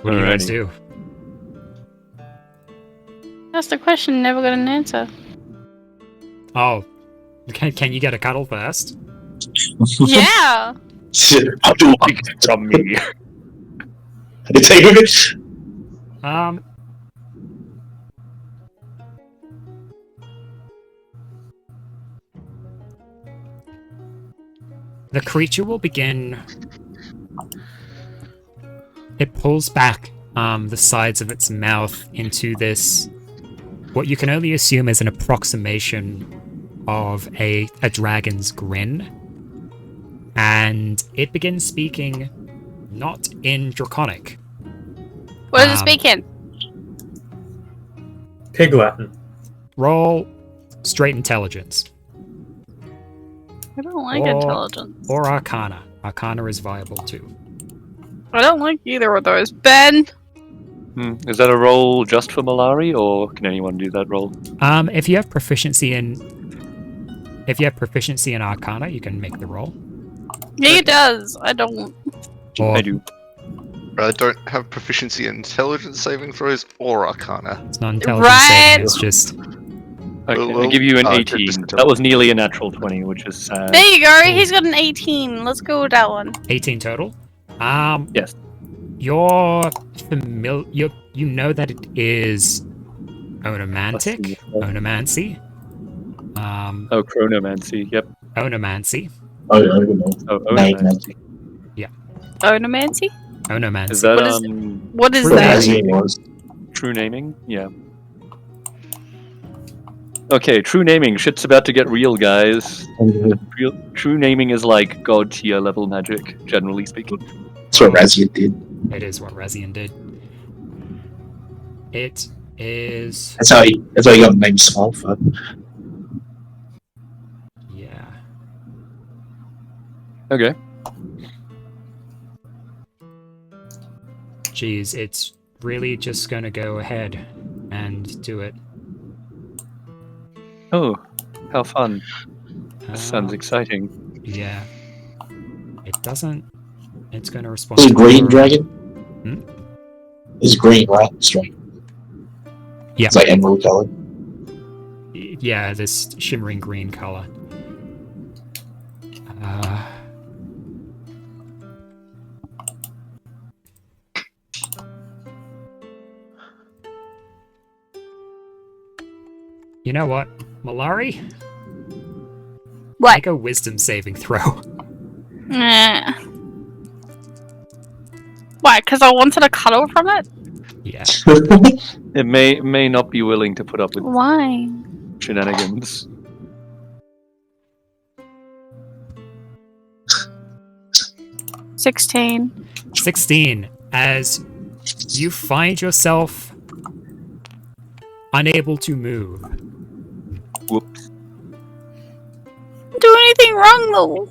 What do you guys do? That's the question, never got an answer. Oh, can you get a cuddle first? Yeah! I'll do it. It's on me. Take it. The creature will begin. It pulls back the sides of its mouth into this, what you can only assume is an approximation of a dragon's grin. And it begins speaking not in Draconic. What is it speaking? Pig Latin. Roll straight intelligence. I don't like intelligence. Or Arcana. Arcana is viable too. I don't like either of those. Ben! Is that a roll just for Malari, or can anyone do that roll? If you have proficiency in Arcana, you can make the roll. He does. I don't. Or I do. I don't have proficiency in intelligence saving throws or Arcana. it's not intelligence Right. saving, it's just... Okay, Well, I give you an oh, 18. just That was nearly a natural 20, which is sad. There you go. He's got an 18. Let's go with that one. 18 total. Yes. You're familiar. You know that it is onomantic. Onomancy. Oh, chronomancy. Yep. Onomancy. Oh, I don't know. Oh, Name, onomancy. Onomancy? Onomancy. Is that What is True that? As it was. true naming? Yeah. Okay, true naming. Shit's about to get real, guys. True naming is like god tier level magic, generally speaking. That's what Razia did. It is what Razian did. It is... That's how he got the name Svärmfa. Yeah. Okay. Geez, it's really just gonna go ahead and do it. Oh, how fun. This sounds Um, exciting. Yeah. It doesn't... It's gonna respond Is it to green your- dragon? Hmm? It's green, right? Straight. Yeah. It's like emerald color. Yeah, this shimmering green color. You know what, Malari? What? Make a wisdom saving throw. Nah. Why? Because I wanted a cuddle from it? Yeah. It may not be willing to put up with Why? shenanigans. $16. 16. As you find yourself unable to move. Whoops. Do anything wrong though?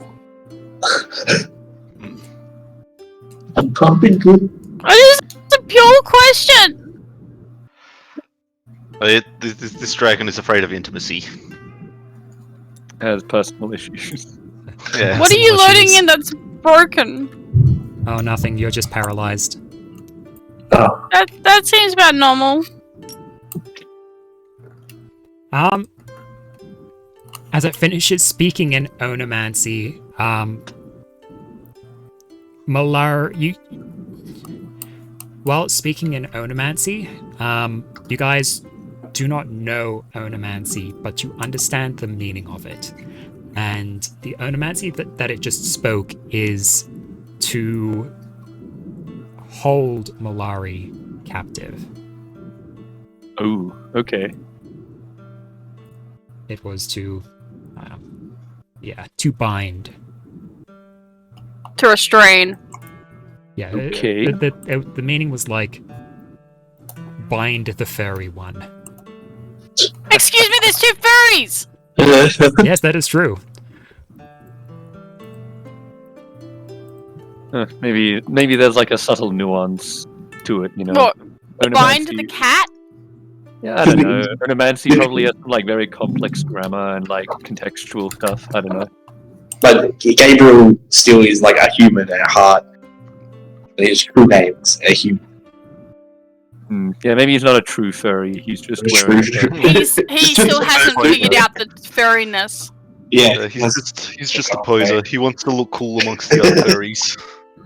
I'm pumping good. It's a pure question. This dragon is afraid of intimacy. Has personal issues. Yeah. What are you Some loading issues. in that's broken? Oh, nothing. You're just paralyzed. Oh, That seems about normal. As it finishes speaking in onomancy, while speaking in onomancy, you guys do not know onomancy, but you understand the meaning of it. And the onomancy that it just spoke is to hold Malari captive. Oh, okay. It was to, to bind. To restrain. Yeah. Okay. The meaning was like bind the furry one. Excuse me, there's two furries! Yes, that is true. Maybe there's like a subtle nuance to it, you know. What? Bind Onomancy- the cat? Yeah, I don't know. Onomancy probably has some like very complex grammar and like contextual stuff. I don't know. but Gabriel still is like a human at heart. His true name is a human. Yeah, maybe he's not a true furry. He's just True. wearing. He still hasn't figured out the furriness. Yeah, He's just a poser. He wants to look cool amongst the other fairies.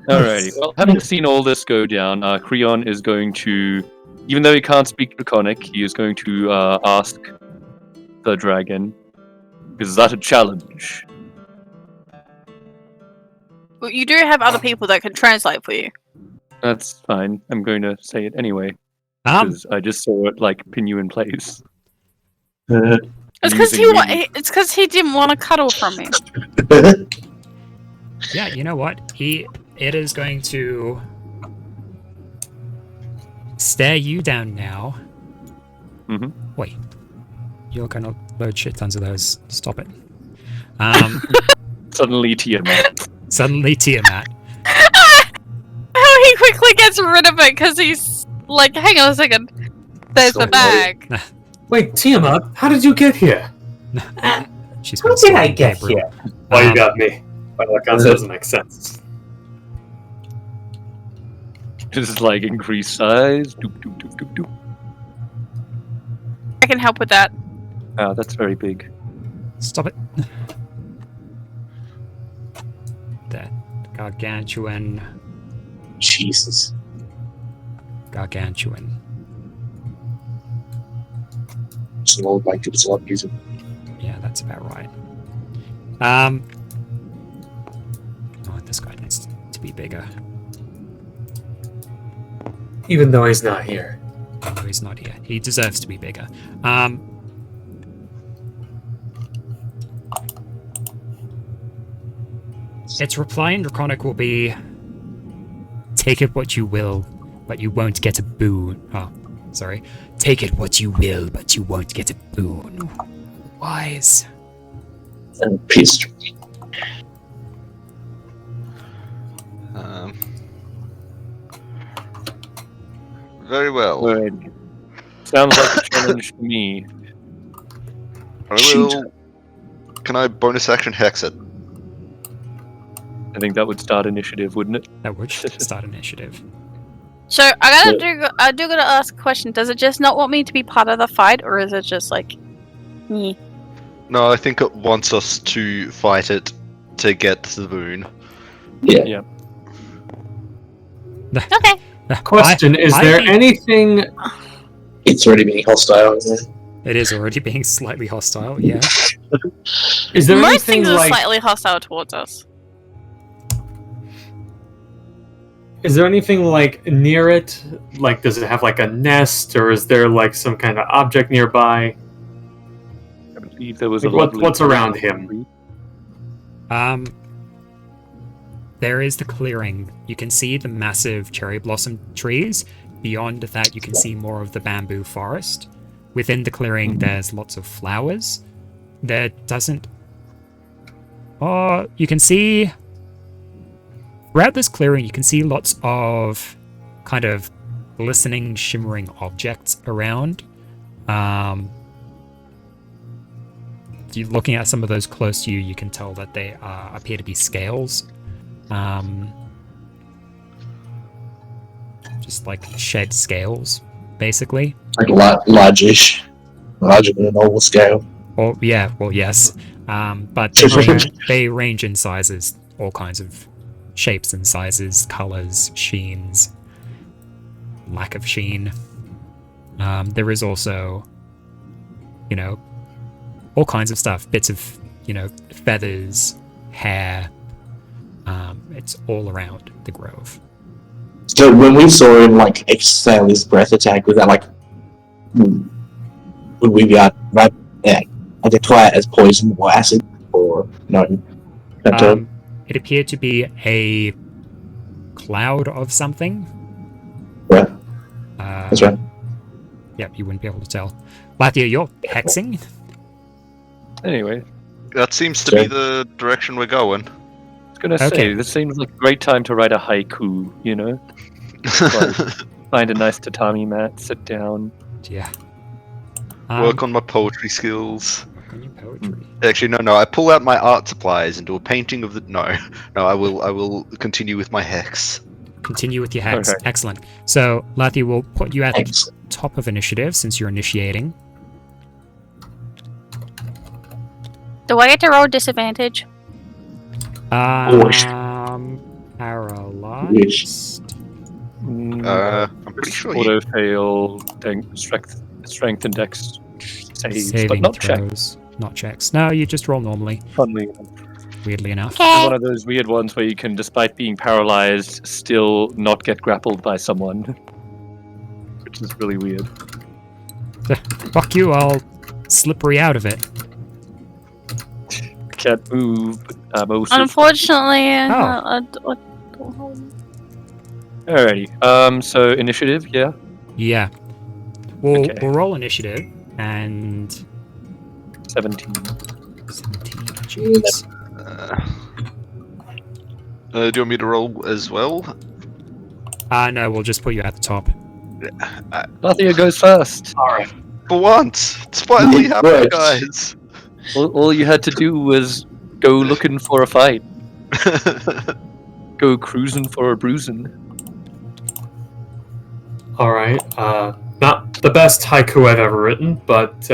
Alrighty. Well, having seen all this go down, Creon is going to, even though he can't speak Draconic, he is going to ask the dragon, "Is that a challenge?" Well, you do have other people that can translate for you. That's fine. I'm going to say it anyway because I just saw it like pin you in place. It's because he didn't want to cuddle from me. Yeah, you know what? It is going to stare you down now. Mhm. Wait. You're gonna load shit tons of those. Stop it. Suddenly, Tiamat. Suddenly Tiamat. How he quickly gets rid of it because he's like, hang on a second. There's the bag. Wait, Tiamat, how did you get here? She's How been did I stalking get Gabriel. here? Why you got me? Well, that doesn't make sense. Just like increase size. Doop, doop, doop, doop, doop. I can help with that. Ah, that's very big. Stop it. That gargantuan. Jesus. Gargantuan. It's an old bike, it's a lot easier. Yeah, that's about right. Oh, this guy needs to be bigger. Even though he's not here. No, he's not here. He deserves to be bigger. Its reply in Draconic will be, take it what you will, but you won't get a boon. Oh, sorry. Take it what you will, but you won't get a boon. Wise. And pissed. Very well. Good. Sounds like a challenge to me. I will. Can I bonus action hex it? I think that would start initiative, wouldn't it? That would start initiative. So I do gotta ask a question. Does it just not want me to be part of the fight, or is it just like, me? No, I think it wants us to fight it to get the boon. Yeah. Okay. Question, is there anything... It's already being hostile, isn't it? It is already being slightly hostile, yeah. Is there Most anything things are like... slightly hostile towards us. Is there anything like near it? Like, does it have like a nest, or is there like some kind of object nearby? I believe there was Like, a lovely what's around him? There is the clearing. You can see the massive cherry blossom trees. Beyond that, you can see more of the bamboo forest. Within the clearing, there's lots of flowers. There doesn't... Oh, you can see... Throughout this clearing, you can see lots of kind of glistening, shimmering objects around. You're looking at some of those close to you, you can tell that they appear to be scales. Just like shed scales, basically. Like large-ish. Larger than a normal scale. Or yeah, well, yes. But they range in sizes, all kinds of shapes and sizes, colors, sheens, lack of sheen. There is also, you know, all kinds of stuff, bits of, you know, feathers, hair. It's all around the grove. So when we saw him like exhale his breath attack, was that like, would we be identify it as poison or acid, or no? It appeared to be a cloud of something. Yeah, that's right. Yep, you wouldn't be able to tell. Lathia, you're hexing? Anyway, That seems to be the direction we're going. I was gonna say, this seems like a great time to write a haiku, you know? Like, find a nice tatami mat, sit down. Yeah. Work on my poetry skills. Work on your poetry. Actually, no. I pull out my art supplies and do a painting of the. No. I will continue with my hex. Continue with your hex. Okay. Excellent. So, Lathia will put you at the top of initiative since you're initiating. Do I get to roll disadvantage? Wish. Paralyzed. I'm pretty sure. Auto fail, strength and dex saves, but Saving not check. throws, not checks. No, you just roll normally, Funnily enough. weirdly enough. Okay. One of those weird ones where you can, despite being paralyzed, still not get grappled by someone. Which is really weird. Fuck you, I'll slippery out of it. Can't move. Unfortunately, Alrighty. So initiative, yeah. Yeah. We'll Okay. roll initiative, and 17. 17, jeez. Do you want me to roll as well? No, we'll just put you at the top. Lathia goes first. Alright. For once, it's finally happened, guys. All you had to do was go looking for a fight. Go cruising for a bruising. Alright, not the best haiku I've ever written, but,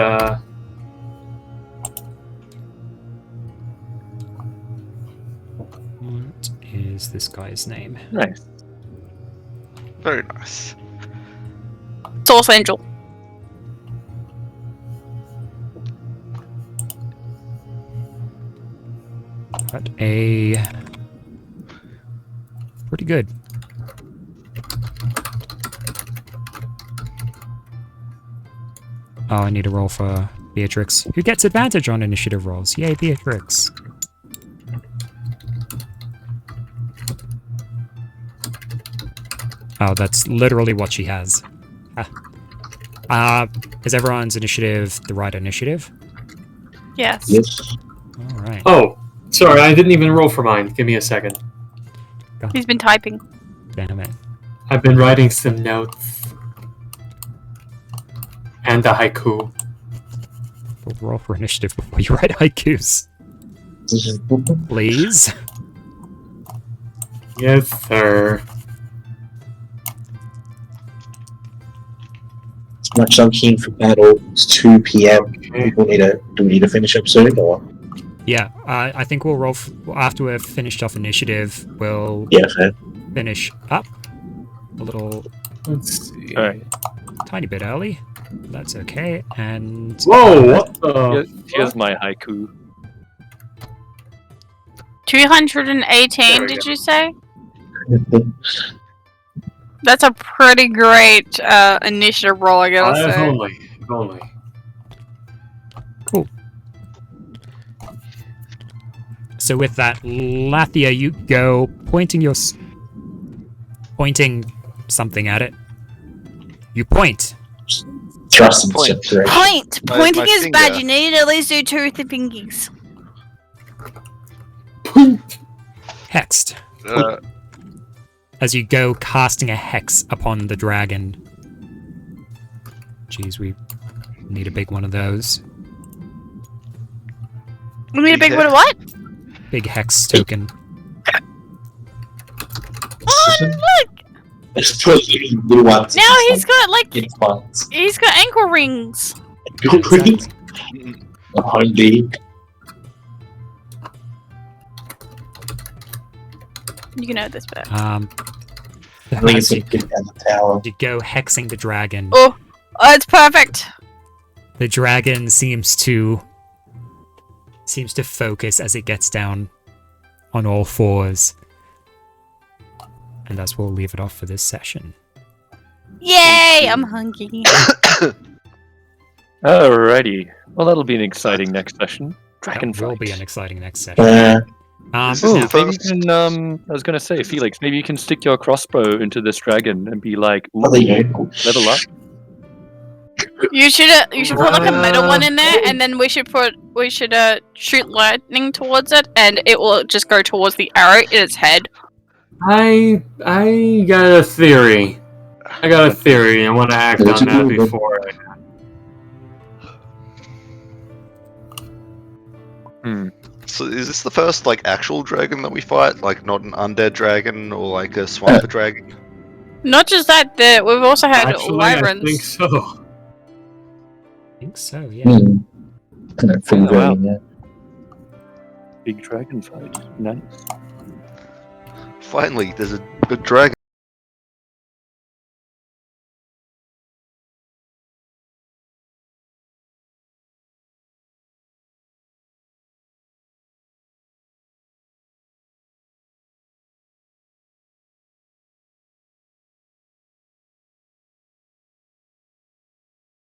What is this guy's name? Nice. Very nice. Source Angel. Got a pretty good. Oh, I need to roll for Beatrix, who gets advantage on initiative rolls. Yay, Beatrix. Oh, that's literally what she has. Is everyone's initiative the right initiative? Yes. Yes. Alright. oh, sorry, I didn't even roll for mine. Give me a second. He's been typing. Damn it. I've been writing some notes. And a haiku. We'll roll for initiative before you write haikus. Please. Yes, sir. As much as I'm keen for battle, it's 2 p.m. Okay. Do we need to finish up soon, or? Yeah, I think we'll roll after we've finished off initiative. We'll Yeah, fair. finish up a little Let's see. Alright. tiny bit early. That's okay. And Whoa, what the? Here's my haiku. 218, we did go. you say? That's a pretty great initiative roll, I gotta If say. only. If only. cool. So with that, Lathia, you go pointing pointing something at it. You point. Thrust in Point. separation. Point! My- Pointing my is finger. bad, you need to at least do 2 with the pinkies. Hexed. Uh, As you go casting a hex upon the dragon. Jeez, we need a big one of those. We need a big Big one of what? Big hex token. Oh, look! It's probably little ones. Now he's got, like, in funds. he's got ankle rings. Exactly. A home D. You can know this bit. I think it's As you, a good down the tower. you go hexing the dragon. Oh, it's perfect. The dragon seems to focus as it gets down on all fours. And that's where we'll leave it off for this session. Yay! I'm hungry. Alrighty. Well, that'll be an exciting next session. Dragon That will fight. be an exciting next session. This is Ooh, the maybe you first- can, I was gonna say, Felix, maybe you can stick your crossbow into this dragon and be like, ooh, Oh, there you go. level up. You should put like a metal one in there, and then we should shoot lightning towards it, and it will just go towards the arrow in its head. I got a theory. I want to act on that before I... So is this the first like actual dragon that we fight? Like not an undead dragon or like a Svärmfa dragon? Not just that, we've also had Actually, I wyverns. think so. I think so, yeah. I don't feel Oh, wow. very yet. Big dragon fight. Nice. Finally, there's a dragon.